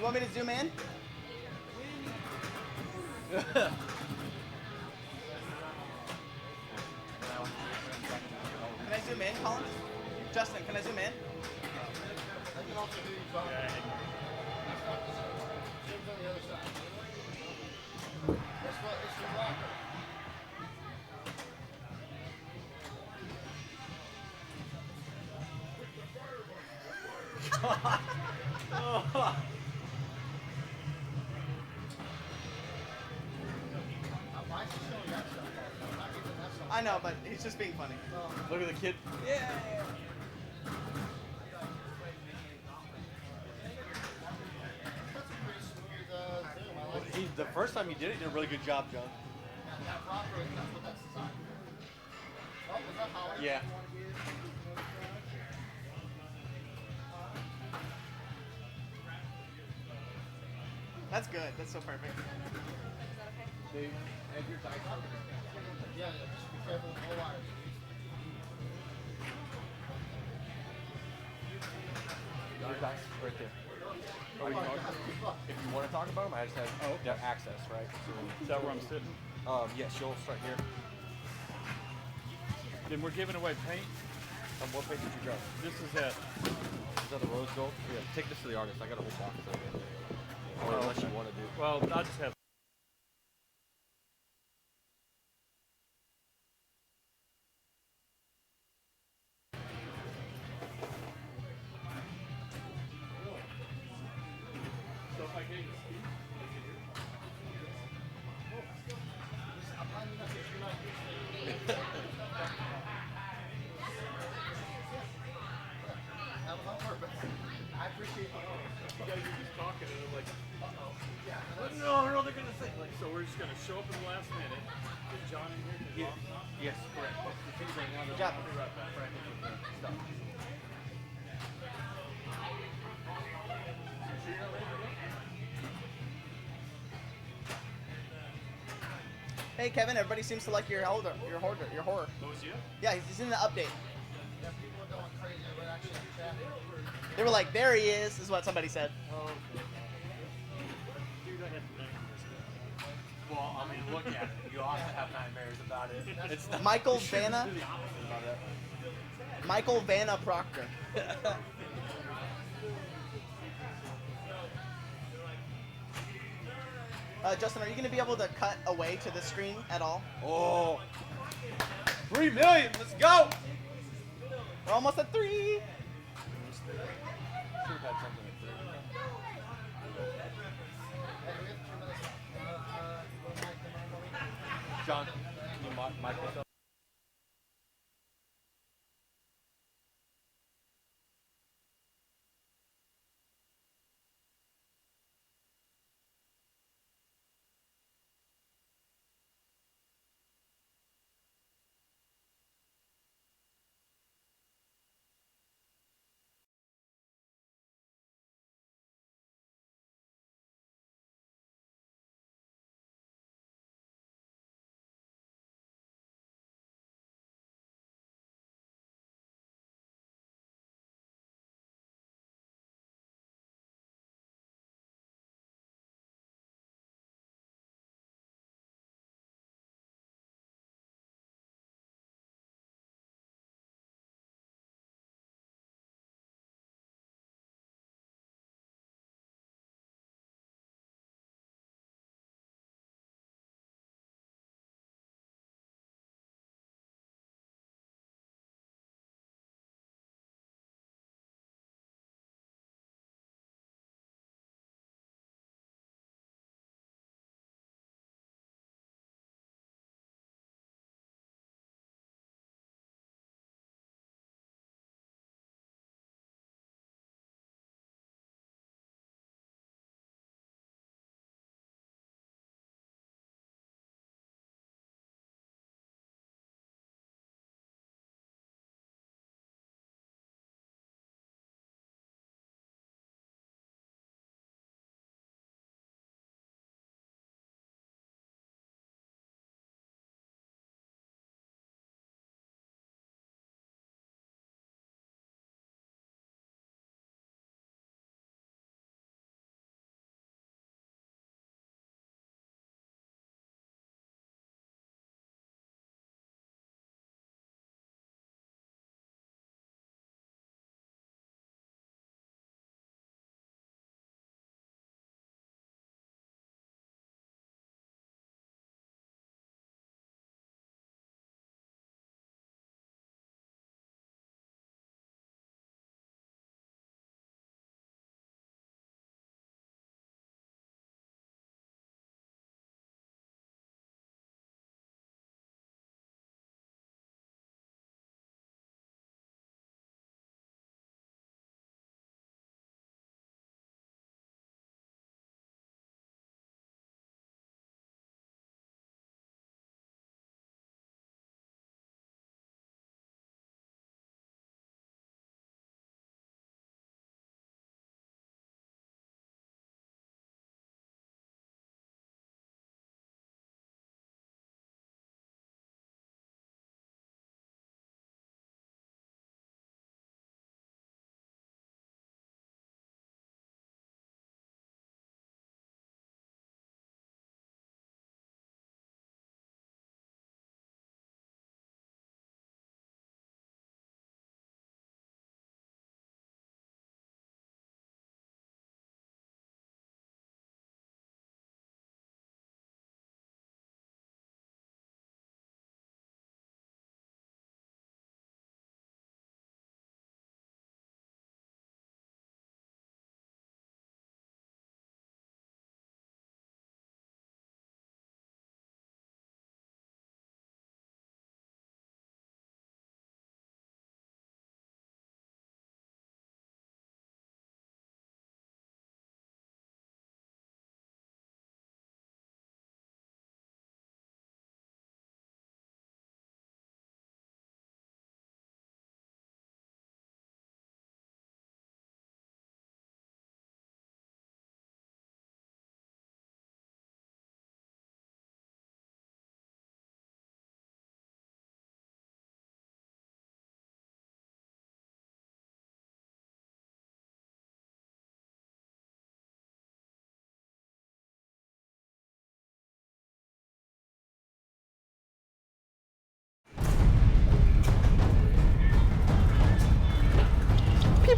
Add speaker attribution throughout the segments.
Speaker 1: want me to zoom in? Can I zoom in, Colin? Justin, can I zoom in?
Speaker 2: I can also do these on the other side. It's the rocker.
Speaker 1: I know, but he's just being funny.
Speaker 3: Look at the kid.
Speaker 1: Yeah.
Speaker 3: The first time you did it, you did a really good job, John. Yeah.
Speaker 1: That's good. That's so perfect.
Speaker 3: Dave, add your dice.
Speaker 2: Yeah, just be careful with the wires.
Speaker 3: Your dice right there. If you want to talk about them, I just have access, right? So,
Speaker 4: is that where I'm sitting?
Speaker 3: Yes, you'll start here.
Speaker 4: Then we're giving away paint.
Speaker 3: What paint did you draw?
Speaker 4: This is it.
Speaker 3: Is that the rose gold? Yeah, take this to the artist. I got a whole box of it. Or unless you want to do.
Speaker 4: Well, I'll just have.
Speaker 3: No, they're gonna say like.
Speaker 4: So we're just gonna show up in the last minute. Is John in here?
Speaker 3: Yes, correct.
Speaker 1: Good job. Hey Kevin, everybody seems to like your horror.
Speaker 4: What was you?
Speaker 1: Yeah, he's in the update. They were like, "There he is what somebody said.
Speaker 4: Oh. Dude, I had nightmares.
Speaker 3: Well, I mean, look at it. You also have nightmares about it. It's not,
Speaker 1: Michael Vanna.
Speaker 3: do the opposite about it.
Speaker 1: Michael Vanna Proctor. Justin, are you going to be able to cut away to the screen at all?
Speaker 3: Oh, 3 million. Let's go.
Speaker 1: We're almost at 3.
Speaker 3: Should have had something at 3. John, can you mic this up?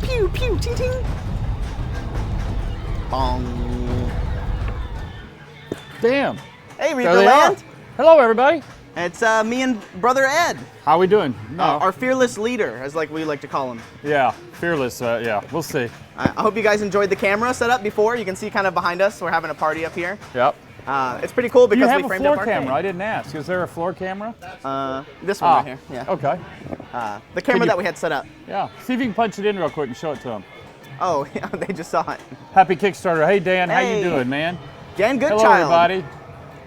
Speaker 1: pew, pew, ting, ting. Bong.
Speaker 5: Damn.
Speaker 1: Hey,
Speaker 5: There they are.
Speaker 1: Reaperland.
Speaker 5: Hello, everybody.
Speaker 1: It's me and brother Ed,
Speaker 5: How we doing? No.
Speaker 1: our fearless leader, as like we like to call him.
Speaker 5: Yeah, fearless. Yeah, we'll see.
Speaker 1: I hope you guys enjoyed the camera setup before. You can see kind of behind us, we're having a party up here.
Speaker 5: Yep.
Speaker 1: It's pretty cool
Speaker 5: Do you
Speaker 1: because
Speaker 5: have
Speaker 1: we
Speaker 5: a
Speaker 1: framed
Speaker 5: floor
Speaker 1: up our
Speaker 5: camera? I
Speaker 1: game.
Speaker 5: didn't ask. Is there a floor camera?
Speaker 1: This one right here. Yeah.
Speaker 5: Okay.
Speaker 1: The camera
Speaker 5: you-
Speaker 1: that we had set up.
Speaker 5: Yeah. See if you can punch it in real quick and show it to them.
Speaker 1: Oh, yeah, they just saw it.
Speaker 5: Happy Kickstarter. Hey, Dan. How
Speaker 1: Hey.
Speaker 5: you doing, man?
Speaker 1: Dan Goodchild.
Speaker 5: Hello, everybody.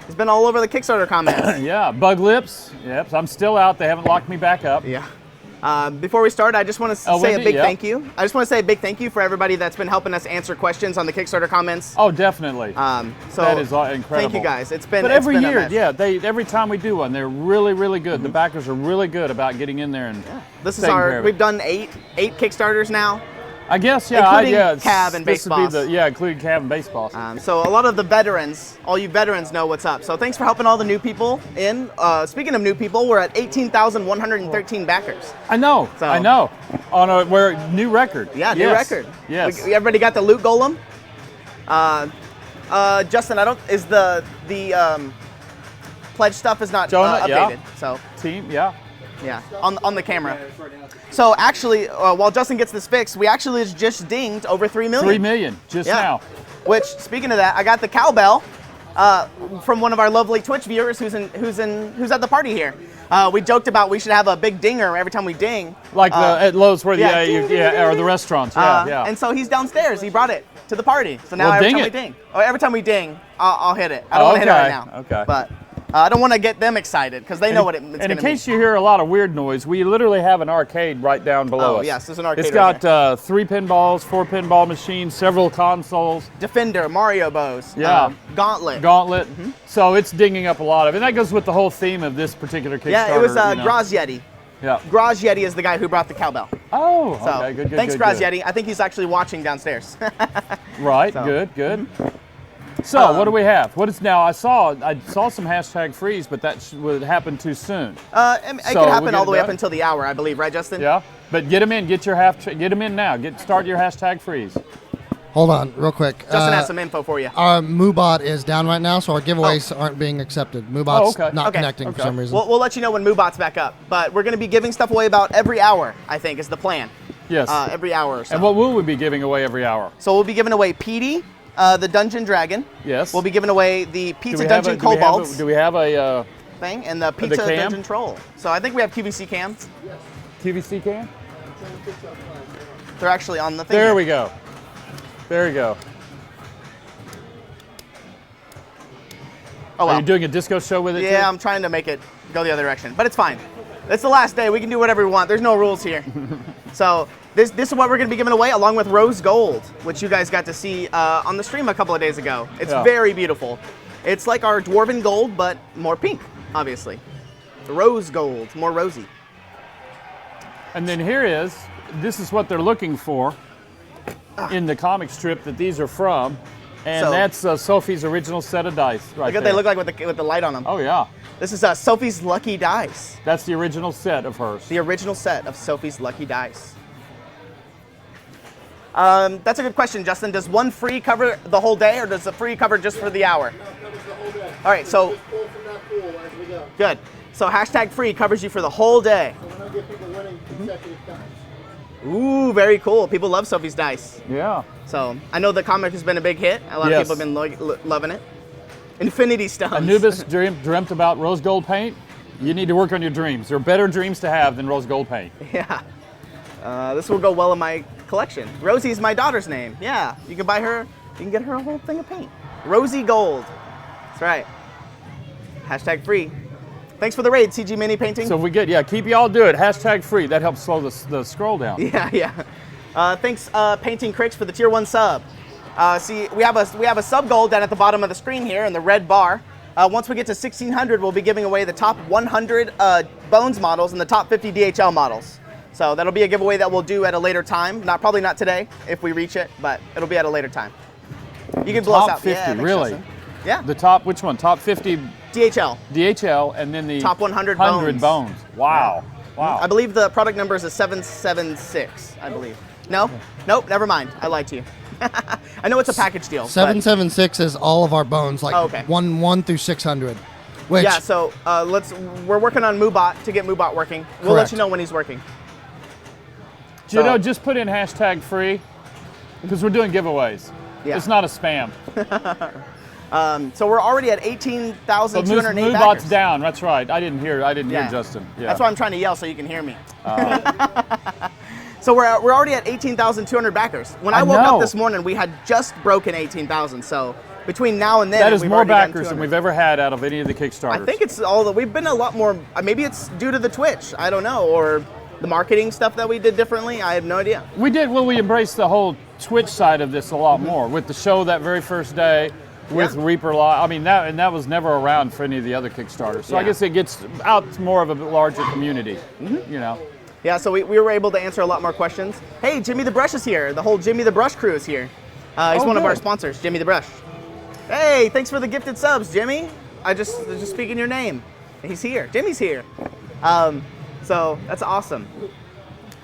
Speaker 1: He's been all over the Kickstarter comments.
Speaker 5: Yeah, Bug Lips. Yep, so I'm still out. They haven't locked me back up.
Speaker 1: Yeah. Before we start, I just want to say
Speaker 5: Wendy,
Speaker 1: a big
Speaker 5: yeah.
Speaker 1: thank you. I just want to say a big thank you for everybody that's been helping us answer questions on the Kickstarter comments.
Speaker 5: Oh, definitely.
Speaker 1: So
Speaker 5: that is incredible.
Speaker 1: Thank you guys. It's been
Speaker 5: But
Speaker 1: it's
Speaker 5: every
Speaker 1: been a
Speaker 5: year,
Speaker 1: mess.
Speaker 5: yeah, every time we do one, they're really, really good. The backers are really good about getting in there and
Speaker 1: This is
Speaker 5: taking care of it.
Speaker 1: we've done eight Kickstarters now.
Speaker 5: I guess, yeah,
Speaker 1: including Cab and
Speaker 5: this
Speaker 1: Base
Speaker 5: would be
Speaker 1: Boss.
Speaker 5: the, including Cab and Base Boss.
Speaker 1: So a lot of the veterans, all you veterans know what's up. So thanks for helping all the new people in. Speaking of new people, we're at 18,113 backers.
Speaker 5: I know,
Speaker 1: So-
Speaker 5: I know. On a new record.
Speaker 1: Yeah, new
Speaker 5: Yes,
Speaker 1: record.
Speaker 5: Yes.
Speaker 1: Everybody got the loot golem. Justin, is the pledge stuff is not
Speaker 5: Jonah, yeah.
Speaker 1: updated. So
Speaker 5: Team, yeah.
Speaker 1: yeah, on the camera. So actually, while Justin gets this fixed, we actually just dinged over 3 million.
Speaker 5: 3 million just
Speaker 1: Yeah.
Speaker 5: now.
Speaker 1: Which, speaking of that, I got the cowbell from one of our lovely Twitch viewers who's at the party here. We joked about we should have a big dinger every time we ding.
Speaker 5: Like at Lowe's where
Speaker 1: yeah,
Speaker 5: or the restaurants. Yeah, yeah.
Speaker 1: And so he's downstairs. He brought it to the party. So now
Speaker 5: Well,
Speaker 1: every
Speaker 5: ding
Speaker 1: time
Speaker 5: it.
Speaker 1: we ding, every time we ding, I'll hit it. I don't want to hit it right now.
Speaker 5: Okay.
Speaker 1: But I don't want to get them excited because they know what it's
Speaker 5: And
Speaker 1: going to
Speaker 5: in
Speaker 1: be.
Speaker 5: case you hear a lot of weird noise, we literally have an arcade right down below
Speaker 1: Oh,
Speaker 5: us.
Speaker 1: yes, there's an arcade
Speaker 5: It's
Speaker 1: right
Speaker 5: got 3 pinballs, 4 pinball machines, several consoles,
Speaker 1: Defender, Mario Bows,
Speaker 5: Yeah.
Speaker 1: Gauntlet.
Speaker 5: Gauntlet. So it's dinging up a lot of it. And that goes with the whole theme of this particular Kickstarter.
Speaker 1: Yeah, it was
Speaker 5: you know.
Speaker 1: Graz Yeti.
Speaker 5: Yeah.
Speaker 1: Graz Yeti is the guy who brought the cowbell.
Speaker 5: Oh,
Speaker 1: So
Speaker 5: okay, good, good,
Speaker 1: thanks,
Speaker 5: good,
Speaker 1: Graz
Speaker 5: good.
Speaker 1: Yeti. I think he's actually watching downstairs.
Speaker 5: Right,
Speaker 1: So.
Speaker 5: good, good. So what do we have? What is now? I saw some hashtag freeze, but that would happen too soon.
Speaker 1: It
Speaker 5: So,
Speaker 1: could
Speaker 5: we
Speaker 1: happen
Speaker 5: get
Speaker 1: all the
Speaker 5: it
Speaker 1: way up
Speaker 5: done?
Speaker 1: until the hour, I believe, right, Justin?
Speaker 5: Yeah, but get them in. Get them in now. Start your hashtag freeze.
Speaker 6: Hold on, real quick.
Speaker 1: Justin has some info for you.
Speaker 6: Our MooBot is down right now, so our giveaways aren't being accepted. MooBot's
Speaker 5: okay.
Speaker 6: not
Speaker 1: Okay.
Speaker 6: connecting for some reason.
Speaker 1: We'll let you know when MooBot's back up. But we're going to be giving stuff away about every hour, I think, is the plan.
Speaker 5: Yes.
Speaker 1: Every hour or so.
Speaker 5: And what will we be giving away every hour?
Speaker 1: So we'll be giving away Petey, the Dungeon Dragon.
Speaker 5: Yes.
Speaker 1: We'll be giving away the
Speaker 5: Do
Speaker 1: Pizza
Speaker 5: we have
Speaker 1: Dungeon
Speaker 5: do we have
Speaker 1: Kobolds
Speaker 5: do we have a
Speaker 1: thing and the Pizza
Speaker 5: cam?
Speaker 1: Dungeon Troll. So I think we have QVC cams.
Speaker 5: QVC cam?
Speaker 1: They're actually on the thing.
Speaker 5: There
Speaker 1: here.
Speaker 5: we go. There we go.
Speaker 1: Oh,
Speaker 5: Are
Speaker 1: well.
Speaker 5: you doing a disco show with it?
Speaker 1: Yeah,
Speaker 5: too?
Speaker 1: I'm trying to make it go the other direction, but it's fine. It's the last day. We can do whatever we want. There's no rules here. So this is what we're going to be giving away, along with Rose Gold, which you guys got to see on the stream a couple of days ago. It's
Speaker 5: Yeah.
Speaker 1: very beautiful. It's like our Dwarven Gold, but more pink, obviously. Rose Gold, more rosy.
Speaker 5: And then this is what they're looking for in the comic strip that these are from. And
Speaker 1: So-
Speaker 5: that's Sophie's original set of dice right
Speaker 1: Look what
Speaker 5: there.
Speaker 1: they look like with the light on them.
Speaker 5: Oh, yeah.
Speaker 1: This is Sophie's Lucky Dice,
Speaker 5: That's the original set of hers.
Speaker 1: the original set of Sophie's Lucky Dice. That's a good question, Justin. Does one free cover the whole day, or does the free cover just for the hour?
Speaker 2: Covers the whole day.
Speaker 1: All right, so
Speaker 2: Pull from that pool as we go.
Speaker 1: good. So hashtag free covers you for the whole day.
Speaker 2: So we're going to get people winning consecutive times.
Speaker 1: Ooh, very cool. People love Sophie's Dice.
Speaker 5: Yeah.
Speaker 1: So I know the comic has been a big hit. A lot of
Speaker 5: Yes.
Speaker 1: people have been loving it. Infinity Stones.
Speaker 5: Anubis dreamt about rose gold paint. You need to work on your dreams. There are better dreams to have than rose gold paint.
Speaker 1: Yeah. This will go well in my collection. Rosie's my daughter's name. Yeah. You can buy her, you can get her a whole thing of paint. Rosie Gold. That's right. Hashtag free. Thanks for the raid, CG Mini Painting.
Speaker 5: So if we keep y'all do it. Hashtag free. That helps slow the scroll down.
Speaker 1: Yeah. Thanks, Painting Cricks, for the tier 1 sub. See, we have a sub goal down at the bottom of the screen here in the red bar. Once we get to 1,600, we'll be giving away the top 100 Bones models and the top 50 DHL models. So that'll be a giveaway that we'll do at a later time. Probably not today if we reach it, but it'll be at a later time. You can blow us
Speaker 5: Top
Speaker 1: out.
Speaker 5: 50,
Speaker 1: yeah, thanks,
Speaker 5: really?
Speaker 1: Justin. Yeah.
Speaker 5: The top, which one? Top 50
Speaker 1: DHL.
Speaker 5: DHL, and then the
Speaker 1: Top 100
Speaker 5: bones. Wow. Wow.
Speaker 1: I believe the product number is a 776, I believe. No? Nope, never mind. I lied to you. I know it's a package deal. but-
Speaker 6: 776 is all of our bones, like
Speaker 1: Oh, okay.
Speaker 6: 1 through 600. Which,
Speaker 1: Yeah, so we're working on MooBot to get MooBot working. We'll let
Speaker 6: Correct.
Speaker 1: you know when he's working.
Speaker 5: Jiddo, just put in hashtag free because we're doing giveaways.
Speaker 1: Yeah.
Speaker 5: It's not a spam.
Speaker 1: So we're already at
Speaker 5: But
Speaker 1: 18,208
Speaker 5: MooBot's
Speaker 1: backers.
Speaker 5: down. That's right. I didn't hear
Speaker 1: Yeah.
Speaker 5: Justin. Yeah.
Speaker 1: That's why I'm trying to yell so you can hear me. So we're already at 18,200 backers. When I woke
Speaker 5: know.
Speaker 1: up this morning, we had just broken 18,000. So between now and then,
Speaker 5: that is
Speaker 1: we've
Speaker 5: more
Speaker 1: already gotten
Speaker 5: backers than
Speaker 1: 200.
Speaker 5: we've ever had out of any of the Kickstarters.
Speaker 1: I think it's all that we've been a lot more. Maybe it's due to the Twitch. I don't know, or the marketing stuff that we did differently. I have no idea.
Speaker 5: We did. Well, we embraced the whole Twitch side of this a lot more with the show that very first day, with
Speaker 1: Yeah.
Speaker 5: reaperlive. I mean, that was never around for any of the other Kickstarters. So I
Speaker 1: Yeah.
Speaker 5: guess it gets out to more of a larger community. You know.
Speaker 1: Yeah, so we were able to answer a lot more questions. Hey, Jimmy the Brush is here. The whole Jimmy the Brush crew is here. He's
Speaker 5: Oh,
Speaker 1: one of our
Speaker 5: good.
Speaker 1: sponsors, Jimmy the Brush. Hey, thanks for the gifted subs, Jimmy. I just speaking your name. He's here. Jimmy's here. So that's awesome.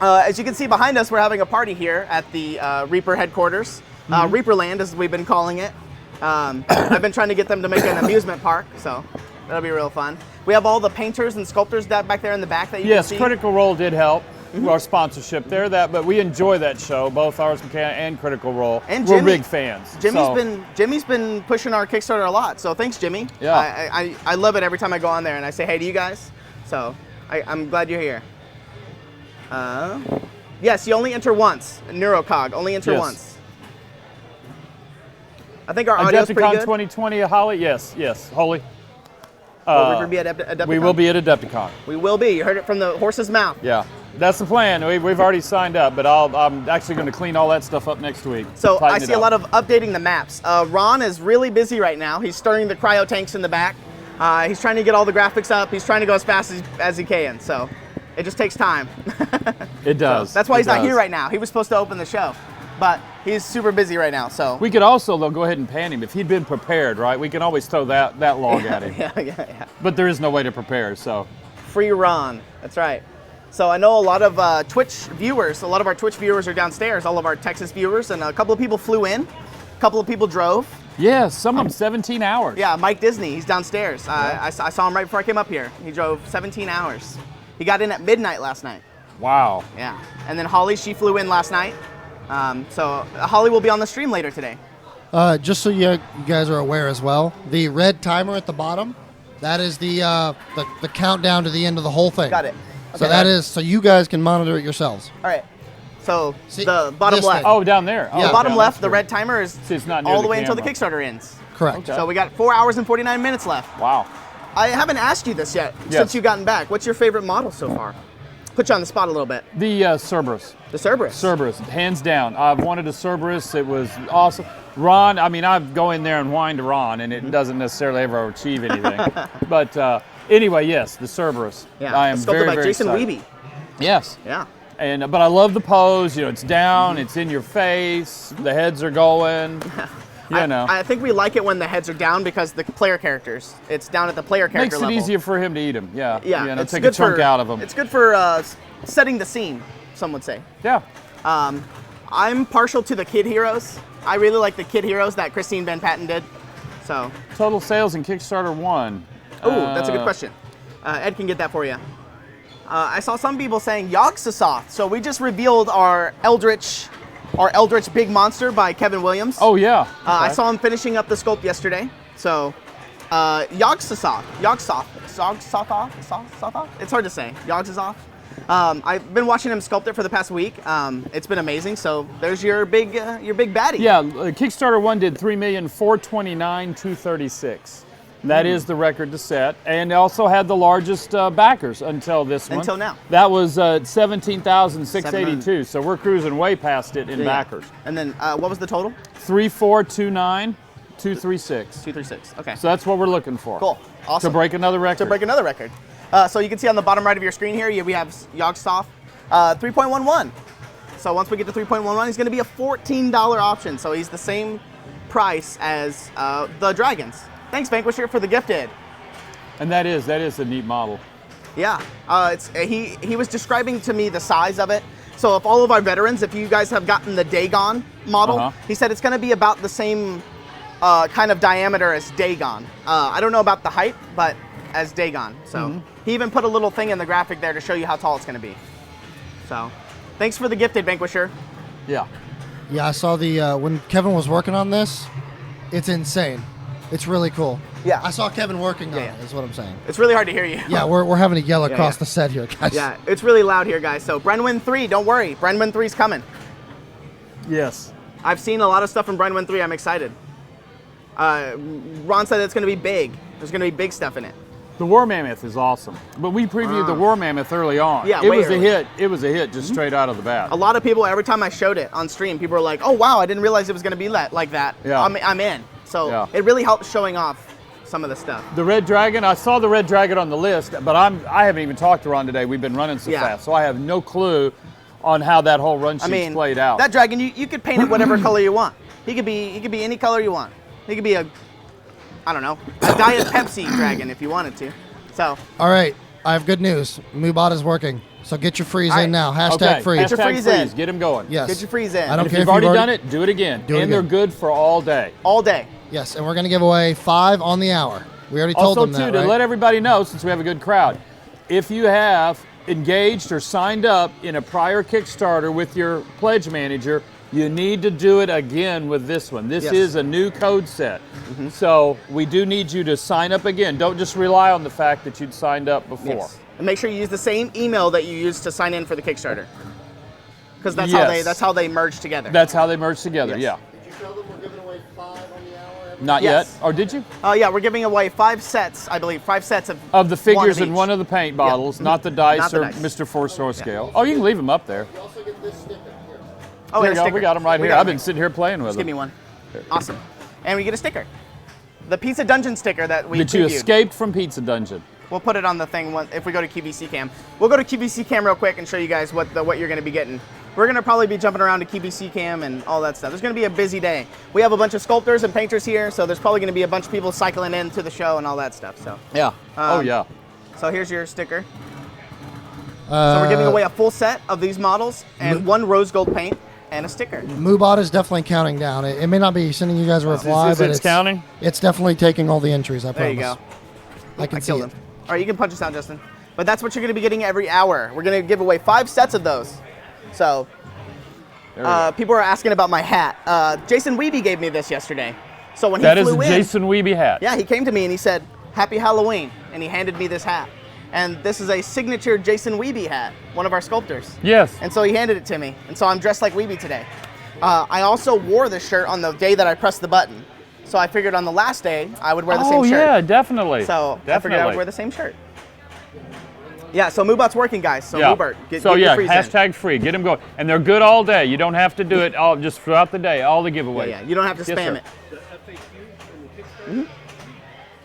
Speaker 1: As you can see behind us, we're having a party here at the Reaper headquarters. Reaperland, as we've been calling it. I've been trying to get them to make an amusement park, so that'll be real fun. We have all the painters and sculptors back there in the back that you
Speaker 5: Yes,
Speaker 1: can see.
Speaker 5: Critical Role did help our sponsorship there. But we enjoy that show, both ours and Critical Role.
Speaker 1: And
Speaker 5: we're
Speaker 1: Jimmy.
Speaker 5: big fans.
Speaker 1: Jimmy's been pushing our Kickstarter a lot, so thanks, Jimmy.
Speaker 5: Yeah.
Speaker 1: I love it every time I go on there and I say hey to you guys. So I'm glad you're here. Yes, you only enter once. Neurocog, only enter
Speaker 5: Yes.
Speaker 1: once. I think our audio's pretty
Speaker 5: Adepticon
Speaker 1: good.
Speaker 5: 2020, Holly. Yes, Holy.
Speaker 1: Will Reaper be at Adepticon?
Speaker 5: We will be at Adepticon.
Speaker 1: We will be. You heard it from the horse's mouth.
Speaker 5: Yeah, that's the plan. We've already signed up, but I'm actually going to clean all that stuff up next week.
Speaker 1: So I
Speaker 5: Tighten
Speaker 1: see
Speaker 5: it
Speaker 1: a
Speaker 5: up.
Speaker 1: lot of updating the maps. Ron is really busy right now. He's stirring the cryo tanks in the back. He's trying to get all the graphics up. He's trying to go as fast as he can. So it just takes time.
Speaker 5: It does.
Speaker 1: That's why he's
Speaker 5: It
Speaker 1: not
Speaker 5: does.
Speaker 1: here right now. He was supposed to open the show, but he's super busy right now. So
Speaker 5: We could also, though, go ahead and pan him. If he'd been prepared, right, we can always throw that log at him.
Speaker 1: yeah.
Speaker 5: But there is no way to prepare, so.
Speaker 1: Free Ron. That's right. So I know a lot of Twitch viewers. A lot of our Twitch viewers are downstairs. All of our Texas viewers, and a couple of people flew in. A couple of people drove.
Speaker 5: Yeah, some of them 17 hours.
Speaker 1: Yeah, Mike Disney, he's downstairs. I saw him right before I came up here. He drove 17 hours. He got in at midnight last night.
Speaker 5: Wow.
Speaker 1: Yeah. And then Holly, she flew in last night. So Holly will be on the stream later today.
Speaker 6: just so you guys are aware as well, the red timer at the bottom, that is the countdown to the end of the whole thing.
Speaker 1: Got it.
Speaker 6: So
Speaker 1: Okay.
Speaker 6: that is so you guys can monitor it yourselves.
Speaker 1: All right. So
Speaker 6: See,
Speaker 1: the bottom
Speaker 6: this
Speaker 1: left.
Speaker 6: thing.
Speaker 5: Oh, down there.
Speaker 6: Yeah.
Speaker 1: The bottom
Speaker 5: yeah,
Speaker 1: left,
Speaker 5: that's
Speaker 1: the
Speaker 5: good.
Speaker 1: red timer is
Speaker 5: See, it's not near
Speaker 1: all the
Speaker 5: the
Speaker 1: way until the
Speaker 5: camera.
Speaker 1: Kickstarter ends.
Speaker 6: Correct.
Speaker 5: Okay.
Speaker 1: So we got 4 hours and 49 minutes left.
Speaker 5: Wow.
Speaker 1: I haven't asked you this yet
Speaker 5: Yes.
Speaker 1: since you've gotten back. What's your favorite model so far? Put you on the spot a little bit.
Speaker 5: The Cerberus.
Speaker 1: The Cerberus.
Speaker 5: Cerberus, hands down. I've wanted a Cerberus. It was awesome. Ron, I mean, I go in there and whine to Ron, and it doesn't necessarily ever achieve anything. But anyway, yes, the Cerberus.
Speaker 1: Yeah.
Speaker 5: I am
Speaker 1: sculpted
Speaker 5: very,
Speaker 1: by
Speaker 5: very
Speaker 1: Jason
Speaker 5: excited.
Speaker 1: Wiebe.
Speaker 5: Yes.
Speaker 1: Yeah.
Speaker 5: And but I love the pose. You know, it's down, it's in your face, the heads are going. You know,
Speaker 1: I think we like it when the heads are down because the player characters. It's down at the player character
Speaker 5: makes it
Speaker 1: level.
Speaker 5: easier for him to eat them. Yeah.
Speaker 1: Yeah.
Speaker 5: You know,
Speaker 1: it's
Speaker 5: take a
Speaker 1: good
Speaker 5: chunk
Speaker 1: for,
Speaker 5: out of them.
Speaker 1: It's good for setting the scene, some would say.
Speaker 5: Yeah.
Speaker 1: I'm partial to the kid heroes. I really like the kid heroes that Christine Van Patten did. So,
Speaker 5: Total sales in Kickstarter 1.
Speaker 1: oh, that's a good question. Ed can get that for you. I saw some people saying Yogg-Sothoth. So we just revealed our Eldritch Big Monster by Kevin Williams.
Speaker 5: Oh yeah.
Speaker 1: I
Speaker 5: Okay.
Speaker 1: saw him finishing up the sculpt yesterday. So, Yogg-Sothoth. It's hard to say. Yogg-Sothoth. I've been watching him sculpt it for the past week. It's been amazing. So there's your big baddie.
Speaker 5: Yeah, Kickstarter 1 did 3,429,236. That is the record to set, and also had the largest backers until this one.
Speaker 1: Until now.
Speaker 5: That was 17,682. So we're cruising way past it in
Speaker 1: Yeah.
Speaker 5: backers.
Speaker 1: And then what was the total?
Speaker 5: 3,429,236.
Speaker 1: 236. Okay.
Speaker 5: So that's what we're looking for.
Speaker 1: Cool. Awesome.
Speaker 5: To break another record.
Speaker 1: To break another record. So you can see on the bottom right of your screen here, we have Yogg-Sothoth 3.11. So once we get to 3.11, he's going to be a $14 option. So he's the same price as the dragons. Thanks, Vanquisher, for the gifted.
Speaker 5: And that is a neat model.
Speaker 1: Yeah. He was describing to me the size of it. So if all of our veterans, if you guys have gotten the Dagon model,
Speaker 5: Uh-huh.
Speaker 1: he said it's going to be about the same kind of diameter as Dagon. I don't know about the height, but as Dagon. So he even put a little thing in the graphic there to show you how tall it's going to be. So thanks for the gifted, Vanquisher.
Speaker 5: Yeah.
Speaker 6: Yeah, I saw the when Kevin was working on this. It's insane. It's really cool.
Speaker 1: Yeah.
Speaker 6: I saw Kevin working on
Speaker 1: Yeah.
Speaker 6: it, is what I'm saying.
Speaker 1: It's really hard to hear you.
Speaker 6: Yeah, we're having to yell across
Speaker 1: yeah.
Speaker 6: the set here, guys.
Speaker 1: Yeah, it's really loud here, guys. So Brenwyn 3, don't worry. Brenwyn 3's coming.
Speaker 5: Yes.
Speaker 1: I've seen a lot of stuff from Brenwyn 3. I'm excited. Ron said it's going to be big. There's going to be big stuff in it.
Speaker 5: The War Mammoth is awesome, but we previewed the War Mammoth early on.
Speaker 1: Yeah,
Speaker 5: it
Speaker 1: way
Speaker 5: was
Speaker 1: early.
Speaker 5: a hit. It was a hit just straight out of the bat.
Speaker 1: A lot of people, every time I showed it on stream, people were like, "Oh wow, I didn't realize it was going to be like that."
Speaker 5: Yeah.
Speaker 1: I'm in. So
Speaker 5: Yeah.
Speaker 1: it really helps showing off some of the stuff.
Speaker 5: The Red Dragon, I saw the Red Dragon on the list, but I haven't even talked to Ron today. We've been running so
Speaker 1: Yeah.
Speaker 5: fast, so I have no clue on how that whole run sheet's played out.
Speaker 1: That dragon, you could paint it whatever color you want. He could be any color you want. He could be a Diet Pepsi dragon if you wanted to. So
Speaker 6: All right, I have good news. Moobot is working, so get your freeze
Speaker 1: All right.
Speaker 6: in now. Hashtag
Speaker 5: okay,
Speaker 6: freeze.
Speaker 1: Get your
Speaker 5: hashtag
Speaker 1: freeze
Speaker 5: freeze.
Speaker 1: in.
Speaker 5: Get him going.
Speaker 6: Yes.
Speaker 1: get your freeze in.
Speaker 6: I don't
Speaker 5: And if
Speaker 6: care
Speaker 5: you've
Speaker 6: if
Speaker 5: already
Speaker 6: you've
Speaker 5: done it, do it again.
Speaker 6: Do it
Speaker 5: and they're
Speaker 6: again.
Speaker 5: good for all day.
Speaker 1: all day.
Speaker 6: Yes, and we're going to give away 5 on the hour. We already told
Speaker 5: Also,
Speaker 6: them
Speaker 5: too,
Speaker 6: that,
Speaker 5: to
Speaker 6: right?
Speaker 5: let everybody know, since we have a good crowd, if you have engaged or signed up in a prior Kickstarter with your pledge manager, you need to do it again with this one. This
Speaker 1: Yes.
Speaker 5: is a new code set. So we do need you to sign up again. Don't just rely on the fact that you'd signed up before.
Speaker 1: Yes. And make sure you use the same email that you used to sign in for the Kickstarter. Because that's
Speaker 5: Yes.
Speaker 1: how they merge together.
Speaker 5: That's how they merge together,
Speaker 1: Yes.
Speaker 5: yeah.
Speaker 2: Did you tell them we're giving away 5 on the hour?
Speaker 5: Not
Speaker 1: Yes.
Speaker 5: yet. Or did you?
Speaker 1: Yeah, we're giving away 5 sets, I believe, 5 sets
Speaker 5: Of the figures
Speaker 1: one
Speaker 5: in
Speaker 1: each.
Speaker 5: one of the paint bottles, not the dice
Speaker 1: Not the
Speaker 5: or
Speaker 1: dice.
Speaker 5: Mr. Four-Star scale. Oh, you can leave them up there.
Speaker 2: You also get this sticker here.
Speaker 1: Oh,
Speaker 5: There
Speaker 1: and
Speaker 5: you
Speaker 1: a
Speaker 5: go.
Speaker 1: sticker.
Speaker 5: We got them right
Speaker 1: We
Speaker 5: here.
Speaker 1: got
Speaker 5: I've
Speaker 1: 'em.
Speaker 5: been sitting here playing with
Speaker 1: Just give me
Speaker 5: them.
Speaker 1: one. Awesome. And we get a sticker. The Pizza Dungeon sticker that we
Speaker 5: That you
Speaker 1: previewed.
Speaker 5: escaped from Pizza Dungeon.
Speaker 1: We'll put it on the thing if we go to QVC Cam. We'll go to QVC Cam real quick and show you guys what you're going to be getting. We're going to probably be jumping around to QVC Cam and all that stuff. There's going to be a busy day. We have a bunch of sculptors and painters here, so there's probably going to be a bunch of people cycling into the show and all that stuff. So,
Speaker 5: Yeah. Oh, yeah.
Speaker 1: so here's your sticker. So we're giving away a full set of these models and 1 rose gold paint and a sticker.
Speaker 6: Moobot is definitely counting down. It may not be sending you guys a reply, but
Speaker 5: it's counting?
Speaker 6: It's definitely taking all the entries, I
Speaker 1: There
Speaker 6: promise.
Speaker 1: you go.
Speaker 6: I can
Speaker 1: I
Speaker 6: see
Speaker 1: killed
Speaker 6: it.
Speaker 1: him. All right, you can punch us out, Justin. But that's what you're going to be getting every hour. We're going to give away 5 sets of those. So
Speaker 5: There we go.
Speaker 1: people are asking about my hat. Jason Weeby gave me this yesterday. So when
Speaker 5: That
Speaker 1: he
Speaker 5: is a
Speaker 1: flew in,
Speaker 5: Jason Weeby hat.
Speaker 1: yeah, he came to me and he said, "Happy Halloween," and he handed me this hat. And this is a signature Jason Weeby hat, one of our sculptors.
Speaker 5: Yes.
Speaker 1: And so he handed it to me, and so I'm dressed like Weeby today. I also wore this shirt on the day that I pressed the button. So I figured on the last day I would wear the same
Speaker 5: Oh,
Speaker 1: shirt.
Speaker 5: yeah, definitely.
Speaker 1: So I figured I
Speaker 5: definitely.
Speaker 1: would wear the same shirt. Yeah, so Moobot's working, guys. So
Speaker 5: Yeah.
Speaker 1: Moobot, get
Speaker 5: so
Speaker 1: your
Speaker 5: yeah,
Speaker 1: freeze in.
Speaker 5: hashtag free. Get them going. And they're good all day. You don't have to do it all just throughout the day, all the giveaways.
Speaker 1: Yeah, you don't have to
Speaker 5: Yes,
Speaker 1: spam
Speaker 5: sir.
Speaker 1: it.
Speaker 4: The FAQ in the Kickstarter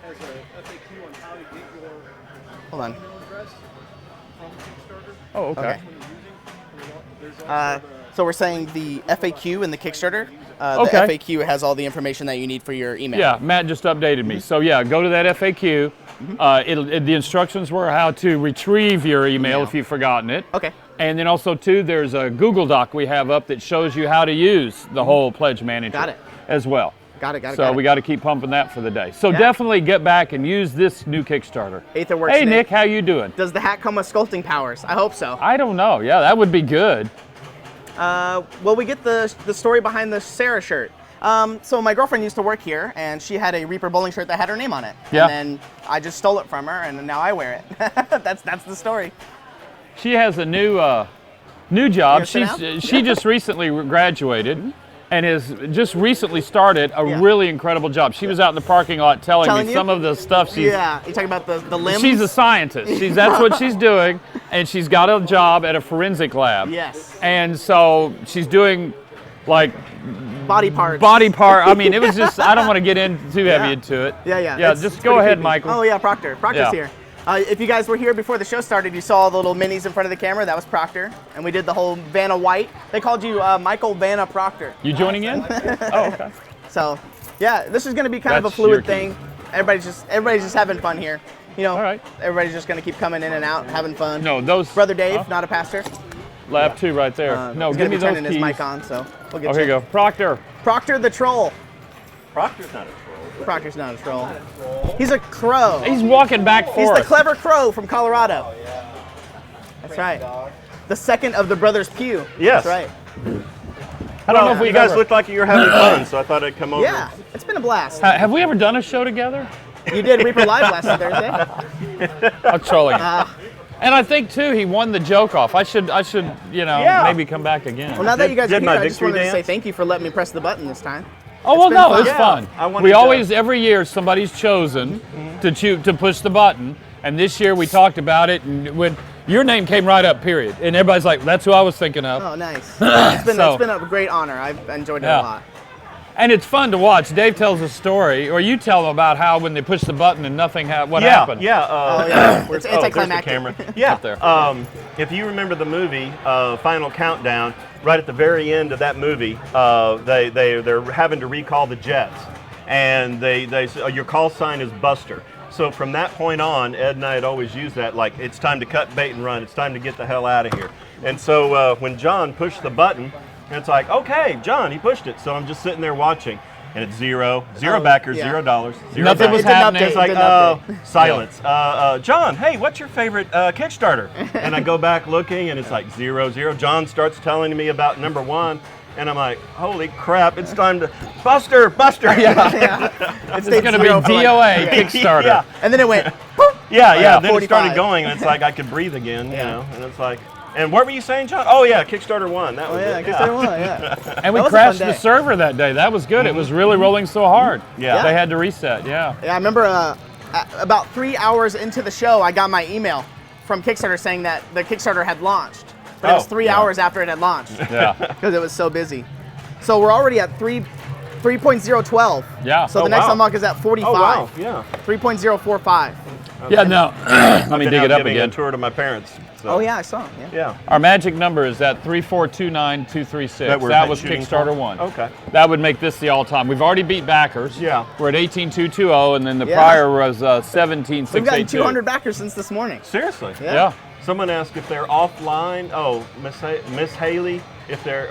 Speaker 4: has a FAQ on how to get your
Speaker 1: Hold on.
Speaker 4: email address from Kickstarter.
Speaker 5: Oh, okay.
Speaker 1: Okay.
Speaker 4: There's also
Speaker 1: So we're saying the FAQ in the Kickstarter.
Speaker 5: Okay.
Speaker 1: The FAQ has all the information that you need for your email.
Speaker 5: Yeah, Matt just updated me. So yeah, go to that FAQ. The instructions were how to retrieve your email if you've forgotten it.
Speaker 1: Okay.
Speaker 5: And then also too, there's a Google Doc we have up that shows you how to use the whole Pledge Manager.
Speaker 1: Got it.
Speaker 5: As well.
Speaker 1: Got it.
Speaker 5: So we got to keep pumping that for the day. So
Speaker 1: Yeah.
Speaker 5: definitely get back and use this new Kickstarter.
Speaker 1: Aetherworks
Speaker 5: Hey
Speaker 1: Nick.
Speaker 5: Nick, how you doing?
Speaker 1: Does the hat come with sculpting powers? I hope so.
Speaker 5: I don't know. Yeah, that would be good.
Speaker 1: Well, we get the story behind the Sarah shirt. So my girlfriend used to work here, and she had a Reaper bowling shirt that had her name on it.
Speaker 5: Yeah.
Speaker 1: And then I just stole it from her, and now I wear it. that's the story.
Speaker 5: She has a new job.
Speaker 1: You gonna sit
Speaker 5: She just recently graduated and has just recently started a
Speaker 1: Yeah.
Speaker 5: really incredible job. She was out in the parking lot telling
Speaker 1: Telling
Speaker 5: me
Speaker 1: you?
Speaker 5: some of the stuff she's.
Speaker 1: Yeah. You talking about the limbs?
Speaker 5: She's a scientist. That's what she's doing, and she's got a job at a forensic lab.
Speaker 1: Yes.
Speaker 5: And so she's doing like
Speaker 1: Body parts.
Speaker 5: body part. I mean, it was just. I don't want to get in too heavy
Speaker 1: Yeah.
Speaker 5: into it.
Speaker 1: Yeah.
Speaker 5: Yeah.
Speaker 1: It's
Speaker 5: Just
Speaker 1: pretty
Speaker 5: go ahead,
Speaker 1: creepy.
Speaker 5: Michael.
Speaker 1: Oh yeah, Proctor. Proctor's
Speaker 5: Yeah.
Speaker 1: here. If you guys were here before the show started, you saw the little minis in front of the camera. That was Proctor, and we did the whole Vanna White. They called you Michael Vanna Proctor.
Speaker 5: You joining in? Oh, okay.
Speaker 1: So, yeah, this is going to be kind of a
Speaker 5: That's your
Speaker 1: fluid
Speaker 5: key.
Speaker 1: thing. Everybody's just having fun here. You know,
Speaker 5: All right.
Speaker 1: everybody's just going to keep coming in and out, having fun.
Speaker 5: No, those.
Speaker 1: Brother Dave,
Speaker 5: Huh?
Speaker 1: not a pastor.
Speaker 5: Lab 2 right there. No,
Speaker 1: he's
Speaker 5: give
Speaker 1: gonna
Speaker 5: me
Speaker 1: be
Speaker 5: those
Speaker 1: turning his
Speaker 5: keys.
Speaker 1: mic on, so we'll get
Speaker 5: Oh, here you go. Proctor.
Speaker 1: Proctor the troll.
Speaker 3: Proctor's not a troll.
Speaker 1: Proctor's not a troll. He's a crow.
Speaker 5: He's walking back
Speaker 1: He's
Speaker 5: for
Speaker 1: the
Speaker 5: us.
Speaker 1: clever crow from Colorado. That's right. The second of the brothers Pugh.
Speaker 7: Yes.
Speaker 1: That's right.
Speaker 5: I don't know if
Speaker 7: you
Speaker 5: we've
Speaker 7: guys
Speaker 5: ever.
Speaker 7: looked like you were having fun, so I thought I'd come over.
Speaker 1: Yeah, it's been a blast.
Speaker 5: Have we ever done a show together?
Speaker 1: You did Reaper Live last Thursday.
Speaker 5: I'm trolling. And I think too, he won the joke off. I should, maybe come back again.
Speaker 1: Well, now that you guys are
Speaker 7: Did
Speaker 1: here,
Speaker 7: my
Speaker 1: I just
Speaker 7: victory
Speaker 1: wanted to say
Speaker 7: dance?
Speaker 1: thank you for letting me press the button this time.
Speaker 5: Oh well,
Speaker 1: been
Speaker 5: no,
Speaker 1: fun.
Speaker 5: it's
Speaker 7: Yeah,
Speaker 5: fun.
Speaker 7: I wanted
Speaker 5: We
Speaker 7: to-
Speaker 5: always, every year, somebody's chosen to push the button, and this year we talked about it, and when your name came right up, period, and everybody's like, "That's who I was thinking of."
Speaker 1: Oh, nice. It's been
Speaker 5: So-
Speaker 1: a great honor. I've enjoyed it
Speaker 5: Yeah.
Speaker 1: a lot.
Speaker 5: And it's fun to watch. Dave tells a story, or you tell them about how when they push the button and nothing happened.
Speaker 7: Yeah.
Speaker 1: Oh, yeah. It's
Speaker 7: There's the
Speaker 1: anticlimactic.
Speaker 7: camera. Yeah.
Speaker 5: Up there.
Speaker 7: If you remember the movie Final Countdown, right at the very end of that movie, they're having to recall the jets, and they say, your call sign is Buster. So from that point on, Ed and I had always used that, like, it's time to cut bait and run. It's time to get the hell out of here. And so when John pushed the button, it's like, okay, John, he pushed it. So I'm just sitting there watching, and it's zero backers,
Speaker 1: yeah.
Speaker 7: $0.
Speaker 5: Nothing was
Speaker 1: It didn't
Speaker 5: happening.
Speaker 1: update.
Speaker 7: It's like,
Speaker 1: It didn't update.
Speaker 7: silence. John, hey, what's your favorite Kickstarter? And I go back looking, and it's like 0. John starts telling me about number 1, and I'm like, holy crap, it's time to Buster.
Speaker 1: It's
Speaker 5: It's going to be DOA Kickstarter.
Speaker 7: Yeah.
Speaker 1: And then it went.
Speaker 7: Yeah. Then it
Speaker 1: 45.
Speaker 7: started going, and it's like I could breathe again, you know. And it's like, and what were you saying, John? Oh yeah, Kickstarter 1. That was
Speaker 1: Yeah,
Speaker 7: it.
Speaker 1: Kickstarter 1, yeah.
Speaker 5: And we
Speaker 1: That was a
Speaker 5: crashed
Speaker 1: fun
Speaker 5: the
Speaker 1: day.
Speaker 5: server that day. That was good. It was really rolling so hard.
Speaker 7: Yeah.
Speaker 5: They had to reset. Yeah.
Speaker 1: Yeah, I remember about 3 hours into the show, I got my email from Kickstarter saying that the Kickstarter had launched. But it was 3 hours after it had launched
Speaker 5: Yeah.
Speaker 1: because it was so busy. So we're already at 3.012.
Speaker 5: Yeah.
Speaker 1: So
Speaker 7: Oh,
Speaker 1: the next
Speaker 7: wow.
Speaker 1: unlock is at 45.
Speaker 7: Oh wow, yeah.
Speaker 1: 3.045.
Speaker 5: Yeah. No. Let me dig it up
Speaker 7: giving
Speaker 5: again.
Speaker 7: a tour to my parents. So.
Speaker 1: Oh yeah, I saw. Yeah.
Speaker 7: Yeah.
Speaker 5: Our magic number is at 3429236.
Speaker 7: That we're
Speaker 5: That was
Speaker 7: shooting
Speaker 5: Kickstarter
Speaker 7: for?
Speaker 5: 1.
Speaker 7: Okay.
Speaker 5: That would make this the all-time. We've already beat backers.
Speaker 7: Yeah.
Speaker 5: We're at 18220, and then the
Speaker 1: Yeah.
Speaker 5: prior was
Speaker 1: We've gotten
Speaker 5: 17682.
Speaker 1: 200 backers since this morning.
Speaker 7: Seriously.
Speaker 5: Yeah.
Speaker 7: Someone asked if they're offline. Oh, Miss Haley,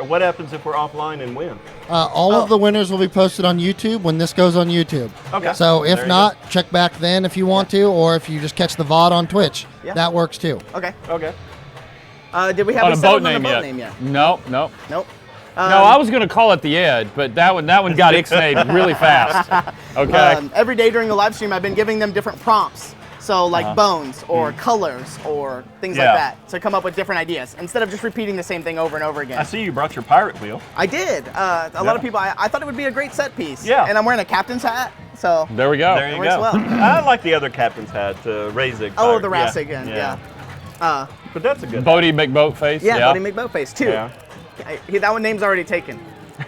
Speaker 7: what happens if we're offline and win?
Speaker 6: All of the winners will be posted on YouTube when this goes on YouTube.
Speaker 7: Okay.
Speaker 6: So if
Speaker 7: There you
Speaker 6: not, check back then if you want to, or if you just catch the VOD on Twitch,
Speaker 1: Yeah.
Speaker 6: that works too.
Speaker 1: Okay.
Speaker 7: Okay.
Speaker 1: Did we have
Speaker 5: On a
Speaker 1: settled
Speaker 5: boat
Speaker 1: on
Speaker 5: name
Speaker 1: the boat
Speaker 5: yet?
Speaker 1: name yet?
Speaker 5: Nope.
Speaker 1: Nope.
Speaker 5: No, I was going to call it the Ed, but that one got ixnayed really fast. Okay.
Speaker 1: Every day during the live stream, I've been giving them different prompts. So like bones or colors or things
Speaker 7: Yeah.
Speaker 1: like that to come up with different ideas instead of just repeating the same thing over and over again.
Speaker 7: I see you brought your pirate wheel.
Speaker 1: I did. A lot of people, I thought it would be a great set piece.
Speaker 7: Yeah.
Speaker 1: And I'm wearing a captain's hat, so.
Speaker 5: There we go.
Speaker 7: There you
Speaker 1: works
Speaker 7: go.
Speaker 1: well.
Speaker 7: I like the other captain's hat, Razig.
Speaker 1: Oh,
Speaker 7: pirate.
Speaker 1: the Rassigan, yeah.
Speaker 7: But that's a good.
Speaker 5: Bodie McBoatface.
Speaker 1: Yeah, Buddy McBoatface too.
Speaker 7: Yeah.
Speaker 1: That one name's already taken.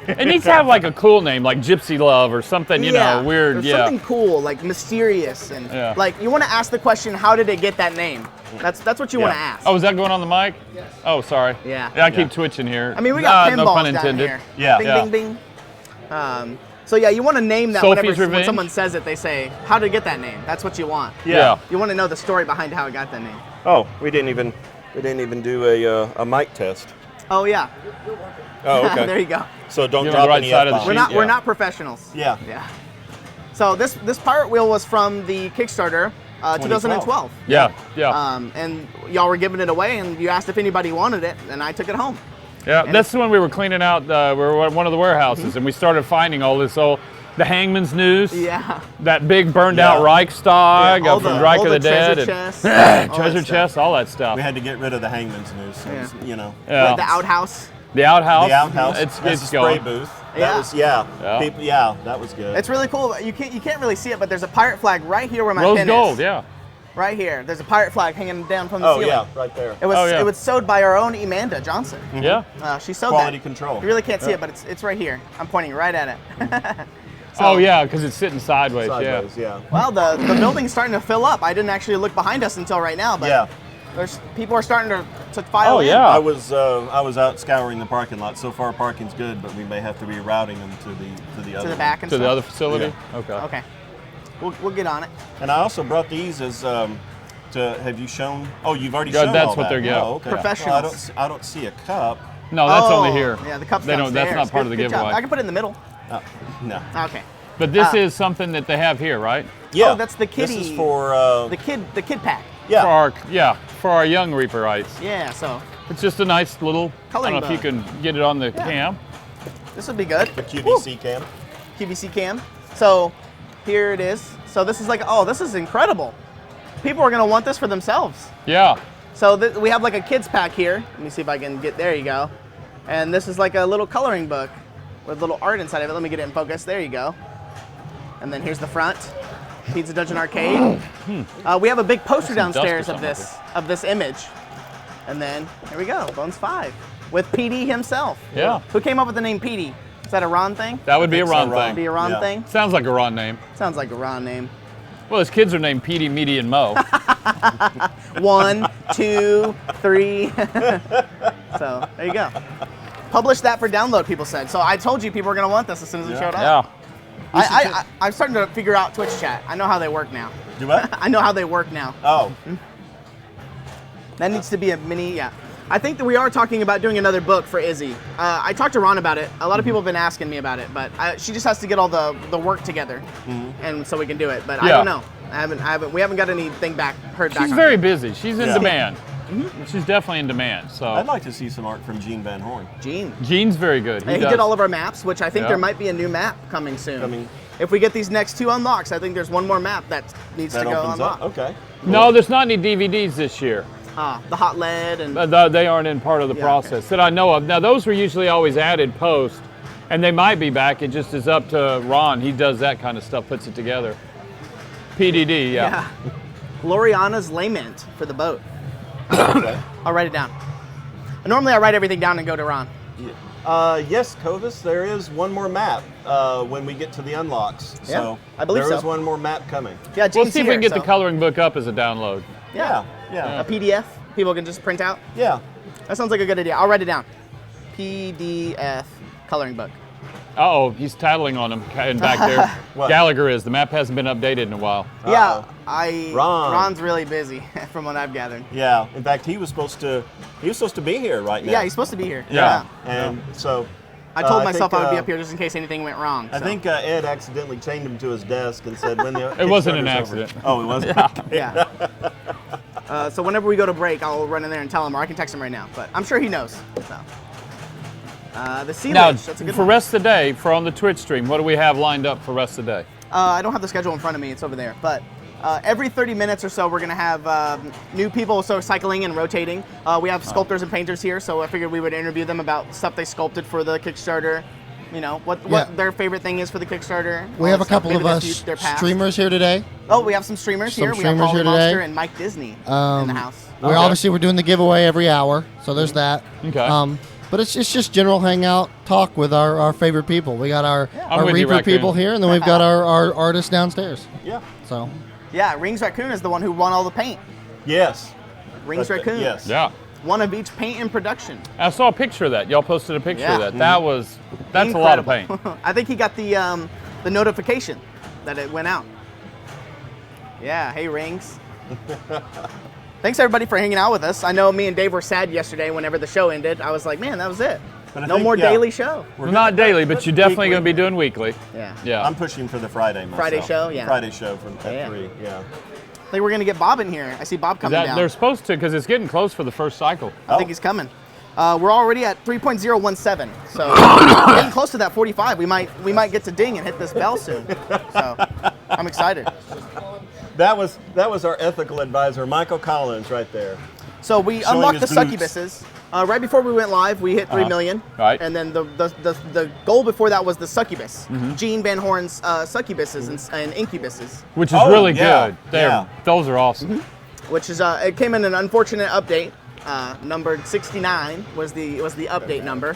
Speaker 5: It needs to have like a cool name, like Gypsy Love or something, you know, weird.
Speaker 1: There's
Speaker 5: Yeah.
Speaker 1: something cool, like mysterious, and
Speaker 5: Yeah.
Speaker 1: like you want to ask the question, how did it get that name? That's what you want to
Speaker 7: Yeah.
Speaker 1: ask.
Speaker 5: Oh, is that going on the mic? Yes. Oh, sorry.
Speaker 1: Yeah.
Speaker 5: Yeah, I keep
Speaker 7: Yeah.
Speaker 5: twitching here.
Speaker 1: I mean, we got
Speaker 5: no
Speaker 1: pinballs
Speaker 5: pun
Speaker 1: down
Speaker 5: intended.
Speaker 1: here.
Speaker 7: Yeah.
Speaker 1: Bing,
Speaker 5: Yeah.
Speaker 1: bing, bing. So yeah, you want to name that
Speaker 5: Sophie's
Speaker 1: whenever when
Speaker 5: Revenge?
Speaker 1: someone says it, they say, how did it get that name? That's what you want.
Speaker 5: Yeah.
Speaker 1: You want to know the story behind how it got that name.
Speaker 7: Oh, we didn't even do a mic test.
Speaker 1: Oh yeah.
Speaker 7: Oh, okay.
Speaker 1: There you go.
Speaker 7: So don't
Speaker 5: You're on
Speaker 7: drop
Speaker 5: the right
Speaker 7: any
Speaker 5: side of the
Speaker 7: F-bombs.
Speaker 5: sheet.
Speaker 1: We're
Speaker 5: Yeah.
Speaker 1: not professionals.
Speaker 7: Yeah.
Speaker 1: Yeah. So this pirate wheel was from the Kickstarter 2012.
Speaker 5: Yeah. Yeah.
Speaker 1: And y'all were giving it away, and you asked if anybody wanted it, and I took it home.
Speaker 5: Yeah, that's when we were cleaning out. We were at one of the warehouses, and we started finding all this the Hangman's News.
Speaker 1: Yeah.
Speaker 5: That big burned out
Speaker 7: Yeah.
Speaker 5: Reichstag
Speaker 1: All
Speaker 5: from
Speaker 1: the-
Speaker 5: Reich
Speaker 1: all
Speaker 5: of the
Speaker 1: the
Speaker 5: Dead.
Speaker 1: treasure
Speaker 5: and-
Speaker 1: chests, all that
Speaker 5: treasure
Speaker 1: stuff.
Speaker 5: chests, all that stuff.
Speaker 7: We had to get rid of the Hangman's News. So
Speaker 1: Yeah.
Speaker 7: it was, you know.
Speaker 5: Yeah.
Speaker 1: The outhouse.
Speaker 5: The outhouse.
Speaker 7: The outhouse.
Speaker 5: It's
Speaker 7: That's the spray
Speaker 5: going.
Speaker 7: booth. That
Speaker 1: Yeah.
Speaker 7: was
Speaker 5: Yeah.
Speaker 7: that was good.
Speaker 1: It's really cool. You can't really see it, but there's a pirate flag right here where my
Speaker 5: Rose
Speaker 1: pin
Speaker 5: gold.
Speaker 1: is.
Speaker 5: Yeah.
Speaker 1: Right here. There's a pirate flag hanging down from the
Speaker 7: Oh
Speaker 1: ceiling.
Speaker 7: yeah, right there.
Speaker 1: It was
Speaker 5: Oh, yeah.
Speaker 1: it was sewed by our own Amanda Johnson.
Speaker 5: Yeah.
Speaker 1: She sewed
Speaker 7: Quality
Speaker 1: that.
Speaker 7: control.
Speaker 1: You really can't see
Speaker 7: Yeah.
Speaker 1: it, but it's right here. I'm pointing right at it.
Speaker 5: Oh yeah, because it's sitting sideways.
Speaker 7: Sideways, yeah.
Speaker 1: Well, the building's starting to fill up. I didn't actually look behind us until right now, but
Speaker 7: Yeah.
Speaker 1: there's people are starting to file
Speaker 5: Oh,
Speaker 1: in.
Speaker 5: yeah.
Speaker 7: I was out scouring the parking lot. So far, parking's good, but we may have to be routing them to the other
Speaker 1: To the back and
Speaker 5: To the
Speaker 1: stuff.
Speaker 5: other facility. Okay.
Speaker 1: Okay. We'll get on it.
Speaker 7: And I also brought these as Have you shown? Oh, you've already
Speaker 5: Yeah,
Speaker 7: shown
Speaker 5: that's
Speaker 7: all
Speaker 5: what
Speaker 7: that.
Speaker 5: they're getting.
Speaker 7: Oh, okay.
Speaker 1: Professionals.
Speaker 7: Well, I don't see a cup.
Speaker 5: No, that's only
Speaker 1: Oh,
Speaker 5: here.
Speaker 1: Yeah, the cup's
Speaker 5: They don't. That's
Speaker 1: downstairs.
Speaker 5: not part of the
Speaker 1: Good job.
Speaker 5: giveaway.
Speaker 1: I can put it in the middle.
Speaker 7: Oh, no.
Speaker 1: Okay.
Speaker 5: But this is something that they have here, right?
Speaker 7: Yeah.
Speaker 1: Oh, that's the kitty.
Speaker 7: This is for.
Speaker 1: The kid pack.
Speaker 7: Yeah.
Speaker 5: For our young Reaperites.
Speaker 1: Yeah. So
Speaker 5: It's just a nice little.
Speaker 1: Coloring
Speaker 5: I don't know if you
Speaker 1: book.
Speaker 5: can get it on the cam.
Speaker 1: this would be good.
Speaker 7: The QVC cam.
Speaker 1: QVC cam. So here it is. So this is like, oh, this is incredible. People are gonna want this for themselves.
Speaker 5: Yeah.
Speaker 1: So we have like a kids pack here. Let me see if I can get, there you go. And this is like a little coloring book with little art inside of it. Let me get it in focus. There you go. And then here's the front. Pizza Dungeon Arcade. We have a big poster
Speaker 5: Some dust or
Speaker 1: downstairs of
Speaker 5: something
Speaker 1: this image. And then here we go, Bones 5 with PD himself.
Speaker 5: Yeah.
Speaker 1: Who came up with the name PD? Is that a Ron thing?
Speaker 5: That would be a Ron
Speaker 1: Be
Speaker 5: thing.
Speaker 1: a Ron
Speaker 7: Yeah.
Speaker 1: thing?
Speaker 5: Sounds like a Ron name.
Speaker 1: Sounds like a Ron name.
Speaker 5: Well, his kids are named Petey, Meaty, and Mo.
Speaker 1: 1, 2, 3. So there you go. Publish that for download, people said. So I told you people were gonna want this as soon as it showed up.
Speaker 5: Yeah.
Speaker 1: I'm starting to figure out Twitch chat. I know how they work now.
Speaker 7: Do what?
Speaker 1: I know how they work now.
Speaker 7: Oh.
Speaker 1: That needs to be a mini, yeah. I think that we are talking about doing another book for Izzy. I talked to Ron about it. A lot of people have been asking me about it, but she just has to get all the work together, and so we can do it. But I
Speaker 5: Yeah.
Speaker 1: don't know. We haven't got anything heard back.
Speaker 5: She's
Speaker 1: on
Speaker 5: very
Speaker 1: it.
Speaker 5: busy. She's in
Speaker 7: Yeah.
Speaker 5: demand. She's definitely in demand. So
Speaker 7: I'd like to see some art from Gene Van Horn.
Speaker 1: Gene.
Speaker 5: Gene's very good.
Speaker 1: He
Speaker 5: does.
Speaker 1: did all of our maps, which I think
Speaker 5: Yeah.
Speaker 1: there might be a new map coming soon. If we get these next 2 unlocks, I think there's one more map that needs
Speaker 7: That
Speaker 1: to go
Speaker 7: opens
Speaker 1: unlock.
Speaker 7: up. Okay.
Speaker 5: No, there's not any DVDs this year.
Speaker 1: The hot lead and
Speaker 5: They aren't in part of the
Speaker 1: Yeah,
Speaker 5: process that I know of. Now, those were usually always added post, and they might be back. It just is up to Ron. He does that kind of stuff, puts it together. PDD, yeah.
Speaker 1: Gloriana's Lament for the boat.
Speaker 7: Okay.
Speaker 1: I'll write it down. Normally I write everything down and go to Ron.
Speaker 7: Yes, Kovis, there is one more map when we get to the unlocks.
Speaker 1: Yeah,
Speaker 7: So
Speaker 1: I believe
Speaker 7: there
Speaker 1: so.
Speaker 7: is one more map coming.
Speaker 1: Yeah,
Speaker 5: We'll
Speaker 1: Gene's
Speaker 5: see if we can
Speaker 1: here,
Speaker 5: get the
Speaker 1: so-
Speaker 5: coloring book up as a download.
Speaker 1: Yeah.
Speaker 7: Yeah.
Speaker 1: A PDF people can just print out.
Speaker 7: Yeah.
Speaker 1: That sounds like a good idea. I'll write it down. PDF coloring book.
Speaker 5: Uh-oh, he's tattling on him in back there.
Speaker 7: What?
Speaker 5: Gallagher is. The map hasn't been updated in a while.
Speaker 1: Yeah,
Speaker 7: Ron.
Speaker 1: Ron's really busy from what I've gathered.
Speaker 7: Yeah. In fact, he was supposed to be here right now.
Speaker 1: Yeah, he's supposed to be here.
Speaker 5: Yeah.
Speaker 7: And so
Speaker 1: I told
Speaker 7: I
Speaker 1: myself
Speaker 7: think,
Speaker 1: I would be up here just in case anything went wrong.
Speaker 7: I
Speaker 1: so.
Speaker 7: think Ed accidentally chained him to his desk and said when the
Speaker 5: It wasn't an
Speaker 7: Kickstarter's over-
Speaker 5: accident.
Speaker 7: Oh, it wasn't.
Speaker 1: Yeah. So whenever we go to break, I'll run in there and tell him, or I can text him right now. But I'm sure he knows. So. The sea
Speaker 5: Now,
Speaker 1: ledge, that's a good
Speaker 5: for
Speaker 1: one.
Speaker 5: rest of the day, for on the Twitch stream, what do we have lined up for rest of the day?
Speaker 1: I don't have the schedule in front of me. It's over there. But every 30 minutes or so, we're going to have new people cycling and rotating. We have sculptors and painters here, so I figured we would interview them about stuff they sculpted for the Kickstarter. You know, what their favorite thing is for the Kickstarter.
Speaker 6: We
Speaker 1: all
Speaker 6: have
Speaker 1: that
Speaker 6: a couple
Speaker 1: stuff,
Speaker 6: of
Speaker 1: maybe
Speaker 6: us
Speaker 1: their past.
Speaker 6: streamers here today.
Speaker 1: Oh, we have some streamers here. We have
Speaker 6: streamers
Speaker 1: Paul
Speaker 6: here
Speaker 1: the Monster
Speaker 6: today.
Speaker 1: and Mike Disney in the house.
Speaker 6: We're obviously we're doing the giveaway every hour, so there's that.
Speaker 5: Okay.
Speaker 6: But it's just general hangout talk with our favorite people. We got our
Speaker 5: I'm with you,
Speaker 6: Reaper
Speaker 5: Raccoon.
Speaker 6: people here, and then we've got our artists downstairs.
Speaker 7: Yeah.
Speaker 6: So
Speaker 1: Yeah, Rings Raccoon is the one who won all the paint.
Speaker 7: Yes.
Speaker 1: Rings
Speaker 7: But,
Speaker 1: Raccoon.
Speaker 7: yes.
Speaker 5: Yeah.
Speaker 1: One of each paint in production.
Speaker 5: I saw a picture of that. Y'all posted a picture
Speaker 1: Yeah.
Speaker 5: of that. That's a lot of paint.
Speaker 1: Incredible. I think he got the notification that it went out. Yeah, hey Rings. Thanks everybody for hanging out with us. I know me and Dave were sad yesterday whenever the show ended. I was like, man, that was it.
Speaker 7: But I
Speaker 1: No
Speaker 7: think,
Speaker 1: more
Speaker 7: yeah,
Speaker 1: daily show.
Speaker 5: Well, not daily, but you're definitely going to be doing weekly.
Speaker 1: Yeah.
Speaker 5: Yeah.
Speaker 7: I'm pushing for the Friday myself.
Speaker 1: Friday show, yeah.
Speaker 7: Friday show from at
Speaker 1: Yeah.
Speaker 7: 3. Yeah.
Speaker 1: I think we're gonna get Bob in here. I see Bob coming down.
Speaker 5: They're supposed to, because it's getting close for the first cycle.
Speaker 1: I think he's coming. We're already at 3.017, so getting close to that 45. We might get to ding and hit this bell soon. So I'm excited.
Speaker 7: That was our ethical advisor, Michael Collins, right there.
Speaker 1: So we
Speaker 7: Showing
Speaker 1: unlocked the
Speaker 7: his glutes.
Speaker 1: succubuses. Right before we went live, we hit 3 million.
Speaker 5: Right.
Speaker 1: And then the goal before that was the succubus. Gene Van Horn's succubuses and incubuses,
Speaker 5: Which is
Speaker 7: Oh,
Speaker 5: really
Speaker 7: yeah,
Speaker 5: good.
Speaker 7: yeah.
Speaker 5: Those are awesome.
Speaker 1: which is it came in an unfortunate update. Numbered 69 was the update number.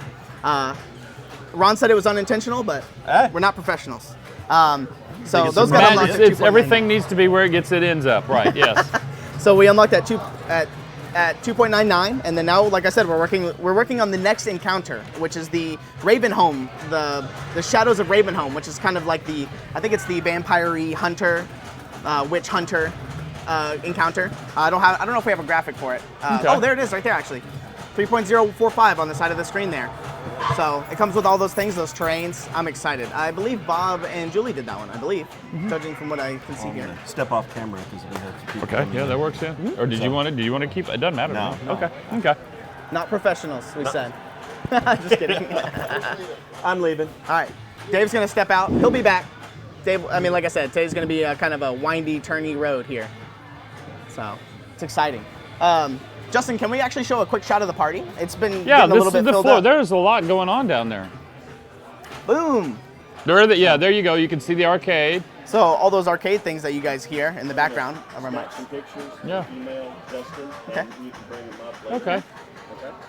Speaker 1: Ron said it was unintentional, but we're not professionals. So
Speaker 7: it's
Speaker 1: those
Speaker 7: a
Speaker 1: got
Speaker 7: magic.
Speaker 1: unlocked at
Speaker 5: It's
Speaker 1: 2.99.
Speaker 5: everything needs to be where it ends up. Right, yes.
Speaker 1: So we unlocked at 2.99, and then now, like I said, we're working on the next encounter, which is the Ravenholm, the Shadows of Ravenholm, which is kind of like I think it's the vampire-y hunter, witch hunter encounter. I don't know if we have a graphic for it.
Speaker 5: Okay.
Speaker 1: Oh, there it is, right there actually. 3.045 on the side of the screen there. So it comes with all those things, those terrains. I'm excited. I believe Bob and Julie did that one. I believe, judging from what I can see here.
Speaker 7: Step off camera because we have to keep
Speaker 5: Okay, yeah, that works. Yeah. Or did you want to? Do you want to keep? It doesn't matter.
Speaker 7: No.
Speaker 5: Okay. Okay.
Speaker 1: Not professionals, we said. Just kidding.
Speaker 7: I'm leaving.
Speaker 1: All right, Dave's gonna step out. He'll be back. Dave, I mean, like I said, today's gonna be a kind of a windy, turny road here. So it's exciting. Justin, can we actually show a quick shot of the party? It's been getting a
Speaker 5: this
Speaker 1: little
Speaker 5: is
Speaker 1: bit
Speaker 5: the
Speaker 1: filled
Speaker 5: floor.
Speaker 1: up.
Speaker 5: There's a lot going on down there.
Speaker 1: Boom.
Speaker 5: There you go. You can see the arcade.
Speaker 1: So all those arcade things that you guys hear in the background of our mics.
Speaker 4: Some pictures.
Speaker 5: Yeah.
Speaker 4: Email Justin.
Speaker 1: Okay.
Speaker 4: And you can bring them up later.
Speaker 5: Okay.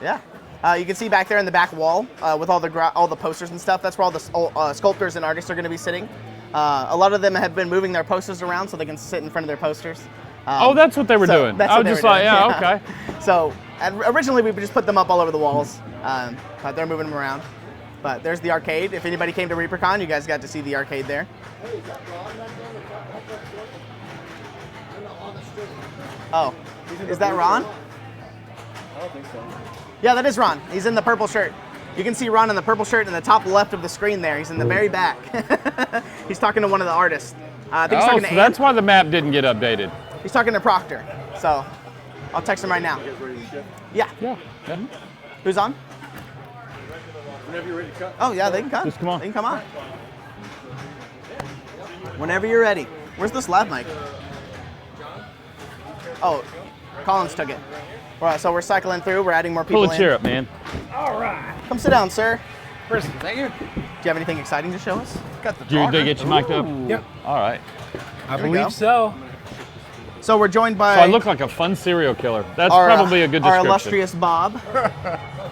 Speaker 1: Yeah. You can see back there in the back wall with all the posters and stuff. That's where all the sculptors and artists are going to be sitting. A lot of them have been moving their posters around so they can sit in front of their posters.
Speaker 5: Oh, that's what they were doing.
Speaker 1: That's
Speaker 5: I
Speaker 1: what
Speaker 5: was
Speaker 1: they
Speaker 5: just
Speaker 1: were
Speaker 5: like,
Speaker 1: doing.
Speaker 5: yeah, okay.
Speaker 1: So originally we just put them up all over the walls, but they're moving them around. But there's the arcade. If anybody came to ReaperCon, you guys got to see the arcade there.
Speaker 2: Hey, is that Ron back there on the top left corner? On the street.
Speaker 1: Oh, is that Ron?
Speaker 4: I don't think so.
Speaker 1: Yeah, that is Ron. He's in the purple shirt. You can see Ron in the purple shirt in the top left of the screen there. He's in the very back. He's talking to one of the artists. I think he's
Speaker 5: Oh,
Speaker 1: talking
Speaker 5: so
Speaker 1: to
Speaker 5: that's
Speaker 1: Ann.
Speaker 5: why the map didn't get updated.
Speaker 1: He's talking to Proctor. So I'll text him right now. Yeah.
Speaker 5: Yeah. Yeah.
Speaker 1: Who's on?
Speaker 4: Whenever you're ready to cut.
Speaker 1: Oh, yeah, they can come.
Speaker 5: Just come on.
Speaker 1: They can come on. Whenever you're ready. Where's this lav mic? Oh, Collins took it. All right, so we're cycling through. We're adding more people
Speaker 5: Pull a
Speaker 1: in.
Speaker 5: chair up, man.
Speaker 1: Come sit down, sir.
Speaker 3: Thank you.
Speaker 1: Do you have anything exciting to show us?
Speaker 3: Got the
Speaker 5: Did they get you mic'd up?
Speaker 3: Yep.
Speaker 5: All right.
Speaker 3: I
Speaker 1: Here we go.
Speaker 3: believe so.
Speaker 1: So we're joined by
Speaker 5: So I look like a fun serial killer. That's
Speaker 1: our,
Speaker 5: probably a good
Speaker 1: our
Speaker 5: description.
Speaker 1: illustrious Bob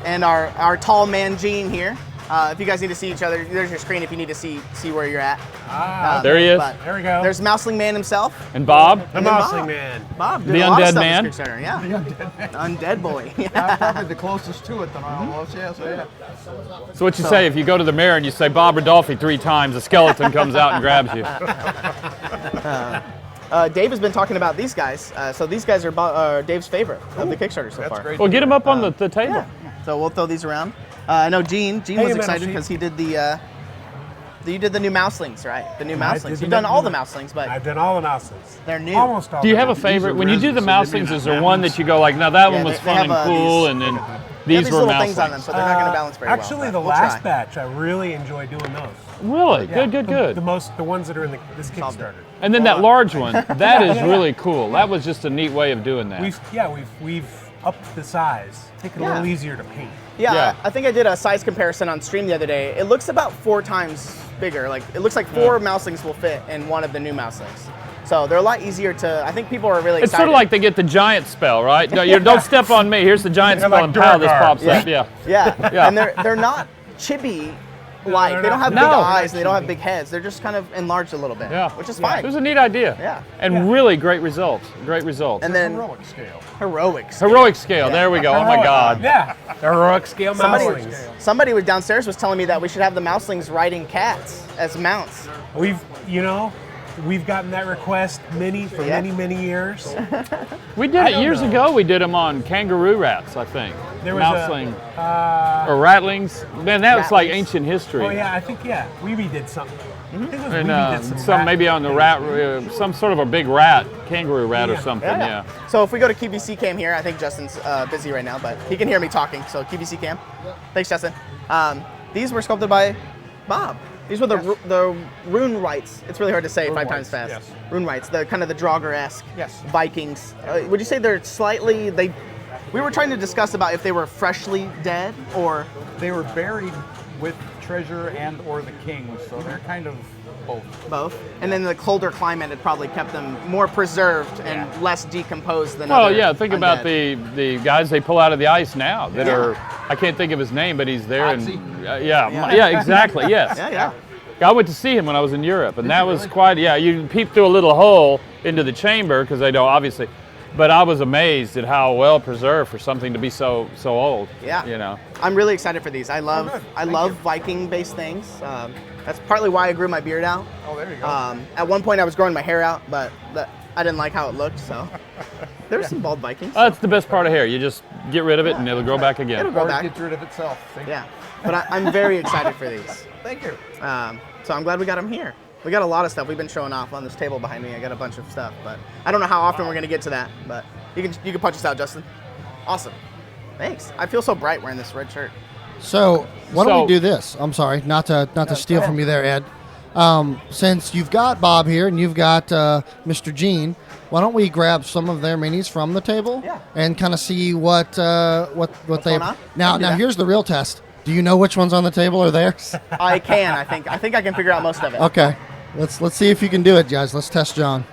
Speaker 1: and our tall man Gene here. If you guys need to see each other, there's your screen if you need to see where you're at.
Speaker 5: There he is.
Speaker 1: But
Speaker 3: There we go.
Speaker 1: Mousling Man himself.
Speaker 5: And Bob?
Speaker 3: The
Speaker 1: And then
Speaker 3: Mousling
Speaker 1: Bob.
Speaker 3: Man.
Speaker 1: Bob did
Speaker 5: The
Speaker 1: a lot of
Speaker 5: undead
Speaker 1: stuff
Speaker 5: man.
Speaker 1: this Kickstarter, yeah.
Speaker 3: The undead man.
Speaker 1: Undead boy.
Speaker 3: I'm probably the closest to it than I almost. Yeah, so yeah.
Speaker 5: So what you say, if you go to the mirror and you say Bob Rodolfi 3 times, a skeleton comes out and grabs you.
Speaker 1: Dave has been talking about these guys. So these guys are Dave's favorite of the Kickstarter so far.
Speaker 3: great.
Speaker 5: Well, get him up on the table.
Speaker 1: Yeah. So we'll throw these around. I know Gene was
Speaker 3: Metal
Speaker 1: excited
Speaker 3: Sheep.
Speaker 1: because he did you did the new Mouselings, right? The new
Speaker 8: I
Speaker 1: Mouselings.
Speaker 8: did
Speaker 1: You've
Speaker 8: the
Speaker 1: done
Speaker 8: new-
Speaker 1: all the Mouselings, but
Speaker 8: I've done all the mouselings.
Speaker 1: they're new.
Speaker 8: Almost all.
Speaker 5: Do you
Speaker 8: the
Speaker 5: have a
Speaker 8: mouselings.
Speaker 5: favorite? When you do the
Speaker 8: residents, so they
Speaker 5: mouselings,
Speaker 8: may
Speaker 5: is
Speaker 8: not
Speaker 5: there one
Speaker 8: balance.
Speaker 5: that you go like, now that
Speaker 1: Yeah,
Speaker 5: one was
Speaker 1: they
Speaker 5: fun
Speaker 1: have,
Speaker 5: and cool,
Speaker 1: these-
Speaker 5: and then
Speaker 1: They have
Speaker 5: these
Speaker 1: these
Speaker 5: were
Speaker 1: little things on them,
Speaker 5: mouselings?
Speaker 1: so they're not going to balance very
Speaker 8: Actually,
Speaker 1: well.
Speaker 8: the
Speaker 1: but we'll
Speaker 8: last
Speaker 1: try.
Speaker 8: batch, I really enjoy doing those.
Speaker 5: Really?
Speaker 8: Yeah,
Speaker 5: Good.
Speaker 8: The ones that are in this
Speaker 1: all good.
Speaker 8: Kickstarter.
Speaker 5: And then that large one, that is really cool. That was just a neat way of doing that.
Speaker 8: We've upped the size, make it a little easier to paint.
Speaker 1: Yeah,
Speaker 5: Yeah.
Speaker 1: I think I did a size comparison on stream the other day. It looks about 4 times bigger. Like it looks like 4 Mouselings will fit in one of the new Mouselings. So they're a lot easier to. I think people are really
Speaker 5: It's
Speaker 1: excited.
Speaker 5: sort of like they get the giant spell, right? No, don't step on me. Here's the giant
Speaker 8: They're
Speaker 5: spell,
Speaker 8: like
Speaker 5: and pow, this
Speaker 8: Durgar.
Speaker 5: pops up. Yeah.
Speaker 1: yeah,
Speaker 5: Yeah.
Speaker 1: and they're not chibi. Like
Speaker 8: they're
Speaker 1: they don't
Speaker 8: not.
Speaker 1: have
Speaker 5: No.
Speaker 1: big
Speaker 5: They're
Speaker 1: eyes and they don't have big heads. They're just kind of enlarged a little bit,
Speaker 5: Yeah.
Speaker 1: which is
Speaker 5: It
Speaker 1: fine.
Speaker 5: was a neat idea.
Speaker 1: Yeah.
Speaker 5: And really great results. Great results.
Speaker 1: And then
Speaker 3: Heroic scale.
Speaker 1: heroics.
Speaker 5: Heroic scale. There we go. Oh my God.
Speaker 8: Yeah, heroic scale mouselings.
Speaker 1: Somebody was downstairs was telling me that we should have the Mouselings riding cats as mounts.
Speaker 8: We've gotten that request for
Speaker 1: Yeah.
Speaker 8: many years.
Speaker 5: We did it years ago. We did them on kangaroo rats, I think.
Speaker 8: There was
Speaker 5: Mouseling.
Speaker 8: a.
Speaker 5: Or ratlings. Man, that was like
Speaker 1: Ratlings.
Speaker 5: ancient history.
Speaker 8: Oh yeah, I think Weeby did something. I think it was
Speaker 5: And
Speaker 8: Weeby did
Speaker 5: some
Speaker 8: rat
Speaker 5: maybe on the
Speaker 8: things.
Speaker 5: rat, some sort of a big rat, kangaroo rat or
Speaker 8: Yeah.
Speaker 5: something.
Speaker 1: Yeah. So if we go to QVC Cam here, I think Justin's busy right now, but he can hear me talking. So QVC Cam. Thanks, Justin. These were sculpted by Bob. These were the rune rights. It's really hard to say 5 times fast.
Speaker 3: yes.
Speaker 1: Rune rights, the kind of the Draugr-esque
Speaker 3: Yes.
Speaker 1: Vikings. Would you say they're slightly We were trying to discuss about if they were freshly dead or
Speaker 9: They were buried with treasure and or the king, so they're kind of both.
Speaker 1: both. And then the colder climate had probably kept them more preserved and less decomposed than
Speaker 5: Well,
Speaker 1: other
Speaker 5: yeah. Think about
Speaker 1: undead.
Speaker 5: the guys they pull out of the ice now that
Speaker 1: Yeah.
Speaker 5: are. I can't think of his name, but he's there. And
Speaker 1: Yeah.
Speaker 5: yeah, exactly. Yes.
Speaker 1: Yeah.
Speaker 5: I went to see him when I was in Europe, and that was quite. Yeah, you peep through a little hole into the chamber because they don't obviously. But I was amazed at how well preserved for something to be so old.
Speaker 1: Yeah.
Speaker 5: You know.
Speaker 1: I'm really excited for these. I love Viking-based things. That's partly why I grew my beard out.
Speaker 3: Oh, there you go.
Speaker 1: At one point, I was growing my hair out, but I didn't like how it looked, so. There's some bald Vikings.
Speaker 5: That's the best part of hair. You just get rid of it and it'll grow back again.
Speaker 1: It'll grow
Speaker 9: Or
Speaker 1: back.
Speaker 9: it gets rid of itself. See?
Speaker 1: Yeah, but I'm very excited for these.
Speaker 9: Thank you.
Speaker 1: So I'm glad we got them here. We got a lot of stuff we've been showing off on this table behind me. I got a bunch of stuff, but I don't know how often we're gonna get to that. But you can punch us out, Justin. Awesome. Thanks. I feel so bright wearing this red shirt.
Speaker 6: So why don't we do this? I'm sorry, not to steal from you there, Ed. Since you've got Bob here and you've got Mr. Gene, why don't we grab some of their minis from the table and kind of see what they now here's the real test. Do you know which ones on the table are theirs?
Speaker 1: I can. I think I can figure out most of it.
Speaker 6: Okay, let's see if you can do it, guys. Let's test John.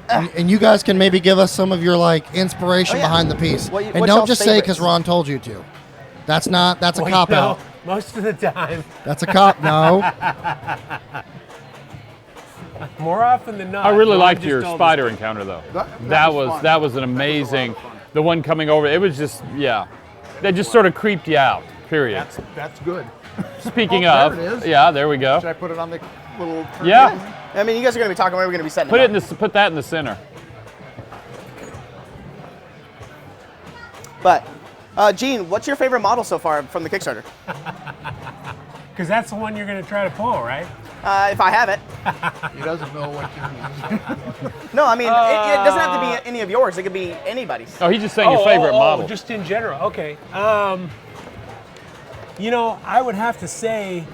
Speaker 6: And you guys can maybe give us some of your inspiration behind the piece.
Speaker 1: What's
Speaker 6: and don't
Speaker 1: y'all's
Speaker 6: just say because
Speaker 1: favorites?
Speaker 6: Ron told you to. That's a cop out.
Speaker 2: Most of the time.
Speaker 6: That's a cop. No.
Speaker 2: More often than not.
Speaker 5: I really
Speaker 2: Ron
Speaker 5: liked
Speaker 2: just
Speaker 5: your
Speaker 2: told
Speaker 5: spider
Speaker 2: us.
Speaker 5: encounter though.
Speaker 9: That was fun.
Speaker 5: That was an amazing. The one coming over, it was just That just sort of creeped you out. Period.
Speaker 9: That's good.
Speaker 5: Speaking
Speaker 9: Oh,
Speaker 5: of,
Speaker 9: there it is.
Speaker 5: yeah, there we go.
Speaker 9: Should I put it on the little?
Speaker 5: Yeah,
Speaker 1: I mean, you guys are gonna be talking where we're gonna be setting
Speaker 5: put
Speaker 1: it
Speaker 5: it
Speaker 1: up.
Speaker 5: put that in the center.
Speaker 1: But Gene, what's your favorite model so far from the Kickstarter?
Speaker 2: Because that's the one you're going to try to pull, right?
Speaker 1: If I have it.
Speaker 9: He doesn't know what you mean.
Speaker 1: No, I mean, it doesn't have to be any of yours. It could be anybody's.
Speaker 5: Oh, he's just saying your favorite model.
Speaker 2: Just in general. Okay. You know, I would have to say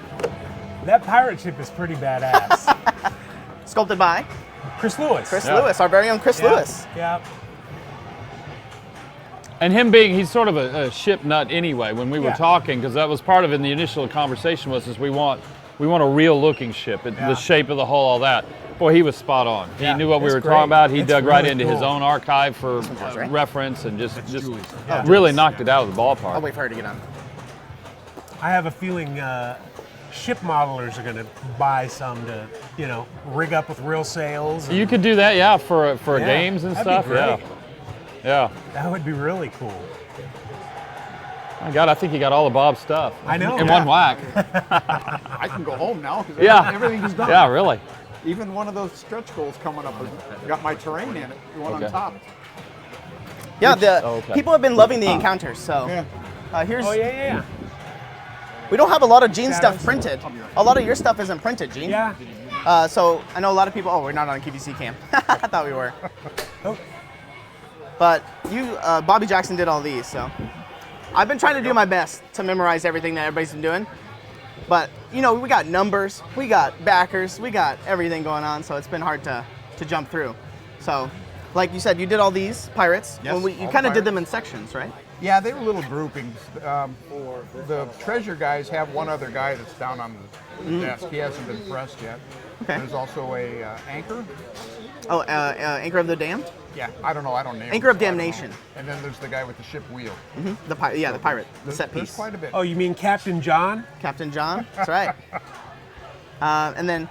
Speaker 2: that pirate ship is pretty badass.
Speaker 1: Sculpted by
Speaker 2: Chris Lewis.
Speaker 1: Chris Lewis, our very own Chris Lewis.
Speaker 2: Yeah.
Speaker 5: And him he's sort of a ship nut anyway. When we were talking, because that was part of it in the initial conversation was we want a real looking ship, the shape of the hull, all that. Boy, he was spot on. He knew what we were talking about. He dug right into his own archive for reference and just really knocked it out of the ballpark.
Speaker 1: I'll wait for her to get on.
Speaker 2: I have a feeling ship modelers are going to buy some to, rig up with real sails.
Speaker 5: You could do that, for games and
Speaker 2: that'd
Speaker 5: stuff.
Speaker 2: be great.
Speaker 5: Yeah.
Speaker 2: That would be really cool.
Speaker 5: My God, I think you got all of Bob's stuff.
Speaker 2: I know.
Speaker 5: In one whack.
Speaker 9: I can go home now because everything is done.
Speaker 5: Yeah, really.
Speaker 9: Even one of those stretch goals coming up has got my terrain in it. The one on top.
Speaker 1: Yeah, people have been loving the encounters. So here's.
Speaker 2: Oh yeah.
Speaker 1: We don't have a lot of Gene stuff printed. A lot of your stuff isn't printed, Gene.
Speaker 2: Yeah.
Speaker 1: So I know a lot of people. Oh, we're not on QVC cam. I thought we were.
Speaker 2: Oh.
Speaker 1: But Bobby Jackson did all these, so I've been trying to do my best to memorize everything that everybody's been doing. But we got numbers, we got backers, we got everything going on, so it's been hard to jump through. So, like you said, you did all these pirates.
Speaker 9: Yes,
Speaker 1: You kind of did them in sections, right?
Speaker 9: Yeah, they were little groupings. The treasure guys have one other guy that's down on the desk. He hasn't been pressed yet.
Speaker 1: Okay.
Speaker 9: There's also a anchor.
Speaker 1: Oh, Anchor of the Damned?
Speaker 9: Yeah, I don't know. I don't name
Speaker 1: Anchor of
Speaker 9: him, so I don't
Speaker 1: Damnation.
Speaker 9: know. And then there's the guy with the ship wheel.
Speaker 1: The pirate, the set
Speaker 9: There's
Speaker 1: piece.
Speaker 9: quite a bit.
Speaker 2: Oh, you mean Captain John?
Speaker 1: Captain John, that's right. And then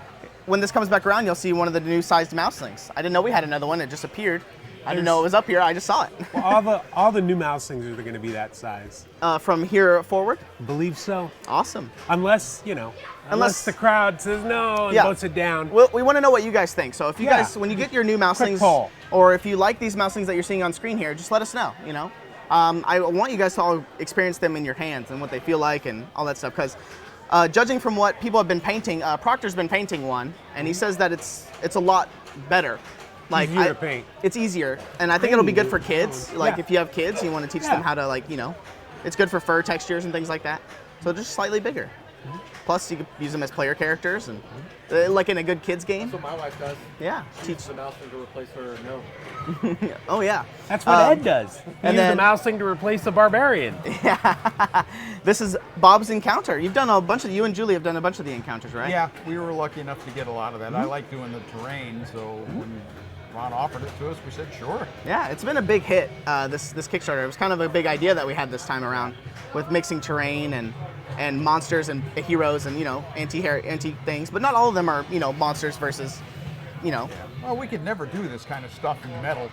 Speaker 1: when this comes back around, you'll see one of the new sized mouselings. I didn't know we had another one. It just appeared. I didn't know it was up here. I just saw it.
Speaker 2: Well, all the new mouselings are going to be that size.
Speaker 1: From here forward?
Speaker 2: Believe so.
Speaker 1: Awesome.
Speaker 2: Unless the crowd says no and votes it down.
Speaker 1: Well, we want to know what you guys think. So if you guys, when you get your new mouselings,
Speaker 2: poll.
Speaker 1: or if you like these mouselings that you're seeing on screen here, just let us know. I want you guys to all experience them in your hands and what they feel like and all that stuff. Because judging from what people have been painting, Proctor's been painting one, and he says that it's a lot better.
Speaker 2: Easier to paint.
Speaker 1: It's easier, and I think it'll be good for kids. Like if you have kids, you want to teach them how to it's good for fur textures and things like that. So just slightly bigger. Plus, you could use them as player characters and like in a good kids game.
Speaker 3: That's what my wife does.
Speaker 1: Yeah, teach
Speaker 3: the mouseling to replace her no.
Speaker 1: Oh yeah.
Speaker 2: That's what Ed does. He
Speaker 1: and
Speaker 2: uses
Speaker 1: then-
Speaker 2: the mouseling to replace the barbarian.
Speaker 1: This is Bob's encounter. You've done a bunch of. You and Julie have done a bunch of the encounters, right?
Speaker 9: Yeah, we were lucky enough to get a lot of that. I like doing the terrain, so when Ron offered it to us, we said sure.
Speaker 1: Yeah, it's been a big hit, this Kickstarter. It was kind of a big idea that we had this time around with mixing terrain and monsters and heroes and, anti things. But not all of them are, monsters versus,
Speaker 9: Well, we could never do this kind of stuff in metal.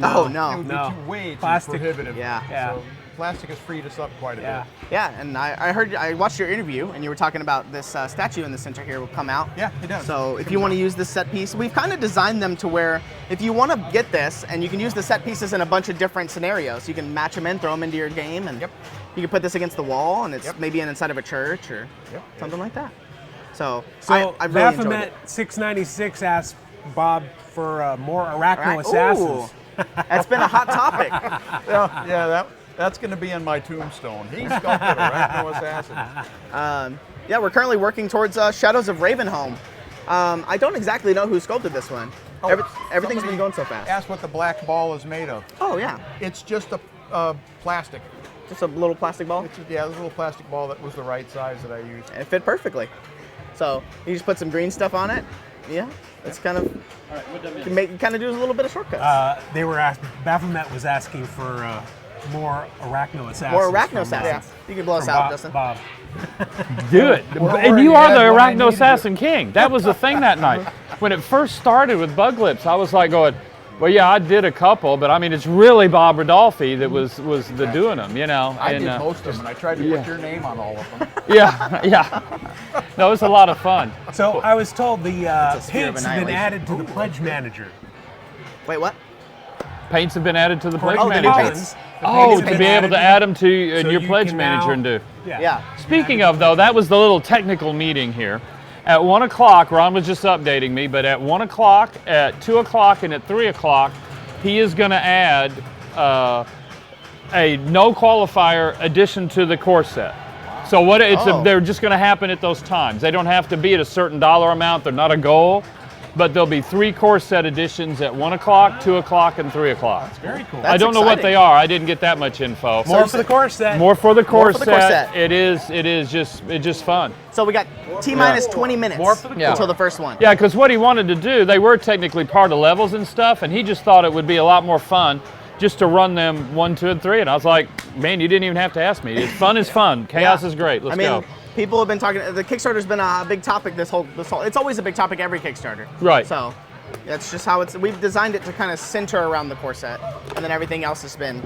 Speaker 1: Oh,
Speaker 9: It
Speaker 1: no.
Speaker 9: would be way too
Speaker 2: Plastic.
Speaker 9: prohibitive.
Speaker 1: Yeah.
Speaker 9: So plastic has freed us up quite a bit.
Speaker 1: Yeah, and I watched your interview, and you were talking about this statue in the center here will come out.
Speaker 9: Yeah, it does.
Speaker 1: So if you want to use this set piece, we've kind of designed them to where if you want to get this, and you can use the set pieces in a bunch of different scenarios. You can match them in, throw them into your game, and you can put this against the wall, and it's maybe inside of a church or something like that. So I really enjoyed it.
Speaker 2: Baphomet696 asked Bob for more Arachno Assassins.
Speaker 1: That's been a hot topic.
Speaker 9: That's going to be in my tombstone. He sculpted Arachno Assassin.
Speaker 1: Yeah, we're currently working towards Shadows of Ravenholm. I don't exactly know who sculpted this one. Everything's been going so fast.
Speaker 9: Ask what the black ball is made of.
Speaker 1: Oh, yeah.
Speaker 9: It's just a plastic.
Speaker 1: Just a little plastic ball?
Speaker 9: Yeah, this little plastic ball that was the right size that I used.
Speaker 1: It fit perfectly. So you just put some green stuff on it. Yeah, it's kind of kind of do a little bit of shortcuts.
Speaker 2: They were Baphomet was asking for more Arachno Assassins.
Speaker 1: More Arachno Assassins. You can blow us out, Justin.
Speaker 2: Bob.
Speaker 5: Do it. And you are the Arachno Assassin King. That was the thing that night. When it first started with Bug Lips, I was like going, well, yeah, I did a couple, but I mean, it's really Bob Rodolphi that was the doing them, you know.
Speaker 9: I did most of them, and I tried to put your name on all of them.
Speaker 5: Yeah. No, it was a lot of fun.
Speaker 2: So I was told the paints have been added to the Pledge Manager.
Speaker 1: Wait, what?
Speaker 5: Paints have been added to the Pledge
Speaker 1: the
Speaker 5: Manager.
Speaker 1: new paints.
Speaker 5: To be able to add them to your Pledge Manager and do.
Speaker 1: Yeah.
Speaker 5: Speaking of, though, that was the little technical meeting here. At 1 o'clock, Ron was just updating me, but at 1 o'clock, at 2 o'clock, and at 3 o'clock, he is going to add a no qualifier addition to the core set. So they're just going to happen at those times. They don't have to be at a certain dollar amount. They're not a goal. But there'll be 3 core set editions at 1 o'clock, 2 o'clock, and 3 o'clock.
Speaker 2: That's very cool.
Speaker 5: I don't know what they are. I didn't get that much info.
Speaker 2: More for the core set.
Speaker 5: More for the core set. It is just fun.
Speaker 1: So we got T-minus 20 minutes until the first one.
Speaker 5: Yeah, because what he wanted to do, they were technically part of levels and stuff, and he just thought it would be a lot more fun just to run them 1, 2, and 3. And I was like, man, you didn't even have to ask me. Fun is fun. Chaos is great. Let's go.
Speaker 1: People have been talking. The Kickstarter's been a big topic. This whole. It's always a big topic every Kickstarter.
Speaker 5: Right.
Speaker 1: So that's just how it's. We've designed it to kind of center around the core set, and then everything else has been.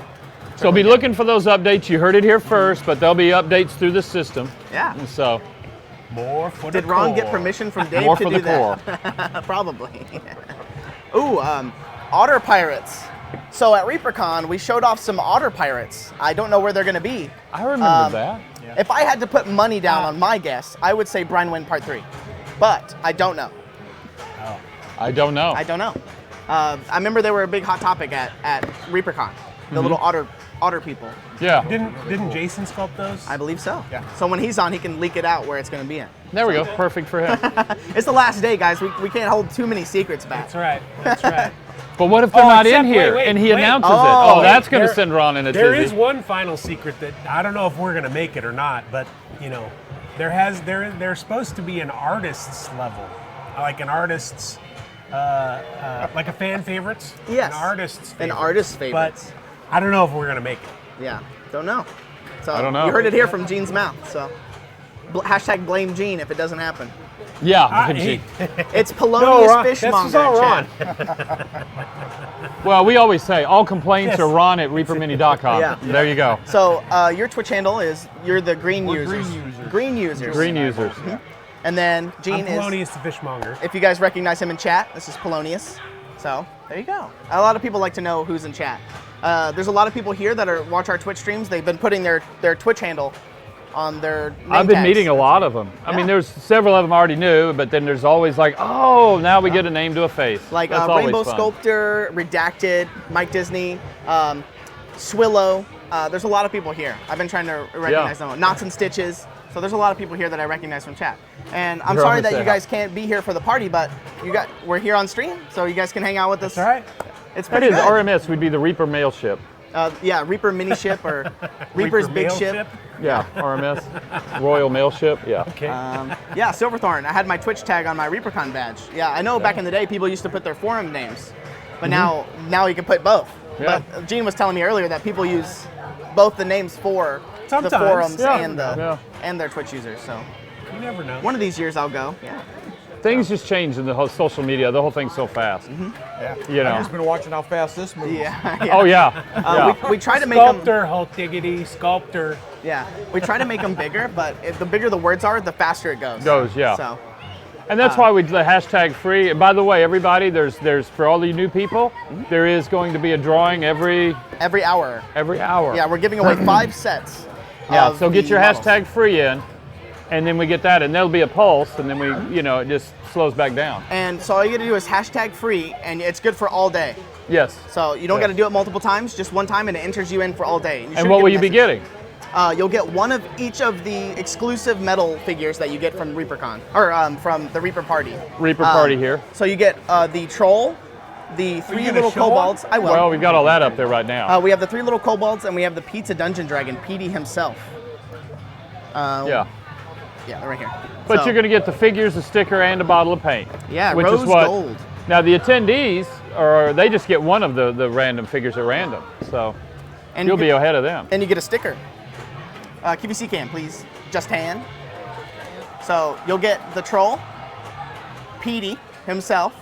Speaker 5: So be looking for those updates. You heard it here first, but there'll be updates through the system.
Speaker 1: Yeah.
Speaker 5: And so.
Speaker 2: More for the
Speaker 1: Did Ron get permission from Dave
Speaker 5: More
Speaker 1: to
Speaker 5: for
Speaker 1: do
Speaker 5: the core.
Speaker 1: that? Probably. Ooh, otter pirates. So at ReaperCon, we showed off some otter pirates. I don't know where they're going to be.
Speaker 5: I remember that.
Speaker 1: If I had to put money down on my guess, I would say Brine Wind Part 3. But I don't know.
Speaker 5: Oh. I don't know.
Speaker 1: I don't know. I remember they were a big hot topic at ReaperCon. The little otter people.
Speaker 5: Yeah.
Speaker 2: Didn't Jason sculpt those?
Speaker 1: I believe so. Yeah. So when he's on, he can leak it out where it's going to be in.
Speaker 5: There we go. Perfect for him.
Speaker 1: It's the last day, guys. We can't hold too many secrets back.
Speaker 2: That's right. That's right.
Speaker 5: But what if they're not in here and he announces it? Oh, that's going to send Ron in a tizzy.
Speaker 2: There is one final secret that I don't know if we're going to make it or not, but you know, there's supposed to be an artist's level, like an artist's, like a fan favorites.
Speaker 1: Yes.
Speaker 2: An artist's favorites.
Speaker 1: An artist's favorites.
Speaker 2: But I don't know if we're going to make it.
Speaker 1: Yeah. Don't know. So
Speaker 5: I don't know.
Speaker 1: You heard it here from Gene's mouth. So hashtag blame Gene if it doesn't happen.
Speaker 5: Yeah.
Speaker 1: It's Polonius Fishmonger.
Speaker 2: That's all Ron.
Speaker 5: Well, we always say all complaints are Ron at reapermini.com.
Speaker 1: Yeah.
Speaker 5: There you go.
Speaker 1: So your Twitch handle is you're the green users.
Speaker 9: Green users.
Speaker 1: Green users.
Speaker 5: Green users.
Speaker 1: And then Gene is
Speaker 2: Polonius the Fishmonger.
Speaker 1: If you guys recognize him in chat, this is Polonius. So there you go. A lot of people like to know who's in chat. There's a lot of people here that watch our Twitch streams. They've been putting their Twitch handle on their name
Speaker 5: I've been
Speaker 1: tags.
Speaker 5: meeting a lot of them. I mean, there's several of them I already knew, but then there's always like, oh, now we get a name to a face.
Speaker 1: Like
Speaker 5: That's
Speaker 1: Rainbow
Speaker 5: fun.
Speaker 1: Sculptor, Redacted, Mike Disney, Swillow. There's a lot of people here. I've been trying to recognize them. Knots and Stitches. So there's a lot of people here that I recognize from chat. And I'm sorry that you guys can't be here for the party, but we're here on stream, so you guys can hang out with us.
Speaker 2: That's right.
Speaker 1: It's pretty good.
Speaker 5: RMS would be the Reaper mail ship.
Speaker 1: Yeah, Reaper mini ship or Reaper's big ship.
Speaker 5: Yeah, RMS, Royal Mail Ship. Yeah.
Speaker 2: Okay.
Speaker 1: Yeah, Silverthorn. I had my Twitch tag on my ReaperCon badge. Yeah, I know back in the day people used to put their forum names, but now you can put both.
Speaker 5: Yeah.
Speaker 1: But Gene was telling me earlier that people use both the names for
Speaker 2: Sometimes.
Speaker 1: the forums
Speaker 5: Yeah.
Speaker 1: and their Twitch users. So
Speaker 2: You never know.
Speaker 1: one of these years I'll go. Yeah.
Speaker 5: Things just change in the whole social media. The whole thing's so fast.
Speaker 9: Yeah.
Speaker 5: You know.
Speaker 9: I've just been watching how fast this moves.
Speaker 1: Yeah.
Speaker 5: Oh yeah.
Speaker 1: We try to make them.
Speaker 2: Sculptor, Hulk diggity, sculptor.
Speaker 1: Yeah, we try to make them bigger, but if the bigger the words are, the faster it goes.
Speaker 5: Yeah.
Speaker 1: So.
Speaker 5: And that's why we do the hashtag free. And by the way, everybody, there's for all the new people, there is going to be a drawing every
Speaker 1: hour.
Speaker 5: Every hour.
Speaker 1: Yeah, we're giving away 5 sets.
Speaker 5: Yeah. So get your
Speaker 1: models.
Speaker 5: hashtag free in, and then we get that, and there'll be a pulse, and then we, it just slows back down.
Speaker 1: And so all you gotta do is hashtag free, and it's good for all day.
Speaker 5: Yes.
Speaker 1: So you don't gotta do it multiple times, just one time, and it enters you in for all day.
Speaker 5: And what will you be getting?
Speaker 1: You'll get one of each of the exclusive metal figures that you get from ReaperCon, or from the Reaper Party.
Speaker 5: Reaper Party here.
Speaker 1: So you get the Troll, the 3 little kobolds. I will.
Speaker 5: Well, we've got all that up there right now.
Speaker 1: We have the 3 little kobolds, and we have the Pizza Dungeon Dragon, PD himself.
Speaker 5: Yeah.
Speaker 1: Yeah, they're right here.
Speaker 5: But
Speaker 1: So-
Speaker 5: you're going to get the figures, a sticker, and a bottle of paint.
Speaker 1: Yeah,
Speaker 5: which
Speaker 1: rose
Speaker 5: is what,
Speaker 1: gold.
Speaker 5: Now the attendees, they just get one of the random figures at random. So
Speaker 1: And
Speaker 5: you'll
Speaker 1: you
Speaker 5: be
Speaker 1: get-
Speaker 5: ahead of them.
Speaker 1: And you get a sticker. QVC cam, please. Just hand. So you'll get the Troll, PD himself,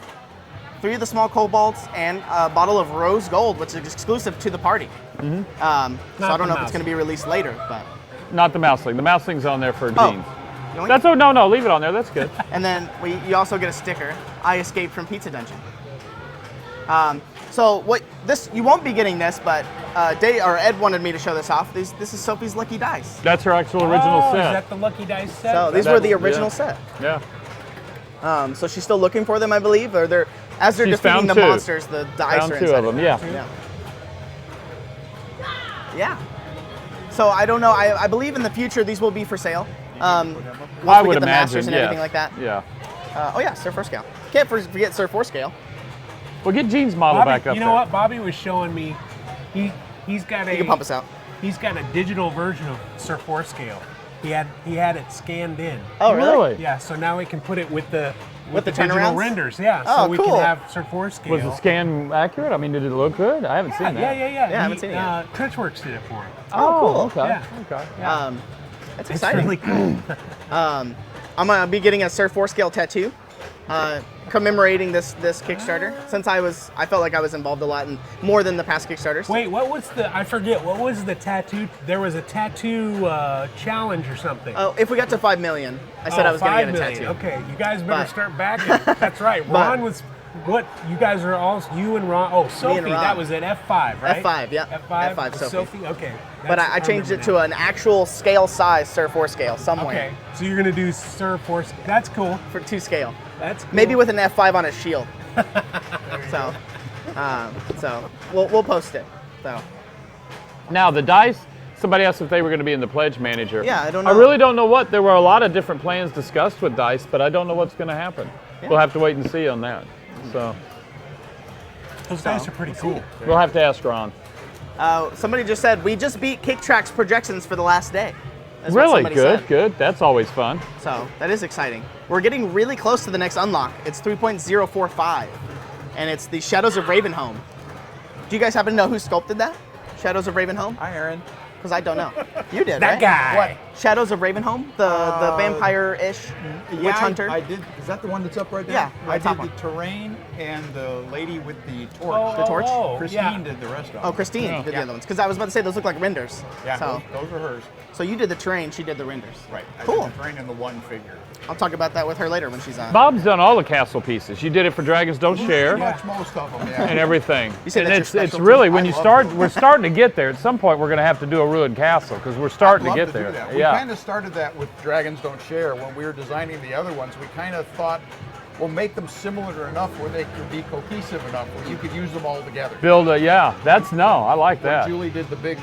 Speaker 1: 3 of the small kobolds, and a bottle of rose gold, which is exclusive to the party. So I don't know if it's going to be released later, but.
Speaker 5: Not the Mouseling. The Mouseling's on there for
Speaker 1: Oh.
Speaker 5: jeans.
Speaker 1: Yoink.
Speaker 5: That's no, leave it on there. That's good.
Speaker 1: And then you also get a sticker. I escaped from Pizza Dungeon. So you won't be getting this, but Ed wanted me to show this off. This is Sophie's Lucky Dice.
Speaker 5: That's her actual original
Speaker 2: Oh,
Speaker 5: set.
Speaker 2: is that the Lucky Dice set?
Speaker 1: So these were the original set.
Speaker 5: Yeah.
Speaker 1: So she's still looking for them, I believe, or as they're
Speaker 5: She's
Speaker 1: defeating
Speaker 5: found
Speaker 1: the
Speaker 5: 2.
Speaker 1: monsters, the dice
Speaker 5: Found
Speaker 1: are
Speaker 5: 2
Speaker 1: inside
Speaker 5: of them.
Speaker 1: it.
Speaker 5: Yeah.
Speaker 1: Yeah. So I don't know. I believe in the future these will be for sale. Once
Speaker 5: I
Speaker 1: we
Speaker 5: would
Speaker 1: get the
Speaker 5: imagine.
Speaker 1: masters and
Speaker 5: yes.
Speaker 1: everything like that.
Speaker 5: Yeah.
Speaker 1: Oh yeah, Sir 4-Scale. Can't forget Sir 4-Scale.
Speaker 5: Well, get Gene's model
Speaker 2: Bobby,
Speaker 5: back up
Speaker 2: you know
Speaker 5: there.
Speaker 2: what? Bobby was showing me. He's got
Speaker 1: You can pump us out.
Speaker 2: He's got a digital version of Sir 4-Scale. He had it scanned in.
Speaker 1: Oh really?
Speaker 2: Yeah. So now we can put it with the
Speaker 1: With the
Speaker 2: digital
Speaker 1: turnarounds?
Speaker 2: renders. Yeah.
Speaker 1: Oh,
Speaker 2: so we
Speaker 1: cool.
Speaker 2: can have Sir 4-Scale.
Speaker 5: Was the scan accurate? I mean, did it look good? I haven't seen that.
Speaker 2: Yeah.
Speaker 1: I haven't seen it yet.
Speaker 2: Trenchworks did it for him.
Speaker 1: Oh, cool.
Speaker 5: Okay.
Speaker 2: Yeah.
Speaker 5: Okay.
Speaker 1: That's
Speaker 2: It's
Speaker 1: exciting.
Speaker 2: really cool.
Speaker 1: I'm gonna be getting a Sir 4-Scale tattoo, commemorating this Kickstarter. Since I felt like I was involved a lot in more than the past Kickstarters.
Speaker 2: Wait, I forget, what was the tattoo? There was a tattoo challenge or something.
Speaker 1: Oh, if we got to 5 million, I said I was gonna
Speaker 2: 5
Speaker 1: get a
Speaker 2: million.
Speaker 1: tattoo.
Speaker 2: Okay, you guys better
Speaker 1: But-
Speaker 2: start backing. That's right.
Speaker 1: But-
Speaker 2: Ron was, you guys are all, you and Ron, Sophie,
Speaker 1: and Ron.
Speaker 2: that was at F5, right?
Speaker 1: F5, yeah.
Speaker 2: F5,
Speaker 1: F5
Speaker 2: was
Speaker 1: Sophie.
Speaker 2: Okay.
Speaker 1: But I changed it to an actual scale size Sir 4-Scale somewhere
Speaker 2: Okay, so you're going to do Sir 4, that's cool.
Speaker 1: for 2 scale.
Speaker 2: That's cool.
Speaker 1: Maybe with an F5 on his shield. So we'll post it. So
Speaker 5: Now the dice. Somebody asked if they were going to be in the pledge manager.
Speaker 1: Yeah, I don't know.
Speaker 5: I really don't know what. There were a lot of different plans discussed with dice, but I don't know what's going to happen.
Speaker 1: Yeah.
Speaker 5: We'll have to wait and see on that. So
Speaker 2: Those dice are pretty cool.
Speaker 5: we'll have to ask Ron.
Speaker 1: somebody just said we just beat Kicktrack's projections for the last day. That's what
Speaker 5: Really
Speaker 1: somebody
Speaker 5: good,
Speaker 1: said.
Speaker 5: good. That's always fun.
Speaker 1: So that is exciting. We're getting really close to the next unlock. It's 3.045, and it's the Shadows of Ravenholm. Do you guys happen to know who sculpted that? Shadows of Ravenholm?
Speaker 9: Hi, Aaron.
Speaker 1: Because I don't know. You did,
Speaker 2: That
Speaker 1: right?
Speaker 2: guy.
Speaker 9: What?
Speaker 1: Shadows of Ravenholm, the vampire-ish witch hunter.
Speaker 9: I did. Is that the one that's up right there?
Speaker 1: Yeah,
Speaker 9: I
Speaker 1: the top
Speaker 9: did
Speaker 1: one.
Speaker 9: the terrain and the lady with the torch.
Speaker 1: The torch?
Speaker 9: Christine
Speaker 2: yeah.
Speaker 9: did the rest of them.
Speaker 1: Oh, Christine did the
Speaker 9: Yeah.
Speaker 1: other ones. Because I was about to say those look like renders.
Speaker 9: Yeah,
Speaker 1: So,
Speaker 9: those are hers.
Speaker 1: so you did the terrain, she did the renders.
Speaker 9: Right. I
Speaker 1: Cool.
Speaker 9: did the terrain and the one figure.
Speaker 1: I'll talk about that with her later when she's on.
Speaker 5: Bob's done all the castle pieces. You did it for Dragons Don't Share
Speaker 9: Pretty much most of them, yeah.
Speaker 5: and everything.
Speaker 1: You said
Speaker 5: and
Speaker 1: that's your
Speaker 5: it's
Speaker 1: specialty?
Speaker 5: really when
Speaker 9: I
Speaker 5: you
Speaker 9: love
Speaker 5: start.
Speaker 9: it.
Speaker 5: We're starting to get there. At some point, we're going to have to do a ruined castle because we're starting
Speaker 9: I'd
Speaker 5: to
Speaker 9: love
Speaker 5: get there.
Speaker 9: do that. We
Speaker 5: Yeah.
Speaker 9: kind of started that with Dragons Don't Share. When we were designing the other ones, we kind of thought, we'll make them similar enough where they could be cohesive enough where you could use them all together.
Speaker 5: Build a I like
Speaker 9: When
Speaker 5: that.
Speaker 9: Julie did the big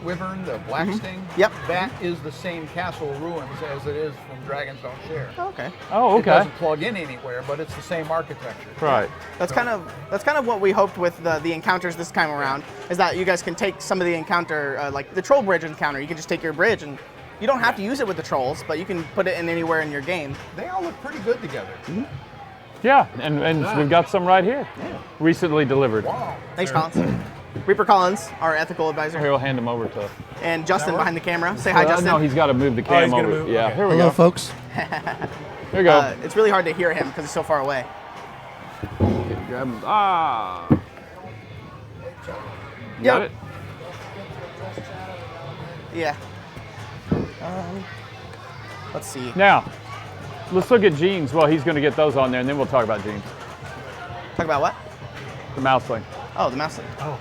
Speaker 9: wyvern, the black sting.
Speaker 1: Yep.
Speaker 9: That is the same castle ruins as it is from Dragons Don't Share.
Speaker 1: Oh, okay.
Speaker 5: Oh,
Speaker 9: It
Speaker 5: okay.
Speaker 9: doesn't plug in anywhere, but it's the same architecture.
Speaker 5: Right.
Speaker 1: That's kind of what we hoped with the encounters this time around, is that you guys can take some of the encounter, like the troll bridge encounter. You can just take your bridge and you don't have to use it with the trolls, but you can put it in anywhere in your game.
Speaker 9: They all look pretty good together.
Speaker 5: Yeah, and we've got some right here. Recently delivered.
Speaker 9: Wow.
Speaker 1: Thanks, Collins. Reaper Collins, our ethical advisor,
Speaker 5: Here, we'll hand them over to.
Speaker 1: and Justin behind the camera. Say hi, Justin.
Speaker 5: No, he's got to move the cam
Speaker 2: he's gonna
Speaker 5: over.
Speaker 2: move?
Speaker 5: Yeah,
Speaker 2: Okay.
Speaker 5: here we
Speaker 6: Hello,
Speaker 5: go.
Speaker 6: folks.
Speaker 5: There you go.
Speaker 1: It's really hard to hear him because he's so far away.
Speaker 5: Okay, grab him. Ah.
Speaker 1: Yep.
Speaker 5: Got it?
Speaker 1: Yeah. Let's see.
Speaker 5: Now, let's look at Gene's. Well, he's going to get those on there, and then we'll talk about Gene's.
Speaker 1: Talk about what?
Speaker 5: The mouseling.
Speaker 1: Oh, the mouse.
Speaker 2: Oh,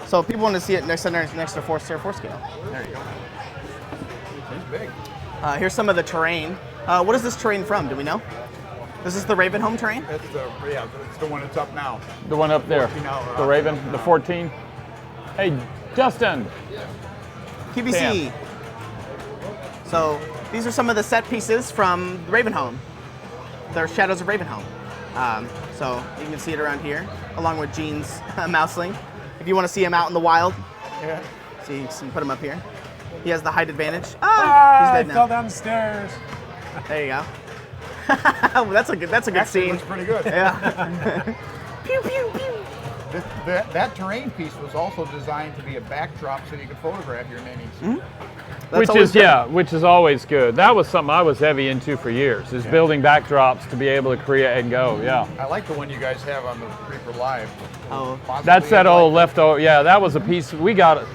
Speaker 1: So people want to see it next to 4 scale. There you go.
Speaker 9: It's big.
Speaker 1: Here's some of the terrain. What is this terrain from? Do we know? Is this the Ravenholm terrain?
Speaker 9: It's the one that's up now.
Speaker 5: The one up there.
Speaker 9: 14 hour
Speaker 5: The Raven, the 14. Hey, Justin.
Speaker 1: QVC. So these are some of the set pieces from Ravenholm. They're Shadows of Ravenholm. So you can see it around here, along with Gene's mouseling. If you want to see him out in the wild, so you can put him up here. He has the height advantage. He's
Speaker 2: I
Speaker 1: dead
Speaker 2: fell
Speaker 1: now.
Speaker 2: down the stairs.
Speaker 1: There you go. That's a good
Speaker 9: Actually,
Speaker 1: scene.
Speaker 9: it looks pretty good.
Speaker 1: Yeah. Pew pew pew.
Speaker 9: That terrain piece was also designed to be a backdrop so you could photograph your minis.
Speaker 5: Which is always good. That was something I was heavy into for years, is building backdrops to be able to create and go, yeah.
Speaker 9: I like the one you guys have on the Reaper Live.
Speaker 1: Oh.
Speaker 5: That's that old leftover, yeah, that was a piece, we got it.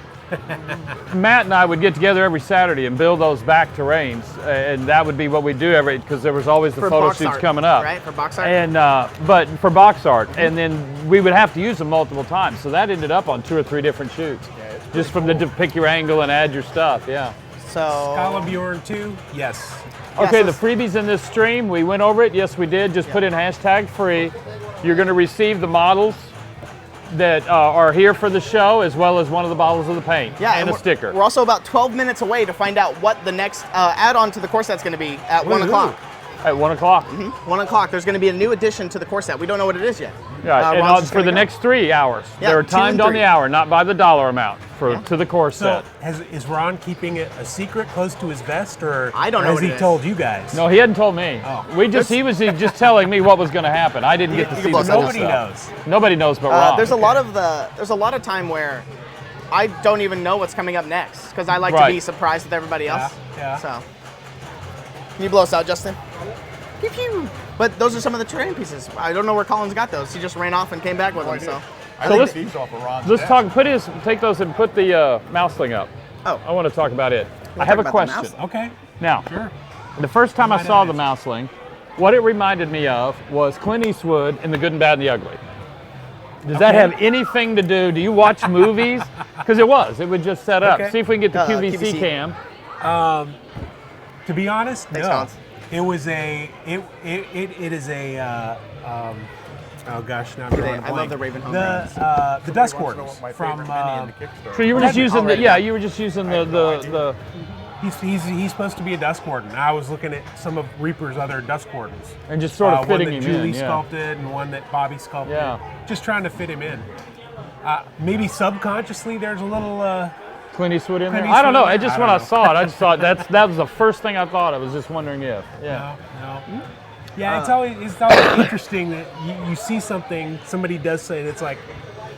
Speaker 5: Matt and I would get together every Saturday and build those back terrains, and that would be what we'd do because there was always the
Speaker 1: For
Speaker 5: photo
Speaker 1: box
Speaker 5: shoots
Speaker 1: art,
Speaker 5: coming up.
Speaker 1: right? For box art?
Speaker 5: And, but for box art, and then we would have to use them multiple times, so that ended up on 2 or 3 different shoots. Just from to pick your angle and add your stuff, yeah.
Speaker 1: So.
Speaker 2: Scalabjorn 2, yes.
Speaker 5: Okay,
Speaker 1: so
Speaker 5: the freebies in this stream, we went over it. Yes, we did. Just put in hashtag free. You're going to receive the models that are here for the show, as well as one of the bottles of the paint and a sticker.
Speaker 1: We're also about 12 minutes away to find out what the next add-on to the core set's going to be at 1 o'clock.
Speaker 5: At 1 o'clock.
Speaker 1: 1 o'clock. There's going to be a new addition to the core set. We don't know what it is yet.
Speaker 5: Yeah,
Speaker 1: Ron's
Speaker 5: and for the next 3 hours.
Speaker 1: Yeah,
Speaker 5: They're
Speaker 1: 2
Speaker 5: timed
Speaker 1: and
Speaker 5: on
Speaker 1: 3.
Speaker 5: the hour, not by the dollar amount to the core
Speaker 2: So
Speaker 5: set.
Speaker 2: is Ron keeping it a secret close to his vest, or
Speaker 1: I don't know
Speaker 2: has
Speaker 1: what
Speaker 2: he
Speaker 1: it is.
Speaker 2: told you guys?
Speaker 5: No, he hadn't told me.
Speaker 2: Oh.
Speaker 5: He was just telling me what was going to happen. I didn't get to
Speaker 1: You
Speaker 5: see
Speaker 1: can
Speaker 5: the
Speaker 1: blow
Speaker 5: full
Speaker 2: Nobody
Speaker 5: stuff.
Speaker 2: knows.
Speaker 5: Nobody knows but Ron.
Speaker 1: There's a lot of time where I don't even know what's coming up next because I like to
Speaker 5: Right.
Speaker 1: be surprised with everybody else.
Speaker 2: Yeah.
Speaker 1: So, can you blow us out, Justin? Pew pew. But those are some of the terrain pieces. I don't know where Collins got those. He just ran off and came back with them. So,
Speaker 9: I
Speaker 5: So
Speaker 9: think
Speaker 5: let's-
Speaker 9: these off of Ron's
Speaker 5: Let's
Speaker 9: desk.
Speaker 5: take those and put the mouseling up.
Speaker 1: Oh.
Speaker 5: I want to talk about it. I
Speaker 1: talk
Speaker 5: have a
Speaker 1: about the
Speaker 5: question.
Speaker 1: mouse?
Speaker 2: Okay.
Speaker 5: Now,
Speaker 2: Sure.
Speaker 5: the first time I
Speaker 2: Might
Speaker 5: saw
Speaker 2: have
Speaker 5: the
Speaker 2: it.
Speaker 5: mouseling, what it reminded me of was Clint Eastwood in The Good and Bad and the Ugly. Does that have anything to do? Do you watch movies? Because it would just set up.
Speaker 2: Okay.
Speaker 5: See if we can get the QVC
Speaker 1: QVC.
Speaker 5: cam.
Speaker 2: To be honest,
Speaker 1: Thanks,
Speaker 2: no.
Speaker 1: Collins.
Speaker 2: It was a. It is a. Oh gosh, now I'm drawing a
Speaker 1: I love
Speaker 2: blank.
Speaker 1: the Ravenholm
Speaker 2: The Dusk
Speaker 9: Wants to know
Speaker 2: Wardens
Speaker 9: what my
Speaker 2: from.
Speaker 9: favorite mini in the Kickstarter.
Speaker 5: So you were just using
Speaker 1: already
Speaker 5: you were just using the
Speaker 2: He's supposed to be a Dusk Warden. I was looking at some of Reaper's other Dusk Wardens.
Speaker 5: and just sort of fitting
Speaker 2: one
Speaker 5: him
Speaker 2: that Julie
Speaker 5: in. Yeah.
Speaker 2: sculpted and one that Bobby sculpted.
Speaker 5: Yeah.
Speaker 2: Just trying to fit him in. Maybe subconsciously there's a little.
Speaker 5: Clint Eastwood in there.
Speaker 2: Clint
Speaker 5: I don't know.
Speaker 2: Eastwood?
Speaker 5: I just
Speaker 2: I
Speaker 5: when
Speaker 2: don't
Speaker 5: I
Speaker 2: know.
Speaker 5: saw it, I just thought that was the first thing I thought. I was just wondering if. Yeah.
Speaker 2: No. Yeah, it's always interesting that you see something, somebody does say, and it's like,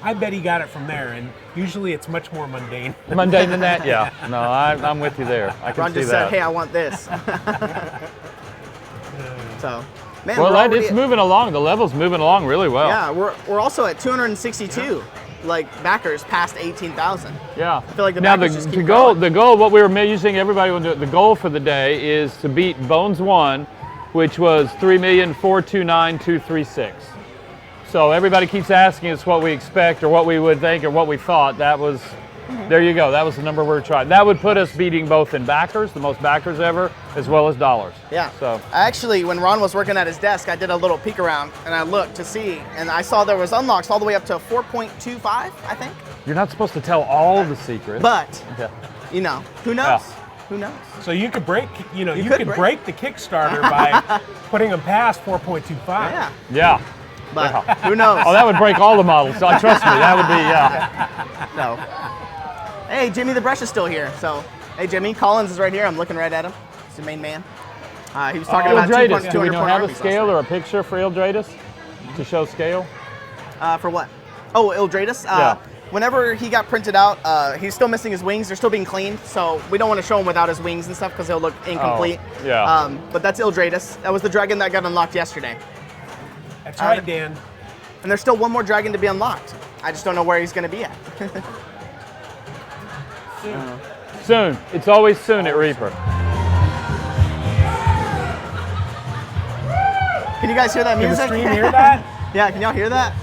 Speaker 2: I bet he got it from there, and usually it's much more mundane.
Speaker 5: Mundane than that, yeah. No, I'm with you there. I can
Speaker 1: Ron
Speaker 5: see
Speaker 1: just
Speaker 5: that.
Speaker 1: said, "Hey, I want this." So, man,
Speaker 5: Well,
Speaker 1: we're already
Speaker 5: it's moving along. The level's moving along really well.
Speaker 1: Yeah, we're also at 262, like backers past 18,000.
Speaker 5: Yeah.
Speaker 1: I feel like the
Speaker 5: now
Speaker 1: backers just keep
Speaker 5: goal,
Speaker 1: growing.
Speaker 5: the goal, what we were using, everybody will do it. The goal for the day is to beat Bones 1, which was 3,429,236. So everybody keeps asking us what we expect or what we would think or what we thought. That was, there you go. That was the number we're trying. That would put us beating both in backers, the most backers ever, as well as dollars.
Speaker 1: Yeah.
Speaker 5: So
Speaker 1: Actually, when Ron was working at his desk, I did a little peek around and I looked to see, and I saw there was unlocks all the way up to 4.25, I think.
Speaker 5: you're not supposed to tell all the secrets.
Speaker 1: But
Speaker 5: Yeah.
Speaker 1: you know, who knows?
Speaker 5: Yeah.
Speaker 1: Who knows?
Speaker 2: So you could break, you
Speaker 1: could
Speaker 2: could
Speaker 1: break.
Speaker 2: break the Kickstarter by putting them past 4.25.
Speaker 1: Yeah.
Speaker 5: Yeah.
Speaker 1: But who knows?
Speaker 5: Oh, that would break all the models. So trust me, that would be, yeah.
Speaker 1: No. Hey, Jimmy the Brush is still here. So, hey, Jimmy, Collins is right here. I'm looking right at him. He's the main man. He was talking about
Speaker 5: Ildradus,
Speaker 1: 200
Speaker 5: do we know have a
Speaker 1: armies last
Speaker 5: scale
Speaker 1: night.
Speaker 5: or a picture for Ildradus to show scale?
Speaker 1: For what? Oh, Ildradus?
Speaker 5: Yeah.
Speaker 1: whenever he got printed out, he's still missing his wings. They're still being cleaned, so we don't want to show him without his wings and stuff because he'll look incomplete.
Speaker 5: Oh, yeah.
Speaker 1: But that's Ildradus. That was the dragon that got unlocked yesterday.
Speaker 2: That's right, Dan.
Speaker 1: And there's still one more dragon to be unlocked. I just don't know where he's going to be at.
Speaker 5: Soon. It's always soon at Reaper.
Speaker 1: Can you guys hear that
Speaker 2: Can the
Speaker 1: music?
Speaker 2: stream hear that?
Speaker 1: Yeah, can y'all hear that?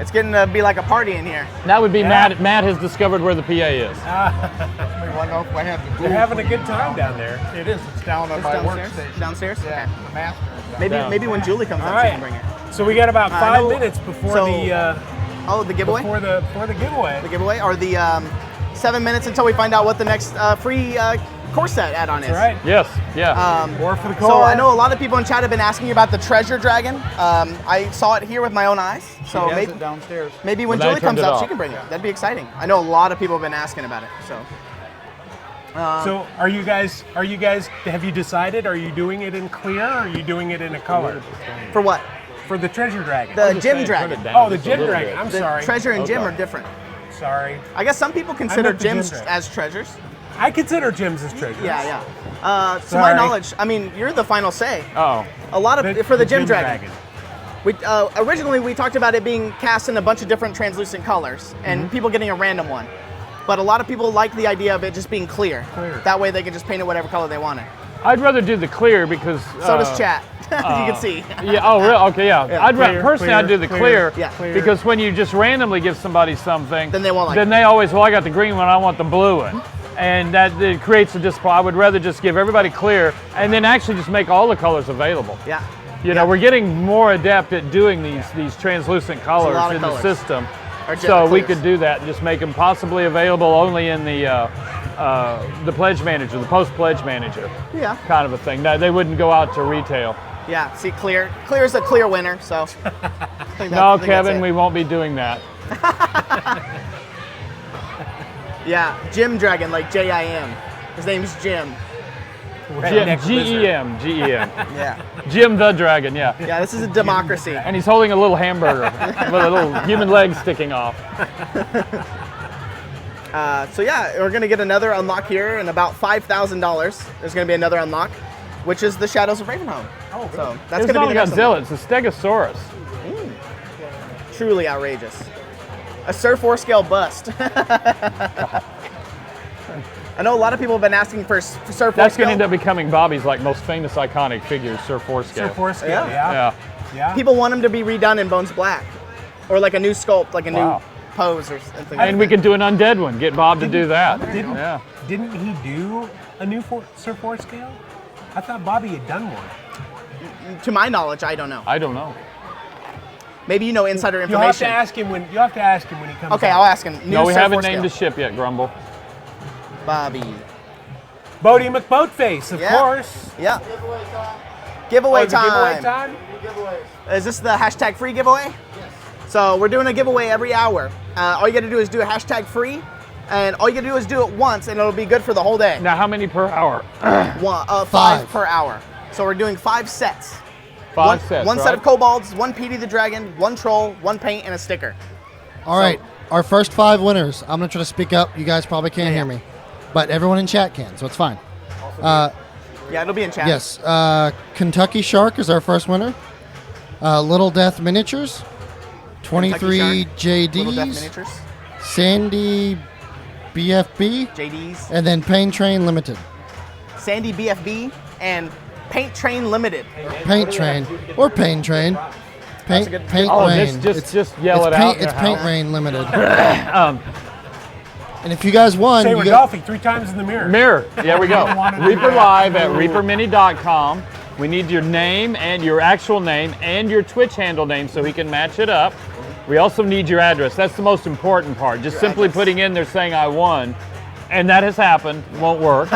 Speaker 1: It's getting to be like a party in here.
Speaker 5: That would be Matt. Matt has discovered where the PA is.
Speaker 9: We want to know if I have the
Speaker 2: They're having a good time down there.
Speaker 9: It is. It's down on
Speaker 1: It's
Speaker 9: my
Speaker 1: downstairs?
Speaker 9: workstation.
Speaker 1: Downstairs?
Speaker 9: Yeah,
Speaker 1: Okay.
Speaker 9: the master.
Speaker 1: Maybe when Julie comes
Speaker 2: All
Speaker 1: up, she
Speaker 2: right.
Speaker 1: can bring it.
Speaker 2: So we got about 5 minutes before
Speaker 1: so-
Speaker 2: the
Speaker 1: The giveaway?
Speaker 2: before the giveaway.
Speaker 1: The giveaway, or the 7 minutes until we find out what the next free core set add-on is.
Speaker 2: That's right.
Speaker 5: Yes. Yeah.
Speaker 2: Or for the core.
Speaker 1: So I know a lot of people in chat have been asking about the treasure dragon. I saw it here with my own eyes. So
Speaker 9: She has
Speaker 1: maybe,
Speaker 9: it downstairs.
Speaker 1: maybe when
Speaker 5: Well,
Speaker 1: Julie
Speaker 5: they turned
Speaker 1: comes
Speaker 5: it
Speaker 1: up, she
Speaker 5: off.
Speaker 1: can bring it. That'd be exciting. I know a lot of people have been asking about it. So
Speaker 2: So are you guys? Have you decided? Are you doing it in clear? Or are you doing it in a color?
Speaker 1: for what?
Speaker 2: For the treasure dragon.
Speaker 1: The gem dragon.
Speaker 2: Oh, the gem dragon. I'm
Speaker 1: The
Speaker 2: sorry.
Speaker 1: treasure and gem are different.
Speaker 2: Sorry.
Speaker 1: I guess some people consider
Speaker 2: meant the gem
Speaker 1: gems
Speaker 2: dragon.
Speaker 1: as treasures.
Speaker 2: I consider gems as treasures.
Speaker 1: Yeah, yeah. To my
Speaker 2: Sorry.
Speaker 1: knowledge, I mean, you're the final say.
Speaker 5: Oh.
Speaker 1: A lot of for the gem dragon.
Speaker 2: dragon.
Speaker 1: We originally we talked about it being cast in a bunch of different translucent colors and people getting a random one. But a lot of people like the idea of it just being clear.
Speaker 2: Clear.
Speaker 1: That way they can just paint it whatever color they want it.
Speaker 5: I'd rather do the clear because.
Speaker 1: So does chat. You can see.
Speaker 5: Yeah. Oh, really? Okay. Yeah. I'd
Speaker 2: clear,
Speaker 5: personally, I'd do the clear.
Speaker 1: Yeah.
Speaker 5: Because when you just randomly give somebody something,
Speaker 1: Then they won't like
Speaker 5: Then
Speaker 1: it.
Speaker 5: they always, well, I got the green one. I want the blue one. And that it creates a display. I would rather just give everybody clear and then actually just make all the colors available.
Speaker 1: Yeah.
Speaker 5: You know, we're getting more adept at doing these translucent colors
Speaker 1: lot of
Speaker 5: in
Speaker 1: colors.
Speaker 5: the system.
Speaker 1: Or
Speaker 5: So we
Speaker 1: clears.
Speaker 5: could do that and just make them possibly available only in the pledge manager, the post pledge manager
Speaker 1: Yeah.
Speaker 5: kind of a thing. No, they wouldn't go out to retail.
Speaker 1: Yeah. See, clear. Clear is a clear winner. So. I think
Speaker 5: No,
Speaker 1: that's
Speaker 5: Kevin,
Speaker 1: it.
Speaker 5: we won't be doing that.
Speaker 1: Yeah. Jim Dragon, like J-I-M. His name's Jim.
Speaker 5: G-E-M, G-E-M.
Speaker 1: Yeah.
Speaker 5: Jim the Dragon, yeah.
Speaker 1: Yeah. This is a democracy.
Speaker 5: And he's holding a little hamburger with a little human leg sticking off.
Speaker 1: So yeah, we're gonna get another unlock here in about $5,000. There's gonna be another unlock, which is the Shadows of Ravenholm. Oh, so that's
Speaker 5: It's
Speaker 1: gonna
Speaker 5: not
Speaker 1: be the next
Speaker 5: Godzilla,
Speaker 1: unlock.
Speaker 5: it's a Stegosaurus.
Speaker 1: Truly outrageous. A Sir 4-scale bust. I know a lot of people have been asking for Sir 4-scale.
Speaker 5: That's going to end up becoming Bobby's like most famous iconic figure, Sir 4-scale.
Speaker 2: Sir Forescale.
Speaker 1: Yeah.
Speaker 2: Yeah.
Speaker 1: People want him to be redone in Bones Black, or like a new sculpt, like a
Speaker 5: Wow.
Speaker 1: new pose or something.
Speaker 5: And we could do an undead one. Get Bob to do that. Yeah.
Speaker 2: Didn't he do a new Sir Forescale? I thought Bobby had done one.
Speaker 1: To my knowledge, I don't know.
Speaker 5: I don't know.
Speaker 1: Maybe you know insider
Speaker 2: You'll have to
Speaker 1: information.
Speaker 2: ask him when he comes.
Speaker 1: Okay,
Speaker 2: out.
Speaker 1: I'll ask him. New
Speaker 5: No, we
Speaker 1: Sir
Speaker 5: haven't
Speaker 1: 4-scale.
Speaker 5: named the ship yet, Grumble.
Speaker 1: Bobby.
Speaker 2: Bodie McBoatface, of
Speaker 1: Yeah.
Speaker 2: course.
Speaker 1: Yeah. Giveaway
Speaker 2: Oh, the
Speaker 1: time.
Speaker 2: giveaway time.
Speaker 1: Is this the hashtag free giveaway? Yes. So we're doing a giveaway every hour. All you got to do is do a hashtag free, and all you got to do is do it once, and it'll be good for the whole day.
Speaker 5: Now, how many per hour?
Speaker 1: Five per hour. So we're doing 5 sets.
Speaker 5: Five sets,
Speaker 1: One set
Speaker 5: right?
Speaker 1: of kobolds, one Petey the Dragon, one troll, one paint, and a sticker.
Speaker 6: All right, our first 5 winners. I'm gonna try to speak up. You guys probably can't hear me, but everyone in chat can, so it's fine.
Speaker 1: Yeah, it'll be in chat.
Speaker 6: Yes, Kentucky Shark is our first winner. Little Death Miniatures, 23
Speaker 1: Little Death
Speaker 6: JDs,
Speaker 1: Miniatures,
Speaker 6: Sandy BFB,
Speaker 1: JDs,
Speaker 6: and then Paint Train Limited.
Speaker 1: Sandy BFB, and Paint Train Limited.
Speaker 6: Paint Train or Paint Train. Paint
Speaker 5: Oh,
Speaker 6: Rain.
Speaker 5: just yell
Speaker 6: it's
Speaker 5: it out.
Speaker 6: It's
Speaker 5: there,
Speaker 6: Paint
Speaker 5: Hal.
Speaker 6: Rain Limited. And if you guys won,
Speaker 2: Say
Speaker 6: you
Speaker 2: we're
Speaker 6: get,
Speaker 2: golfing 3 times in the mirror.
Speaker 5: Mirror. There we go.
Speaker 2: I wanna do
Speaker 5: Reaper
Speaker 2: that.
Speaker 5: Live at reapermini.com. We need your name and your actual name and your Twitch handle name so we can match it up. We also need your address. That's the most important part. Just simply putting in there saying I won, and that has happened, won't work.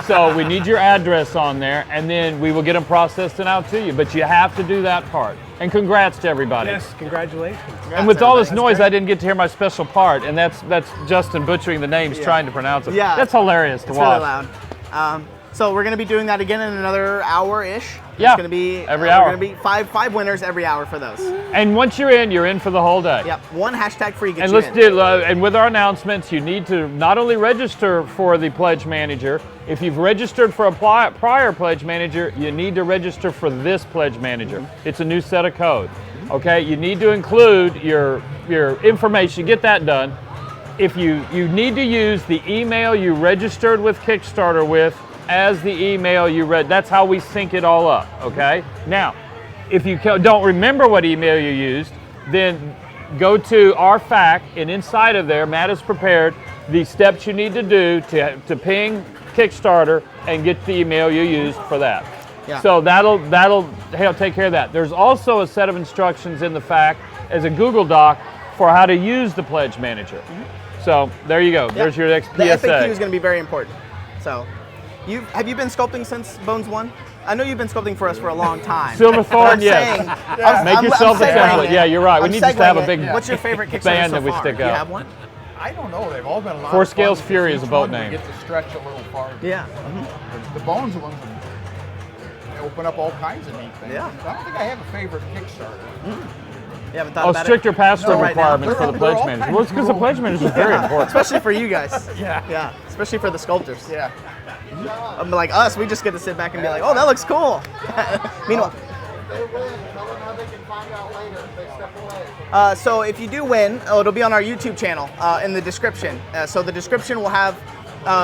Speaker 5: So we need your address on there, and then we will get them processed and out to you. But you have to do that part. And congrats to everybody.
Speaker 2: Yes, congratulations.
Speaker 5: And with all this noise, I didn't get to hear my special part, and that's Justin butchering the names, trying to pronounce it.
Speaker 1: Yeah.
Speaker 5: That's hilarious to
Speaker 1: It's
Speaker 5: watch.
Speaker 1: really loud. So we're going to be doing that again in another hour-ish.
Speaker 5: Yeah,
Speaker 1: It's going to be
Speaker 5: every hour.
Speaker 1: We're going to be five winners every hour for those.
Speaker 5: And once you're in for the whole day.
Speaker 1: Yep, one hashtag free gets
Speaker 5: And
Speaker 1: you
Speaker 5: let's
Speaker 1: in.
Speaker 5: do. And with our announcements, you need to not only register for the Pledge Manager. If you've registered for a prior Pledge Manager, you need to register for this Pledge Manager. It's a new set of code. Okay, you need to include your information. Get that done. If you need to use the email you registered with Kickstarter with as the email you read. That's how we sync it all up, okay? Now, if you don't remember what email you used, then go to our FAQ, and inside of there, Matt has prepared the steps you need to do to ping Kickstarter and get the email you used for that.
Speaker 1: Yeah.
Speaker 5: So that'll take care of that. There's also a set of instructions in the FAQ as a Google Doc for how to use the Pledge Manager. So there you go. There's your next PSA.
Speaker 1: The FAQ is going to be very important. So, have you been sculpting since Bones 1? I know you've been sculpting for us for a long time.
Speaker 5: Silverthorn, yes. Make yourself a template. Yeah, you're right. We need to have a big
Speaker 1: What's your favorite Kickstarter
Speaker 5: band
Speaker 1: so
Speaker 5: that we
Speaker 1: far?
Speaker 5: stick
Speaker 1: Do you
Speaker 5: out.
Speaker 1: have one?
Speaker 9: I don't know. They've all been a lot
Speaker 5: Four
Speaker 9: of fun.
Speaker 5: Scales Fury is a
Speaker 9: Each
Speaker 5: boat
Speaker 9: one we
Speaker 5: name.
Speaker 9: get to stretch a little farther.
Speaker 1: Yeah.
Speaker 9: The Bones ones they open up all kinds of neat things.
Speaker 1: Yeah.
Speaker 9: I don't think I have a favorite Kickstarter.
Speaker 1: You haven't thought about
Speaker 5: Stricter
Speaker 1: it?
Speaker 5: password
Speaker 1: No, right now.
Speaker 5: requirements for the
Speaker 9: They're
Speaker 5: Pledge
Speaker 9: all
Speaker 5: Manager.
Speaker 9: kinds
Speaker 5: Well, it's because the
Speaker 9: of
Speaker 5: Pledge Manager is very important.
Speaker 1: Especially for you guys.
Speaker 9: Yeah.
Speaker 1: Especially for the sculptors.
Speaker 9: Yeah.
Speaker 1: Like us, we just get to sit back and be like, oh, that looks cool. Meanwhile, so if you do win, it'll be on our YouTube channel in the description. So the description will have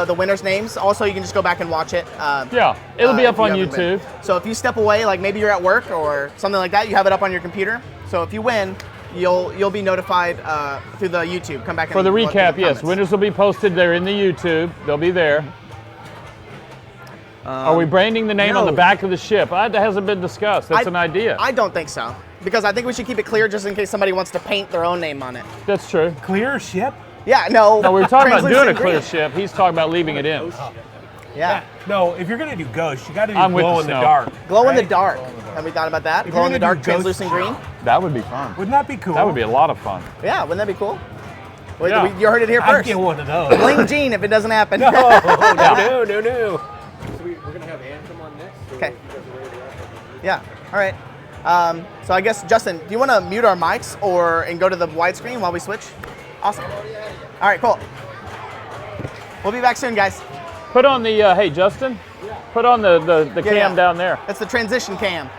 Speaker 1: the winners' names. Also, you can just go back and watch it.
Speaker 5: Yeah, it'll be up
Speaker 1: if you
Speaker 5: on
Speaker 1: haven't been.
Speaker 5: YouTube.
Speaker 1: So if you step away, like maybe you're at work or something like that, you have it up on your computer. So if you win, you'll be notified through the YouTube. Come back and
Speaker 5: For the
Speaker 1: look
Speaker 5: recap,
Speaker 1: through the
Speaker 5: yes,
Speaker 1: comments.
Speaker 5: winners will be posted there in the YouTube. They'll be there. Are we branding the name on the
Speaker 1: no.
Speaker 5: back of the ship? That hasn't been discussed. That's an idea.
Speaker 1: I don't think so. Because I think we should keep it clear just in case somebody wants to paint their own name on it.
Speaker 5: That's true.
Speaker 2: Clear ship?
Speaker 1: Yeah, no.
Speaker 5: No, we were talking about doing a
Speaker 1: translucent
Speaker 5: clear
Speaker 1: green.
Speaker 5: ship. He's talking about leaving it in.
Speaker 1: Yeah.
Speaker 2: No, if you're gonna do ghost, you gotta do
Speaker 5: I'm with
Speaker 2: glow
Speaker 5: the
Speaker 2: in the
Speaker 5: snow.
Speaker 2: dark.
Speaker 1: Glow in the
Speaker 2: right?
Speaker 1: dark. Have we thought about that?
Speaker 2: If
Speaker 1: Glow
Speaker 2: you're
Speaker 1: in the
Speaker 2: gonna
Speaker 1: dark,
Speaker 2: do ghost-
Speaker 1: translucent green?
Speaker 5: That would be fun.
Speaker 2: Wouldn't that be cool?
Speaker 5: That would be a lot of fun.
Speaker 1: Yeah, wouldn't that be cool? Wait,
Speaker 5: Yeah.
Speaker 1: you heard it here
Speaker 2: I'd
Speaker 1: first.
Speaker 2: get one of those.
Speaker 1: Bling Gene if it doesn't happen.
Speaker 2: No.
Speaker 3: So we're gonna have Anthem on next. So
Speaker 1: Okay.
Speaker 3: you guys are ready to wrap up?
Speaker 1: Yeah, all right. So I guess, Justin, do you want to mute our mics and go to the widescreen while we switch? Awesome. All right, cool. We'll be back soon, guys.
Speaker 5: Put on the, hey, Justin, put on the cam
Speaker 1: yeah.
Speaker 5: down there.
Speaker 1: That's the transition cam.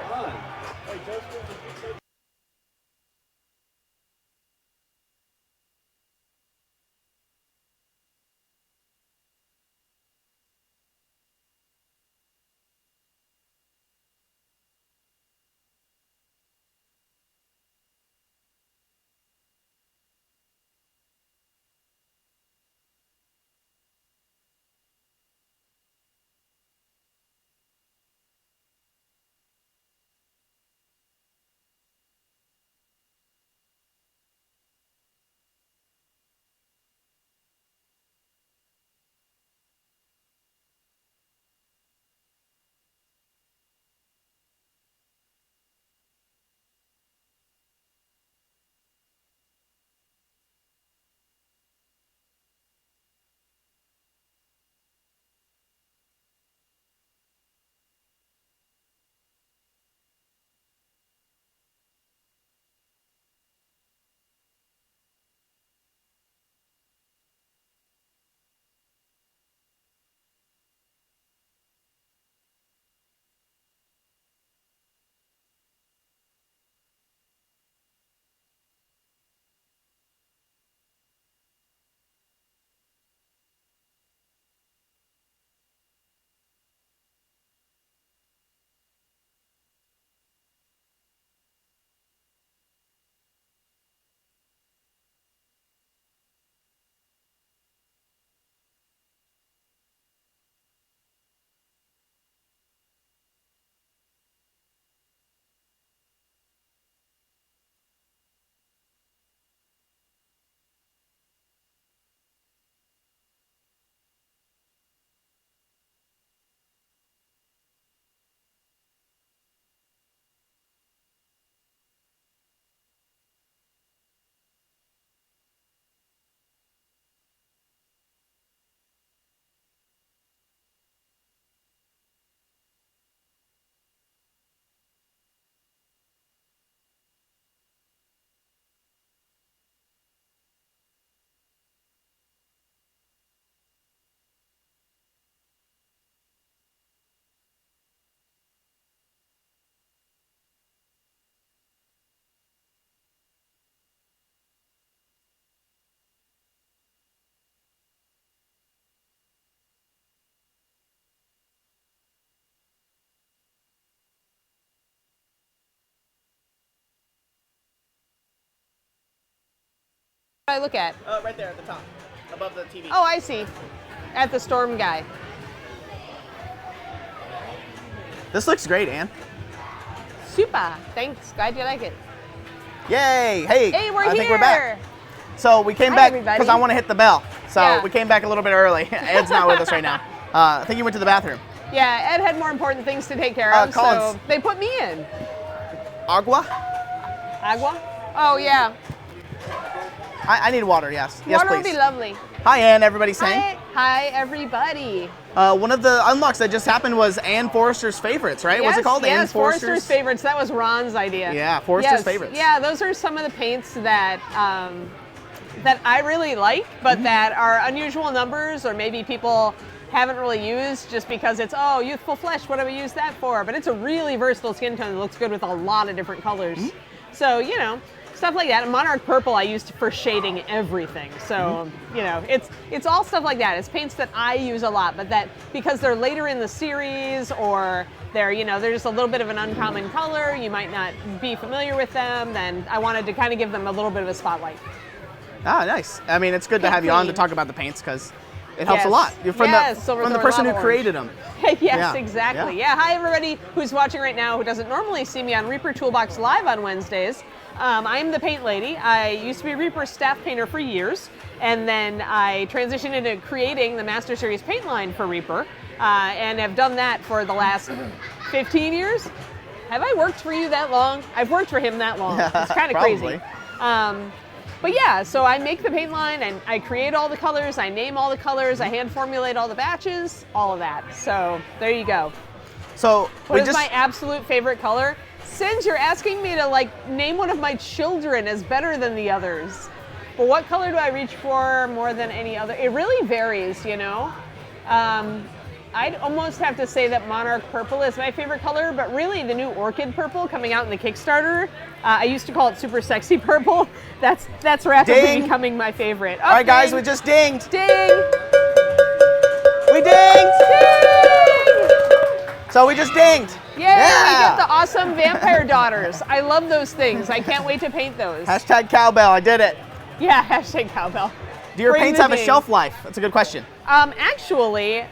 Speaker 10: I look at?
Speaker 1: Right there at the top, above the TV.
Speaker 10: Oh, I see. At the storm guy.
Speaker 1: This looks great, Ann.
Speaker 10: Super. Thanks. Glad you like it.
Speaker 1: Yay! Hey,
Speaker 10: Hey,
Speaker 1: I think we're back. So we came
Speaker 10: Hi,
Speaker 1: back
Speaker 10: everybody.
Speaker 1: because I want to hit the bell. So
Speaker 10: Yeah.
Speaker 1: we came back a little bit early. Ed's not with us right now. I think he went to the bathroom.
Speaker 10: Yeah, Ed had more important things to take care of, so
Speaker 1: Collins.
Speaker 10: they put me in.
Speaker 1: Agua?
Speaker 10: Agua? Oh, yeah.
Speaker 1: I need water, yes. Yes,
Speaker 10: Water would
Speaker 1: please.
Speaker 10: be lovely.
Speaker 1: Hi, Ann. Everybody's saying.
Speaker 10: Hi, everybody.
Speaker 1: One of the unlocks that just happened was Ann Forrester's favorites, right? What's it called? Ann
Speaker 10: Yes, Forrester's favorites. That was Ron's idea.
Speaker 1: Yeah, Forrester's
Speaker 10: Yes,
Speaker 1: favorites.
Speaker 10: Yeah, those are some of the paints that that I really like, but
Speaker 1: Mm-hmm.
Speaker 10: that are unusual numbers, or maybe people haven't really used just because it's, oh, youthful flesh, what do we use that for? But it's a really versatile skin tone that looks good with a lot of different colors.
Speaker 1: Mm-hmm.
Speaker 10: So, you know, stuff like that. Monarch Purple I used for shading everything. So,
Speaker 1: Mm-hmm.
Speaker 10: you know, it's all stuff like that. It's paints that I use a lot, but that because they're later in the series, or they're, you know, they're just a little bit of an uncommon color, you might not be familiar with them, then I wanted to kind of give them a little bit of a spotlight.
Speaker 1: Ah, nice. I mean, it's good to have you on to talk about the paints because it helps
Speaker 10: Yes.
Speaker 1: a lot. You're from
Speaker 10: Yes,
Speaker 1: the
Speaker 10: Silver
Speaker 1: from the
Speaker 10: Thorn
Speaker 1: person who
Speaker 10: Lava
Speaker 1: created them.
Speaker 10: Yes,
Speaker 1: Yeah.
Speaker 10: exactly. Yeah. Hi, everybody who's watching right now who doesn't normally see me on Reaper Toolbox Live on Wednesdays. I'm the paint lady. I used to be Reaper staff painter for years, and then I transitioned into creating the Master Series paint line for Reaper, and have done that for the last 15 years. Have I worked for you that long? I've worked for him that long. It's kind of crazy. But yeah, so I make the paint line and I create all the colors, I name all the colors, I hand formulate all the batches, all of that. So there you go.
Speaker 1: So
Speaker 10: What is my absolute favorite color? Since you're asking me to like name one of my children as better than the others, but what color do I reach for more than any other? It really varies, you know? I'd almost have to say that Monarch Purple is my favorite color, but really the new Orchid Purple coming out in the Kickstarter, I used to call it Super Sexy Purple. That's rapidly
Speaker 1: Ding.
Speaker 10: becoming my favorite.
Speaker 1: All right, guys,
Speaker 10: ding.
Speaker 1: we just dinged.
Speaker 10: Ding!
Speaker 1: We dinged.
Speaker 10: Ding!
Speaker 1: So we just dinged.
Speaker 10: Yay, we get the awesome vampire daughters. I love those things. I can't wait to paint those.
Speaker 1: Hashtag cowbell. I did it.
Speaker 10: Yeah, hashtag cowbell.
Speaker 1: Do your
Speaker 10: Bring
Speaker 1: paints
Speaker 10: the
Speaker 1: have a
Speaker 10: ding.
Speaker 1: shelf life? That's a good question.
Speaker 10: Actually,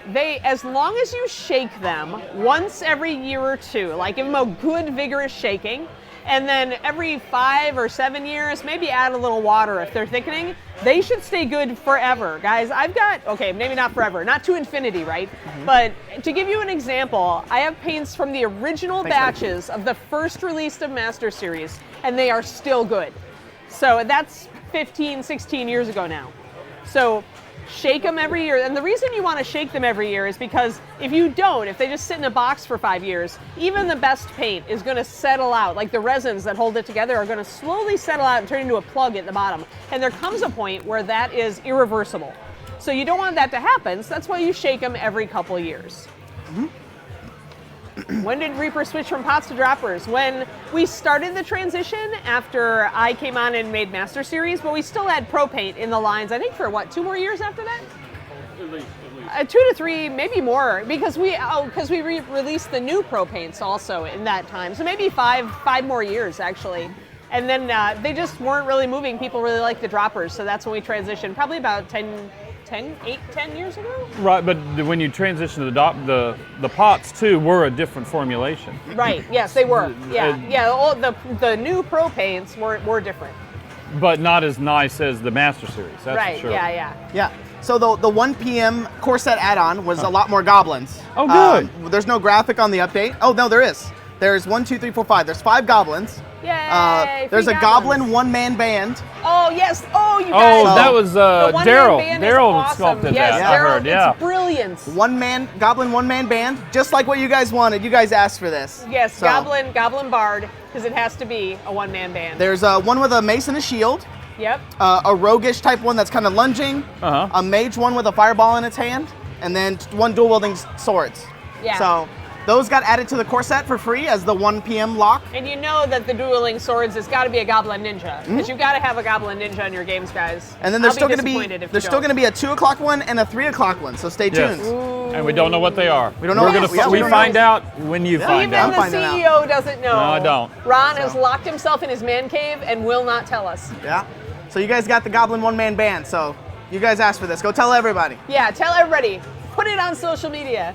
Speaker 10: as long as you shake them once every year or two, like give them a good vigorous shaking, and then every 5 or 7 years, maybe add a little water if they're thickening, they should stay good forever. Guys, I've got, okay, maybe not forever, not to infinity, right? But to give you an example, I have paints from the original batches of the first release of Master Series, and they are still good. So that's 15, 16 years ago now. So shake them every year. And the reason you want to shake them every year is because if you don't, if they just sit in a box for 5 years, even the best paint is going to settle out. Like the resins that hold it together are going to slowly settle out and turn into a plug at the bottom. And there comes a point where that is irreversible. So you don't want that to happen. So that's why you shake them every couple of years. When did Reaper switch from pots to droppers? When we started the transition after I came on and made Master Series, but we still had Pro Paint in the lines, I think for what, 2 more years after that?
Speaker 4: At least.
Speaker 10: 2 to 3, maybe more, because we released the new Pro Paints also in that time. So maybe 5 more years actually. And then they just weren't really moving. People really liked the droppers, so that's when we transitioned, probably about 10 years ago?
Speaker 5: Right, but when you transition to the pots too were a different formulation.
Speaker 10: Right, yes, they were. Yeah, the new Pro Paints were different.
Speaker 5: But not as nice as the Master Series, that's
Speaker 10: Right,
Speaker 5: for sure.
Speaker 10: yeah.
Speaker 1: So the 1 p.m. core set add-on was a lot more goblins.
Speaker 5: Oh, good.
Speaker 1: There's no graphic on the update. Oh, no, there is. There's 1, 2, 3, 4, 5. There's 5 goblins.
Speaker 10: Yay!
Speaker 1: There's
Speaker 10: free
Speaker 1: a
Speaker 10: goblins.
Speaker 1: goblin one-man band.
Speaker 10: Oh, yes. Oh, you guys.
Speaker 5: Oh, that was
Speaker 10: The one-man
Speaker 5: Daryl.
Speaker 10: band is
Speaker 5: Daryl
Speaker 10: awesome.
Speaker 5: sculpted
Speaker 10: yes,
Speaker 5: that, I
Speaker 10: Daryl,
Speaker 5: heard, yeah.
Speaker 10: It's brilliant.
Speaker 1: Goblin one-man band, just like what you guys wanted. You guys asked for this.
Speaker 10: Yes,
Speaker 1: So,
Speaker 10: Goblin Bard, because it has to be a one-man band.
Speaker 1: There's one with a mace and a shield.
Speaker 10: Yep.
Speaker 1: A roguish type one that's kind of lunging.
Speaker 5: Uh-huh.
Speaker 1: A mage one with a fireball in its hand. And then 1 dual-wielding swords.
Speaker 10: Yeah.
Speaker 1: So those got added to the core set for free as the 1 p.m. lock.
Speaker 10: And you know that the dueling swords has got to be a Goblin Ninja, because you've got to have a Goblin Ninja in your games, guys.
Speaker 1: And then there's still going to be a 2 o'clock one and a 3 o'clock one. So stay
Speaker 5: Yes.
Speaker 1: tuned.
Speaker 5: And we don't know what they are.
Speaker 1: We don't know.
Speaker 5: We find out when you find
Speaker 10: Even
Speaker 5: out.
Speaker 10: the
Speaker 1: finding
Speaker 10: CEO doesn't know.
Speaker 5: No, I don't.
Speaker 10: Ron has locked himself in his man cave and will not tell us.
Speaker 1: Yeah. So you guys got the Goblin one-man band. So you guys asked for this. Go tell everybody.
Speaker 10: Yeah, tell everybody. Put it on social media.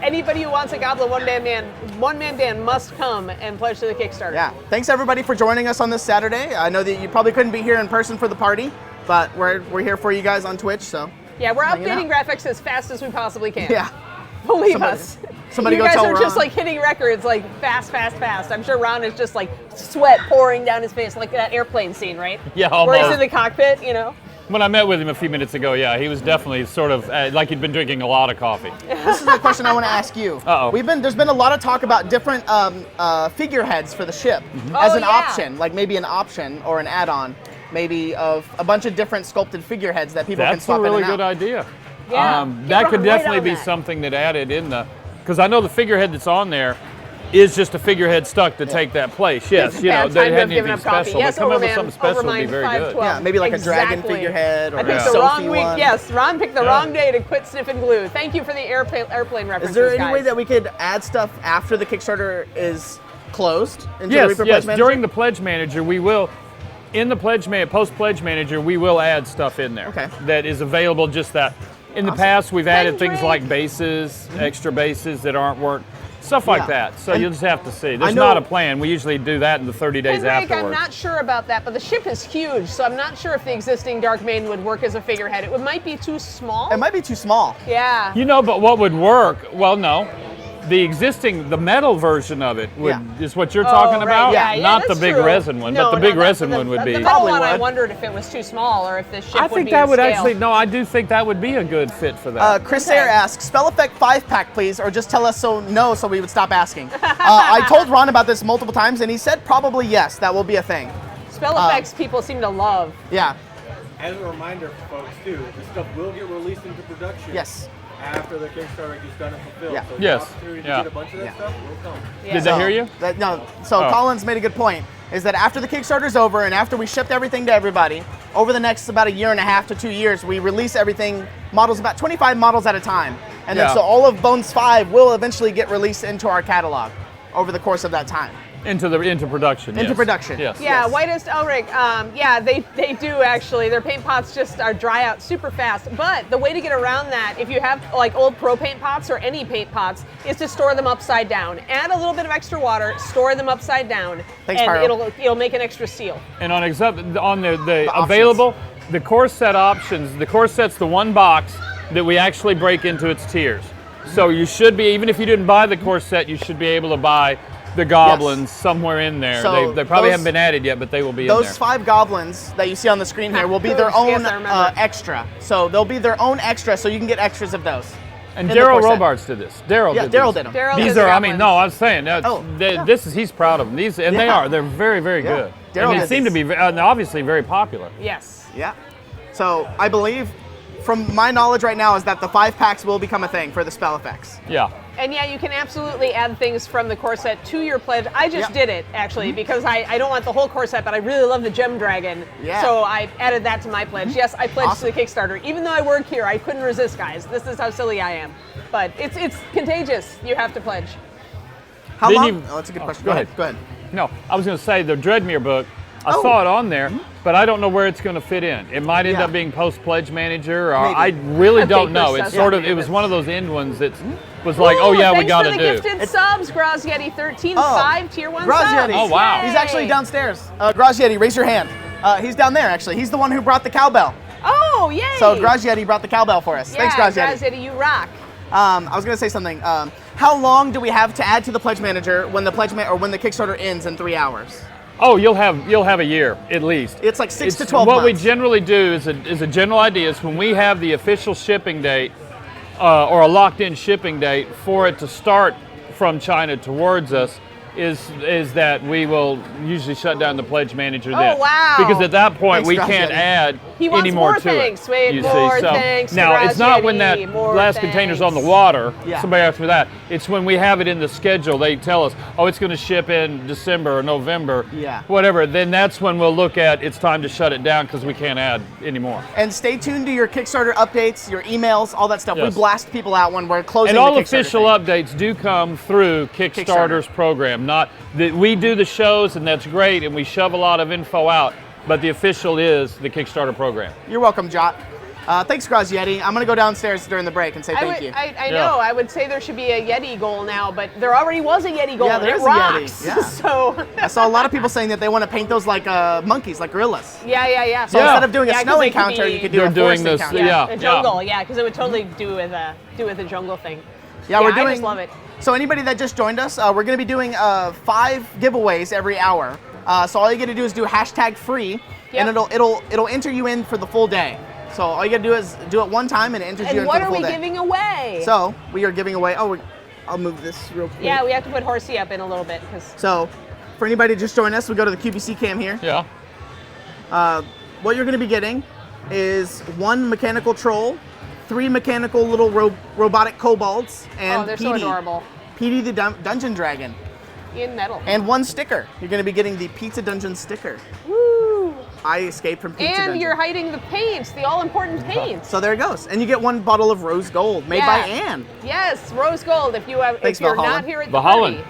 Speaker 10: Anybody who wants a Goblin one-man band must come and pledge to the Kickstarter.
Speaker 1: Yeah. Thanks everybody for joining us on this Saturday. I know that you probably couldn't be here in person for the party, but we're here for you guys on Twitch. So
Speaker 10: yeah, we're
Speaker 1: hanging
Speaker 10: updating graphics as fast as we possibly can.
Speaker 1: Yeah.
Speaker 10: Believe us.
Speaker 1: Somebody
Speaker 10: you
Speaker 1: go
Speaker 10: guys
Speaker 1: tell
Speaker 10: are just
Speaker 1: Ron.
Speaker 10: like hitting records like fast. I'm sure Ron is just like sweat pouring down his face like that airplane scene, right?
Speaker 5: Yeah,
Speaker 10: Where he's
Speaker 5: almost.
Speaker 10: in the cockpit, you know.
Speaker 5: When I met with him a few minutes ago, yeah, he was definitely sort of like he'd been drinking a lot of coffee.
Speaker 1: This is a question I want to ask you.
Speaker 5: Uh-oh.
Speaker 1: There's been a lot of talk about different figureheads for the ship as an option, like maybe an option or an add-on, maybe of a bunch of different sculpted figureheads that people can
Speaker 5: That's
Speaker 1: swap
Speaker 5: a really
Speaker 1: in and
Speaker 5: good
Speaker 1: out.
Speaker 5: idea.
Speaker 10: Yeah,
Speaker 5: that
Speaker 10: get
Speaker 5: could
Speaker 10: right
Speaker 5: definitely
Speaker 10: on
Speaker 5: be
Speaker 10: that.
Speaker 5: something that added in the, because I know the figurehead that's on there is just a figurehead stuck to take that place. Yes,
Speaker 10: It's
Speaker 5: you
Speaker 10: a
Speaker 5: know,
Speaker 10: bad
Speaker 5: they
Speaker 10: time to have
Speaker 5: hadn't
Speaker 10: given
Speaker 5: anything
Speaker 10: up coffee.
Speaker 5: special,
Speaker 10: Yes,
Speaker 5: but come up with
Speaker 10: Overman,
Speaker 5: something special would be
Speaker 10: Overman
Speaker 5: very good.
Speaker 10: 512.
Speaker 1: Yeah, maybe like a dragon
Speaker 10: Exactly.
Speaker 1: figurehead or
Speaker 10: I picked
Speaker 1: a
Speaker 10: the
Speaker 1: Sophie
Speaker 10: wrong week.
Speaker 1: one.
Speaker 10: Yes, Ron picked the wrong day to quit sniffing glue. Thank you for the airplane references,
Speaker 1: Is there any
Speaker 10: guys.
Speaker 1: way that we could add stuff after the Kickstarter is closed into the
Speaker 5: Yes,
Speaker 1: Reaper
Speaker 5: yes.
Speaker 1: Pledge Manager?
Speaker 5: During the Pledge Manager, we will, in the post-Pledge Manager, we will add stuff in there.
Speaker 1: Okay.
Speaker 5: That is available just that. In the past, we've added things like bases, extra bases that weren't, stuff like
Speaker 1: Yeah.
Speaker 5: that. So
Speaker 1: And
Speaker 5: you'll just have to see.
Speaker 1: I
Speaker 5: There's
Speaker 1: know-
Speaker 5: not a plan. We usually do that in the 30 days
Speaker 10: Henrik, I'm
Speaker 5: afterwards.
Speaker 10: not sure about that, but the ship is huge, so I'm not sure if the existing Dark Maiden would work as a figurehead. It might be too small.
Speaker 1: It might be too small.
Speaker 10: Yeah.
Speaker 5: You know, but what would work? Well, no. The metal version of it is what you're talking
Speaker 10: right.
Speaker 5: about.
Speaker 10: Yeah,
Speaker 5: Not the
Speaker 10: that's
Speaker 5: big
Speaker 10: true.
Speaker 5: resin one,
Speaker 10: No,
Speaker 5: but the big
Speaker 10: not that,
Speaker 5: resin
Speaker 10: but
Speaker 5: one would
Speaker 10: the
Speaker 5: be.
Speaker 10: metal
Speaker 1: Probably
Speaker 10: one, I
Speaker 1: would.
Speaker 10: wondered if it was too small or if the ship
Speaker 5: I
Speaker 10: would
Speaker 5: think
Speaker 10: be
Speaker 5: that
Speaker 10: in
Speaker 5: would
Speaker 10: scale.
Speaker 5: actually, no, I do think that would be a good fit for that.
Speaker 1: Chris
Speaker 10: Okay.
Speaker 1: Sayre asks, spell effect 5-pack, please, or just tell us so we would stop asking. I told Ron about this multiple times, and he said probably yes, that will be a thing.
Speaker 10: Spell effects people seem to love.
Speaker 1: Yeah.
Speaker 4: As a reminder for folks too, this stuff will get released into production.
Speaker 1: Yes.
Speaker 4: After the Kickstarter gets done and fulfilled.
Speaker 1: Yeah.
Speaker 4: So
Speaker 5: Yes.
Speaker 4: the opportunity to
Speaker 5: Yeah.
Speaker 4: get a bunch of that stuff will come.
Speaker 10: Yeah.
Speaker 5: Did they hear you?
Speaker 1: So
Speaker 5: Oh.
Speaker 1: Collins made a good point, is that after the Kickstarter's over and after we shipped everything to everybody, over the next about 1.5 to 2 years, we release everything, models, about 25 models at a time. And then
Speaker 5: Yeah.
Speaker 1: so all of Bones 5 will eventually get released into our catalog over the course of that time.
Speaker 5: Into production.
Speaker 1: Into
Speaker 5: yes.
Speaker 1: production.
Speaker 5: Yes.
Speaker 10: Yeah,
Speaker 1: Yes.
Speaker 10: Whitest Elric, yeah, they do actually. Their paint pots just are dry out super fast. But the way to get around that, if you have like old pro paint pots or any paint pots, is to store them upside down. Add a little bit of extra water, store them upside down,
Speaker 1: Thanks,
Speaker 10: and
Speaker 1: Pyro.
Speaker 10: it'll make an extra seal.
Speaker 5: And on the
Speaker 1: options.
Speaker 5: available, the core set options, the core set's the one box that we actually break into its tiers. So you should be, even if you didn't buy the core set, you should be able to buy the goblins somewhere in there.
Speaker 1: So
Speaker 5: they probably
Speaker 1: those-
Speaker 5: haven't been added yet, but they will be in
Speaker 1: Those
Speaker 5: there.
Speaker 1: 5 goblins that you see on the screen here will be their
Speaker 10: Yes,
Speaker 1: own
Speaker 10: I remember.
Speaker 1: extra. So they'll be their own extra, so you can get extras of those.
Speaker 5: And
Speaker 1: in the
Speaker 5: Daryl
Speaker 1: core set.
Speaker 5: Robards did this. Daryl
Speaker 1: Yeah,
Speaker 5: did
Speaker 1: Daryl
Speaker 5: these.
Speaker 1: did them.
Speaker 10: Daryl
Speaker 5: These
Speaker 10: has the
Speaker 5: are, I mean,
Speaker 10: goblins.
Speaker 5: no, I was saying, he's proud of them. These, and they
Speaker 1: Yeah.
Speaker 5: are, they're very, very
Speaker 1: Yeah.
Speaker 5: good.
Speaker 1: Daryl
Speaker 5: And they
Speaker 1: did
Speaker 5: seem to
Speaker 1: these.
Speaker 5: be obviously very popular.
Speaker 10: Yes.
Speaker 1: Yeah. So I believe, from my knowledge right now, is that the 5-packs will become a thing for the spell effects.
Speaker 5: Yeah.
Speaker 10: And yeah, you can absolutely add things from the core set to your pledge. I just
Speaker 1: Yeah.
Speaker 10: did it, actually, because I don't want the whole core set, but I really love the Gem Dragon.
Speaker 1: Yeah.
Speaker 10: So I added that to my pledge. Yes, I pledged
Speaker 1: Awesome.
Speaker 10: to the Kickstarter. Even though I work here, I couldn't resist, guys. This is how silly I am. But it's contagious. You have to pledge.
Speaker 1: How
Speaker 5: Then
Speaker 1: long?
Speaker 5: you-
Speaker 1: Oh, that's a good question.
Speaker 5: go
Speaker 1: Go
Speaker 5: ahead.
Speaker 1: ahead. Go ahead.
Speaker 5: No, I was going to say the Dreadmere book. I
Speaker 1: Oh.
Speaker 5: saw it on there, but I don't know where it's going to fit in. It might end
Speaker 1: Yeah.
Speaker 5: up being post-pledge manager, or
Speaker 1: Maybe.
Speaker 5: I really
Speaker 10: I
Speaker 5: don't
Speaker 10: think
Speaker 5: know.
Speaker 10: there's
Speaker 5: It's
Speaker 10: some-
Speaker 5: sort of, it was one of those end ones that was like,
Speaker 10: Ooh,
Speaker 5: oh yeah, we
Speaker 10: thanks
Speaker 5: got to
Speaker 10: for
Speaker 5: do.
Speaker 10: the gifted subs, Grazietti 13,
Speaker 1: Oh,
Speaker 10: 5 tier 1
Speaker 1: Grazietti.
Speaker 10: subs.
Speaker 5: Oh, wow.
Speaker 1: He's actually downstairs. Grazietti, raise your hand. He's down there, actually. He's the one who brought the cowbell.
Speaker 10: Oh, yay!
Speaker 1: So Grazietti brought the cowbell for us.
Speaker 10: yeah,
Speaker 1: Thanks, Grazietti.
Speaker 10: Grazietti, you rock.
Speaker 1: I was going to say something. How long do we have to add to the pledge manager when the when the Kickstarter ends in 3 hours?
Speaker 5: Oh, you'll have a year at least.
Speaker 1: It's like 6 to
Speaker 5: It's-
Speaker 1: 12
Speaker 5: What we
Speaker 1: months.
Speaker 5: generally do is a general idea is when we have the official shipping date or a locked-in shipping date for it to start from China towards us, is that we will usually shut down the pledge manager then.
Speaker 10: Oh, wow.
Speaker 5: Because at that point
Speaker 1: Thanks,
Speaker 5: we
Speaker 1: Grazietti.
Speaker 5: can't add
Speaker 10: He wants
Speaker 5: any more
Speaker 10: more
Speaker 5: to
Speaker 10: thanks.
Speaker 5: it.
Speaker 10: Wait,
Speaker 5: you
Speaker 10: more
Speaker 5: see. So
Speaker 10: thanks,
Speaker 5: now it's not when that
Speaker 10: Grazietti, more
Speaker 5: last container's on the
Speaker 10: thanks.
Speaker 5: water.
Speaker 1: Yeah.
Speaker 5: Somebody asked me that. It's when we have it in the schedule. They tell us, oh, it's going to ship in December or November.
Speaker 1: Yeah.
Speaker 5: Whatever. Then that's when we'll look at it's time to shut it down because we can't add anymore.
Speaker 1: And stay tuned to your Kickstarter updates, your emails, all that stuff.
Speaker 5: Yes.
Speaker 1: We blast people out when we're closing
Speaker 5: And
Speaker 1: the
Speaker 5: all
Speaker 1: Kickstarter
Speaker 5: official
Speaker 1: thing.
Speaker 5: updates do come through Kickstarter's program. Not that we do the shows, and that's great, and we shove a lot of info out. but the official is the Kickstarter program.
Speaker 1: You're welcome, Jot. Thanks, Graz Yeti. I'm going to go downstairs during the break and say thank you.
Speaker 10: I know. I would say there should be a Yeti goal now, but there already was a Yeti goal.
Speaker 1: Yeah, there is
Speaker 10: it rocks.
Speaker 1: a Yeti. Yeah.
Speaker 10: So
Speaker 1: I saw a lot of people saying that they want to paint those like monkeys, like gorillas.
Speaker 10: Yeah.
Speaker 1: So instead of doing a snow encounter, you could do a forest encounter.
Speaker 10: A jungle, because it would totally do with a jungle thing.
Speaker 1: Yeah, we're doing.
Speaker 10: I just love it.
Speaker 1: So anybody that just joined us, we're going to be doing 5 giveaways every hour. So all you got to do is do #free, and it'll enter you in for the full day. So all you got to do is do it one time, and it enters you in for the full day.
Speaker 10: And what are we giving away?
Speaker 1: So we are giving away. I'll move this real quick.
Speaker 10: Yeah, we have to put Horsey up in a little bit
Speaker 1: So for anybody just join us, we go to the QVC cam here.
Speaker 5: Yeah.
Speaker 1: What you're going to be getting is 1 mechanical troll, 3 mechanical little robotic kobolds, and
Speaker 10: they're
Speaker 1: PD.
Speaker 10: so adorable.
Speaker 1: PD the Dungeon Dragon.
Speaker 10: In metal.
Speaker 1: And 1 sticker. You're going to be getting the Pizza Dungeon sticker.
Speaker 10: Woo!
Speaker 1: I escaped from Pizza Dungeon.
Speaker 10: And you're hiding the paints, the all-important paints.
Speaker 1: So there it goes. And you get 1 bottle of rose gold made by Anne.
Speaker 10: Yes, rose gold. If you're not here at the
Speaker 5: Valhalla.
Speaker 10: party.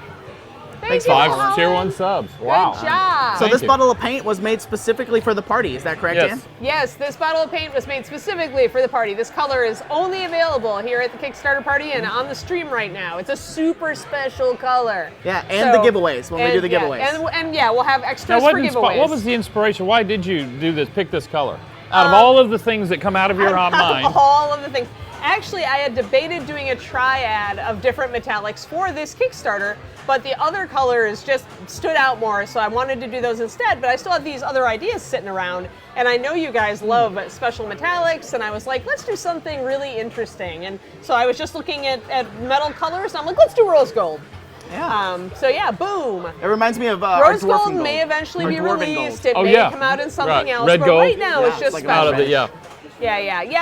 Speaker 1: Thanks,
Speaker 5: 5 tier 1 subs. Wow.
Speaker 10: Good job.
Speaker 1: So this bottle of paint was made specifically for the party. Is that correct,
Speaker 5: Yes.
Speaker 1: Anne?
Speaker 10: Yes, this bottle of paint was made specifically for the party. This color is only available here at the Kickstarter party and on the stream right now. It's a super special color.
Speaker 1: Yeah, and the giveaways when we do the giveaways.
Speaker 10: And we'll have extras
Speaker 5: Now,
Speaker 10: for giveaways.
Speaker 5: what was the inspiration? Why did you do this? Pick this color out of all of the things that come out of your mind.
Speaker 10: All of the things. Actually, I had debated doing a triad of different metallics for this Kickstarter, but the other colors just stood out more, so I wanted to do those instead, but I still have these other ideas sitting around, and I know you guys love special metallics, and I was like, let's do something really interesting. And so I was just looking at metal colors, and I'm like, let's do rose gold.
Speaker 1: Yeah.
Speaker 10: Boom.
Speaker 1: It reminds me of
Speaker 10: rose gold may eventually be released. It may come out in something else,
Speaker 5: Red
Speaker 10: but
Speaker 5: gold.
Speaker 10: right now it's just
Speaker 1: like
Speaker 10: special.
Speaker 5: Out of it,
Speaker 10: Yeah,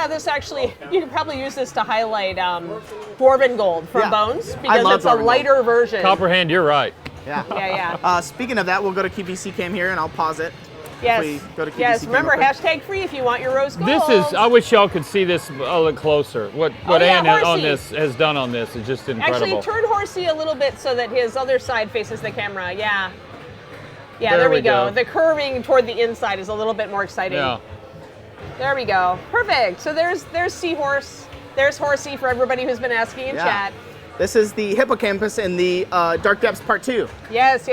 Speaker 10: this actually, you could probably use this to highlight Dwarven Gold from Bones, because it's a lighter version.
Speaker 5: Copperhand, you're right.
Speaker 1: Yeah. Speaking of that, we'll go to QVC cam here, and I'll pause it.
Speaker 10: Yes.
Speaker 1: Go to QVC
Speaker 10: yes.
Speaker 1: cam
Speaker 10: Remember,
Speaker 1: real quick.
Speaker 10: #free if you want your rose gold.
Speaker 5: This is, I wish y'all could see this a little closer. What Anne on this has done on this is just incredible.
Speaker 10: Actually, turn Horsey a little bit so that his other side faces the camera. Yeah, there we go. The curving toward the inside is a little bit more exciting.
Speaker 5: Yeah.
Speaker 10: There we go. Perfect. So there's Seahorse. There's Horsey for everybody who's been asking in chat.
Speaker 1: This is the Hippocampus in the Dark Depths Part 2.
Speaker 10: Yes.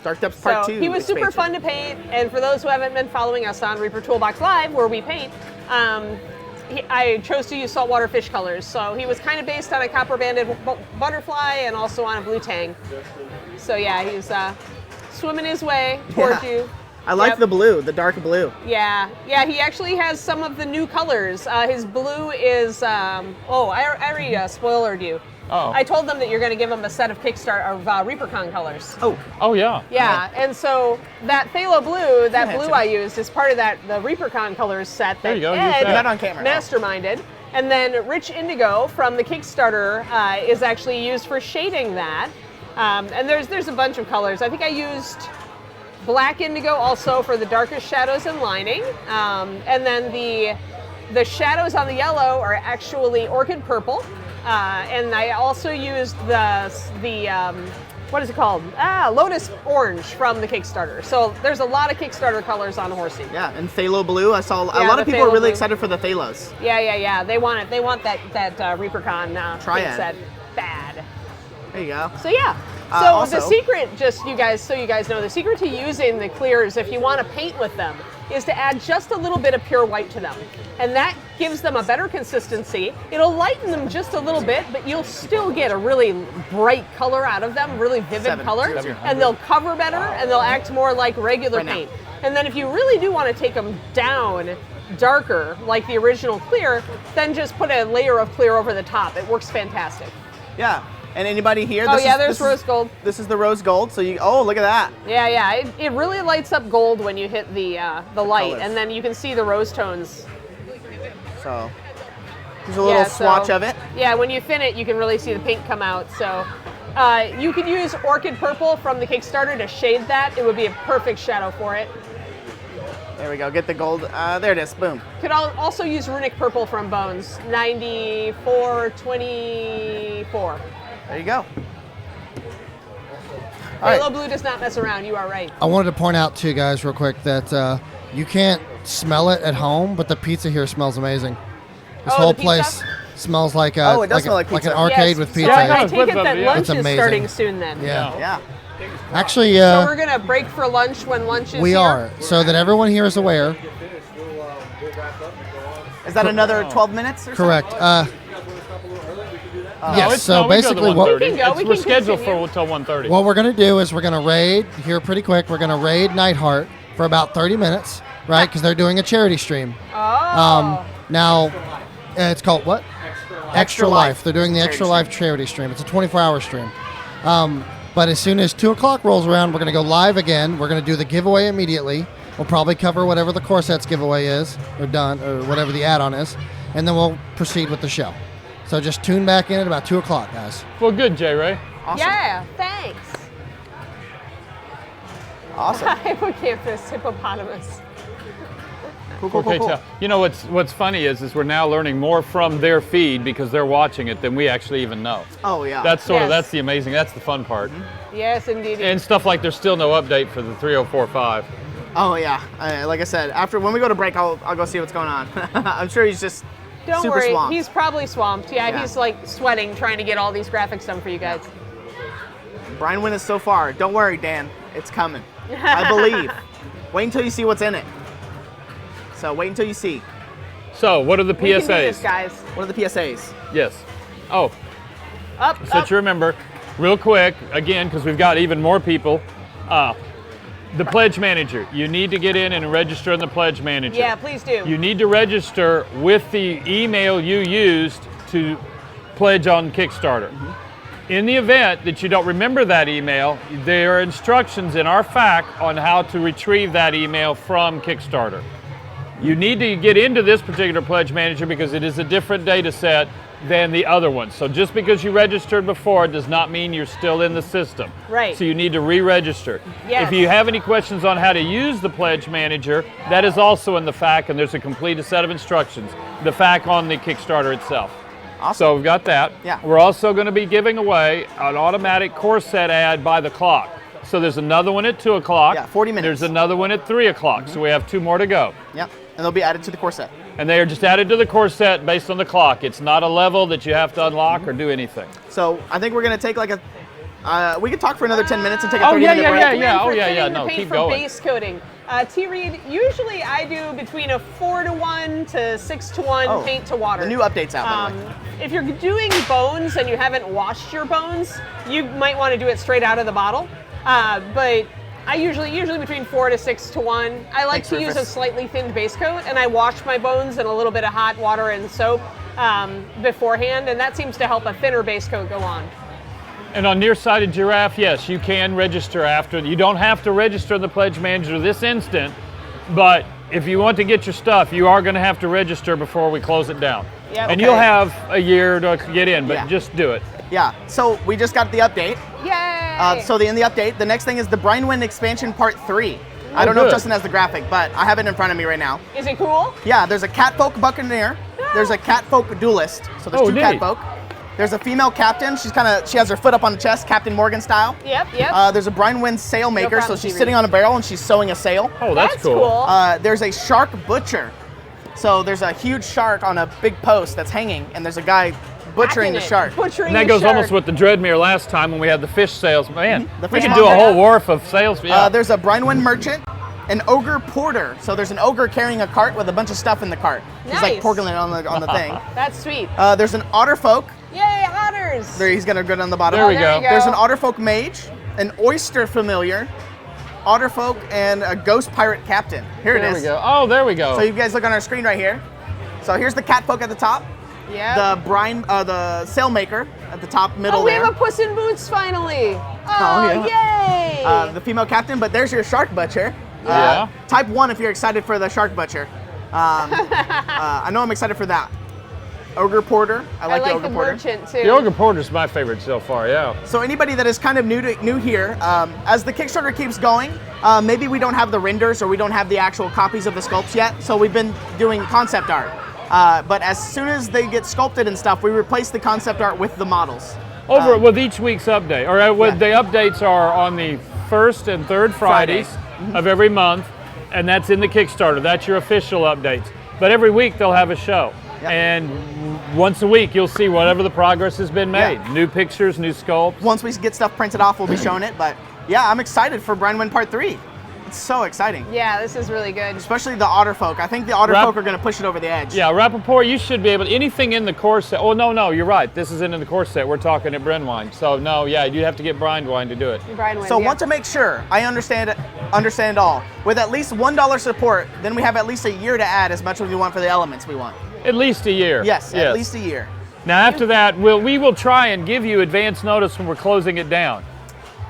Speaker 1: Dark Depths Part 2.
Speaker 10: He was super fun to paint, and for those who haven't been following us on Reaper Toolbox Live, where we paint, I chose to use saltwater fish colors. So he was kind of based on a copper-banded butterfly and also on a blue tang. So yeah, he's swimming his way towards you.
Speaker 1: I like the blue, the dark blue.
Speaker 10: Yeah, he actually has some of the new colors. His blue is, I already spoilered you. I told them that you're going to give them a set of Kickstarter of ReaperCon colors.
Speaker 5: Oh yeah.
Speaker 10: Yeah, and so that phthalo blue, that blue I used, is part of the ReaperCon colors set that Ed
Speaker 1: on camera.
Speaker 10: masterminded. And then Rich Indigo from the Kickstarter is actually used for shading that. And there's a bunch of colors. I think I used black indigo also for the darkest shadows and lining. And then the shadows on the yellow are actually orchid purple. And I also used the what is it called? Lotus orange from the Kickstarter. So there's a lot of Kickstarter colors on Horsey.
Speaker 1: Yeah, and phthalo blue. I saw a lot of people are really excited for the phalos.
Speaker 10: Yeah. They want it. They want that ReaperCon
Speaker 1: triad
Speaker 10: set bad.
Speaker 1: There you go.
Speaker 10: So yeah. So the secret, so you guys know, the secret to using the clears, if you want to paint with them, is to add just a little bit of pure white to them. And that gives them a better consistency. It'll lighten them just a little bit, but you'll still get a really bright color out of them, really vivid color. And they'll cover better, and they'll act more like regular paint. And then if you really do want to take them down darker, like the original clear, then just put a layer of clear over the top. It works fantastic.
Speaker 1: Yeah. And anybody here?
Speaker 10: There's rose gold.
Speaker 1: This is the rose gold. So look at that.
Speaker 10: Yeah. It really lights up gold when you hit the light,
Speaker 1: colors.
Speaker 10: and then you can see the rose tones.
Speaker 1: So there's a little swatch of it.
Speaker 10: Yeah, when you thin it, you can really see the paint come out. So you could use orchid purple from the Kickstarter to shade that. It would be a perfect shadow for it.
Speaker 1: There we go. Get the gold. There it is. Boom.
Speaker 10: Could also use runic purple from Bones. 9424.
Speaker 1: There you go.
Speaker 10: Halo Blue does not mess around. You are right.
Speaker 6: I wanted to point out to you guys real quick that you can't smell it at home, but the pizza here smells amazing. This whole
Speaker 10: the
Speaker 6: place
Speaker 10: pizza?
Speaker 6: smells like
Speaker 1: it does smell like
Speaker 6: an
Speaker 1: pizza.
Speaker 6: arcade
Speaker 10: Yes,
Speaker 6: with
Speaker 10: so
Speaker 6: pizza.
Speaker 10: I
Speaker 6: in it.
Speaker 10: take it that lunch
Speaker 6: It's
Speaker 10: is
Speaker 6: amazing.
Speaker 10: starting soon then.
Speaker 6: Yeah.
Speaker 1: Yeah.
Speaker 6: Actually,
Speaker 10: So we're gonna break for lunch when lunch is
Speaker 6: we
Speaker 10: here?
Speaker 6: are. So that everyone here is aware.
Speaker 1: Is that another 12 minutes or
Speaker 6: Correct.
Speaker 1: something?
Speaker 6: Yes. So
Speaker 5: we go to
Speaker 6: basically, what
Speaker 5: 1:30.
Speaker 10: We can go, we
Speaker 5: We're
Speaker 10: can
Speaker 5: scheduled
Speaker 10: continue.
Speaker 5: for till 1:30.
Speaker 6: what we're gonna do is we're gonna raid here pretty quick. We're gonna raid Nightheart for about 30 minutes, right? Because they're doing a charity stream.
Speaker 10: Oh.
Speaker 6: Now, it's called what? Extra
Speaker 1: Life.
Speaker 6: Life. They're doing the Extra Life charity stream. It's a 24-hour stream. But as soon as 2 o'clock rolls around, we're going to go live again. We're going to do the giveaway immediately. We'll probably cover whatever the core sets giveaway is, or done, or whatever the add-on is, and then we'll proceed with the show. So just tune back in at about 2 o'clock, guys.
Speaker 5: Well, good, J. Ray.
Speaker 1: Awesome.
Speaker 10: Yeah, thanks.
Speaker 1: Awesome.
Speaker 10: Hippocampus, hippopotamus.
Speaker 1: Cool.
Speaker 5: Okay, you know what's funny is we're now learning more from their feed because they're watching it than we actually even know.
Speaker 1: Oh, yeah.
Speaker 5: That's
Speaker 10: Yes.
Speaker 5: that's the amazing, that's the fun part.
Speaker 10: Yes, indeed.
Speaker 5: And stuff like there's still no update for the 3045.
Speaker 1: Oh, yeah. Like I said, when we go to break, I'll go see what's going on. I'm sure he's just
Speaker 10: Don't
Speaker 1: super
Speaker 10: worry,
Speaker 1: swamped.
Speaker 10: he's probably swamped. Yeah,
Speaker 1: Yeah.
Speaker 10: he's like sweating trying to get all these graphics done for you guys.
Speaker 1: Brian Wynn is so far. Don't worry, Dan. It's coming. I believe. Wait until you see what's in it. So wait until you see.
Speaker 5: So, what are the
Speaker 10: We can do this,
Speaker 5: PSAs?
Speaker 10: guys.
Speaker 1: What are the PSAs?
Speaker 5: Yes. Oh,
Speaker 10: Up,
Speaker 5: so
Speaker 10: up.
Speaker 5: that you remember, real quick, again, because we've got even more people, the Pledge Manager. You need to get in and register in the Pledge Manager.
Speaker 10: Yeah, please do.
Speaker 5: You need to register with the email you used to pledge on Kickstarter. In the event that you don't remember that email, there are instructions in our FAQ on how to retrieve that email from Kickstarter. You need to get into this particular Pledge Manager because it is a different data set than the other ones. So just because you registered before does not mean you're still in the system.
Speaker 10: Right.
Speaker 5: So you need to re-register.
Speaker 10: Yes.
Speaker 5: If you have any questions on how to use the Pledge Manager, that is also in the FAQ, and there's a complete set of instructions. The FAQ on the Kickstarter itself.
Speaker 1: Awesome.
Speaker 5: So we've got that.
Speaker 1: Yeah.
Speaker 5: We're also going to be giving away an automatic core set ad by the clock. So there's another one at 2 o'clock.
Speaker 1: Yeah, 40 minutes.
Speaker 5: There's another one at 3 o'clock. So we have 2 more to go.
Speaker 1: Yep. And they'll be added to the core set.
Speaker 5: And they are just added to the core set based on the clock. It's not a level that you have to unlock or do anything.
Speaker 1: So I think we're going to take like a... we could talk for another 10 minutes and take a
Speaker 5: Oh,
Speaker 1: 30-minute break.
Speaker 5: yeah. Oh,
Speaker 10: For
Speaker 5: yeah.
Speaker 10: fitting
Speaker 5: No,
Speaker 10: the paint
Speaker 5: keep
Speaker 10: for
Speaker 5: going.
Speaker 10: base coating. T-Reed, usually I do between a 4-to-1 to 6-to-1
Speaker 1: Oh,
Speaker 10: paint to water.
Speaker 1: The new update's out, by the way.
Speaker 10: If you're doing bones and you haven't washed your bones, you might want to do it straight out of the bottle. But I usually between 4 to 6-to-1. I like
Speaker 1: Thanks,
Speaker 10: to use a
Speaker 1: Rufus.
Speaker 10: slightly thinned base coat, and I wash my bones in a little bit of hot water and soap beforehand, and that seems to help a thinner base coat go on.
Speaker 5: And on nearsighted giraffe, yes, you can register after. You don't have to register in the Pledge Manager this instant, but if you want to get your stuff, you are going to have to register before we close it down.
Speaker 10: Yep.
Speaker 5: And
Speaker 1: Okay.
Speaker 5: you'll have a year to get in, but
Speaker 1: Yeah.
Speaker 5: just do it.
Speaker 1: Yeah. So we just got the update.
Speaker 10: Yay!
Speaker 1: In the update, the next thing is the Brian Wynn expansion part 3. I don't know if
Speaker 5: good.
Speaker 1: Justin has the graphic, but I have it in front of me right now.
Speaker 10: Is it cool?
Speaker 1: Yeah, there's a catfolk buccaneer. There's a catfolk duelist. So there's
Speaker 5: Oh,
Speaker 1: 2
Speaker 5: neat.
Speaker 1: catfolk. There's a female captain. She has her foot up on the chest, Captain Morgan style.
Speaker 10: Yep, yep.
Speaker 1: There's a Brian Wynn sail maker,
Speaker 10: problem,
Speaker 1: so she's
Speaker 10: T-Reed.
Speaker 1: sitting on a barrel and she's sewing a sail.
Speaker 5: Oh, that's
Speaker 10: cool.
Speaker 1: There's a shark butcher. So there's a huge shark on a big post that's hanging, and there's a guy butchering
Speaker 10: Hacking
Speaker 1: the
Speaker 10: it.
Speaker 1: shark.
Speaker 10: Butchering
Speaker 5: And that
Speaker 10: the
Speaker 5: goes
Speaker 10: shark.
Speaker 5: almost with the Dreadmere last time when we had the fish sales. Man,
Speaker 1: The
Speaker 5: we
Speaker 1: fish
Speaker 5: could do a
Speaker 1: monster.
Speaker 5: whole wharf of sales. Yeah.
Speaker 1: There's a Brian Wynn merchant, an ogre porter. So there's an ogre carrying a cart with a bunch of stuff in the cart. He's like
Speaker 10: Nice.
Speaker 1: porking it on the thing.
Speaker 10: That's sweet.
Speaker 1: There's an otterfolk.
Speaker 10: Yay, otters!
Speaker 1: There, he's gonna go down the bottom.
Speaker 5: There we
Speaker 10: there
Speaker 5: go.
Speaker 10: you go.
Speaker 1: There's an otterfolk mage, an oyster familiar, otterfolk, and a ghost pirate captain. Here
Speaker 5: there
Speaker 1: it
Speaker 5: we
Speaker 1: is.
Speaker 5: go. Oh, there we go.
Speaker 1: So you guys look on our screen right here. So here's the catfolk at the top.
Speaker 10: Yeah.
Speaker 1: The sailmaker at the top middle
Speaker 10: Oh, we
Speaker 1: there.
Speaker 10: have a Puss in Boots finally.
Speaker 1: Oh,
Speaker 10: Oh, yay!
Speaker 1: The female captain, but there's your shark butcher.
Speaker 5: Yeah.
Speaker 1: Type 1 if you're excited for the shark butcher. I know I'm excited for that. Ogre porter. I like the ogre
Speaker 10: the
Speaker 1: porter.
Speaker 10: merchant too.
Speaker 5: The Ogre Porter's my favorite so far, yeah.
Speaker 1: So anybody that is kind of new here, as the Kickstarter keeps going, maybe we don't have the renders or we don't have the actual copies of the sculpts yet. So we've been doing concept art. But as soon as they get sculpted and stuff, we replace the concept art with the models.
Speaker 5: Over with each week's update, or with the updates are on the first and third Fridays of every month, and that's in the Kickstarter. That's your official updates. But every week they'll have a show, and once a week you'll see whatever the progress has been made. New pictures, new sculpts.
Speaker 1: Once we get stuff printed off, we'll be showing it. But yeah, I'm excited for Brandwind Part 3. It's so exciting.
Speaker 10: Yeah, this is really good.
Speaker 1: Especially the otter folk. I think the otter folk are going to push it over the edge.
Speaker 5: Yeah, Rappaport, you should be able to, anything in the core set. Oh, no, you're right. This isn't in the core set. We're talking at Brandwind. So, no, yeah, you have to get Brandwind to do it.
Speaker 1: So, want to make sure I understand it all. With at least $1 support, then we have at least a year to add as much as we want for the elements we want.
Speaker 5: At least a year.
Speaker 1: Yes, at least a year.
Speaker 5: Now, after that, we will try and give you advance notice when we're closing it down.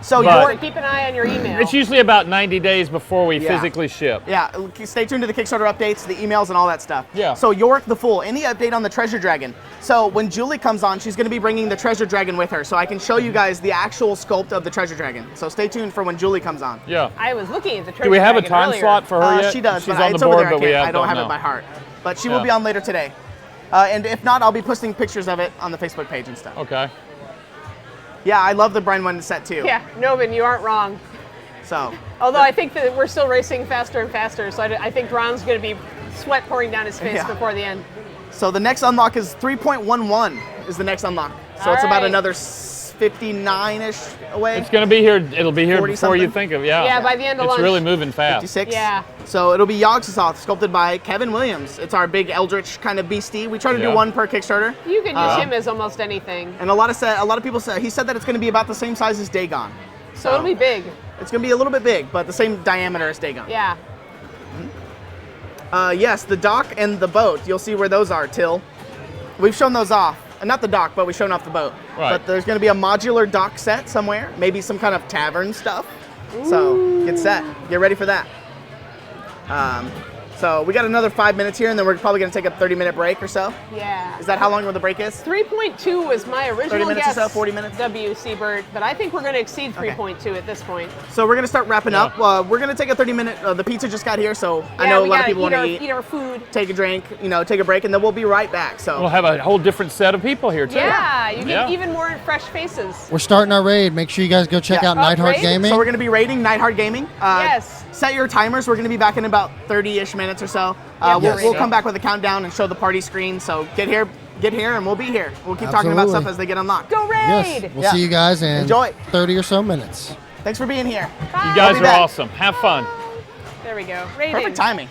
Speaker 10: So keep an eye on your email.
Speaker 5: It's usually about 90 days before we physically ship.
Speaker 1: Yeah, stay tuned to the Kickstarter updates, the emails, and all that stuff.
Speaker 5: Yeah.
Speaker 1: So York the Fool, any update on the Treasure Dragon? So when Julie comes on, she's going to be bringing the Treasure Dragon with her, so I can show you guys the actual sculpt of the Treasure Dragon. So stay tuned for when Julie comes on.
Speaker 5: Yeah.
Speaker 10: I was looking at the Treasure Dragon.
Speaker 5: Do we have a time slot for her yet?
Speaker 1: She does.
Speaker 5: She's
Speaker 1: but
Speaker 5: on the
Speaker 1: it's over
Speaker 5: board,
Speaker 1: there.
Speaker 5: but we
Speaker 1: I don't have
Speaker 5: know.
Speaker 1: it by heart. But she will be on later today. And if not, I'll be posting pictures of it on the Facebook page and stuff.
Speaker 5: Okay.
Speaker 1: Yeah, I love the Brandwind set too.
Speaker 10: Yeah, Novin, you aren't wrong.
Speaker 1: So.
Speaker 10: Although I think that we're still racing faster and faster, so I think Ron's going to be sweat pouring down his face before the end.
Speaker 1: So the next unlock is 3.11 is the next unlock. So it's about another 59-ish away.
Speaker 5: It's going to be here. It'll be here before
Speaker 1: something.
Speaker 5: you think of. Yeah.
Speaker 10: Yeah, by the end of lunch.
Speaker 5: It's really moving fast.
Speaker 1: 56.
Speaker 10: Yeah.
Speaker 1: So it'll be Yogg-Sothoth, sculpted by Kevin Williams. It's our big eldritch kind of beastie. We try to do one per Kickstarter.
Speaker 10: You can use him as almost anything.
Speaker 1: And a lot of people said, he said that it's going to be about the same size as Dagon.
Speaker 10: So it'll be big.
Speaker 1: It's going to be a little bit big, but the same diameter as Dagon.
Speaker 10: Yeah.
Speaker 1: Yes, the dock and the boat. You'll see where those are, Till. We've shown those off. Not the dock, but we've shown off the boat.
Speaker 5: Right.
Speaker 1: But there's going to be a modular dock set somewhere. Maybe some kind of tavern stuff. So get set. Get ready for that. So we got another 5 minutes here, and then we're probably going to take a 30-minute break or so.
Speaker 10: Yeah.
Speaker 1: Is that how long the break is?
Speaker 10: 3.2 was my original
Speaker 1: 30 minutes
Speaker 10: guess.
Speaker 1: or so, 40 minutes?
Speaker 10: W. Siebert, but I think we're going to exceed 3.2 at this point.
Speaker 1: So we're going to start wrapping up. We're going to take a 30-minute, the pizza just got here, so I know a lot of people want to
Speaker 10: eat our food.
Speaker 1: Take a drink, take a break, and then we'll be right back. So
Speaker 5: we'll have a whole different set of people here, too.
Speaker 10: Yeah, you get even more fresh faces.
Speaker 6: We're starting our raid. Make sure you guys go check out Neidhart Gaming.
Speaker 1: So we're going to be raiding Neidhart Gaming.
Speaker 10: Yes.
Speaker 1: Set your timers. We're going to be back in about 30-ish minutes or so. We'll come back with a countdown and show the party screen. So get here, and we'll be here. We'll keep talking about stuff as they get unlocked.
Speaker 10: Go raid!
Speaker 6: Yes. We'll see you guys in
Speaker 1: Enjoy.
Speaker 6: 30 or so minutes.
Speaker 1: Thanks for being here.
Speaker 10: Bye.
Speaker 5: You guys are awesome. Have fun.
Speaker 10: There we go. Raiding.
Speaker 1: Perfect timing.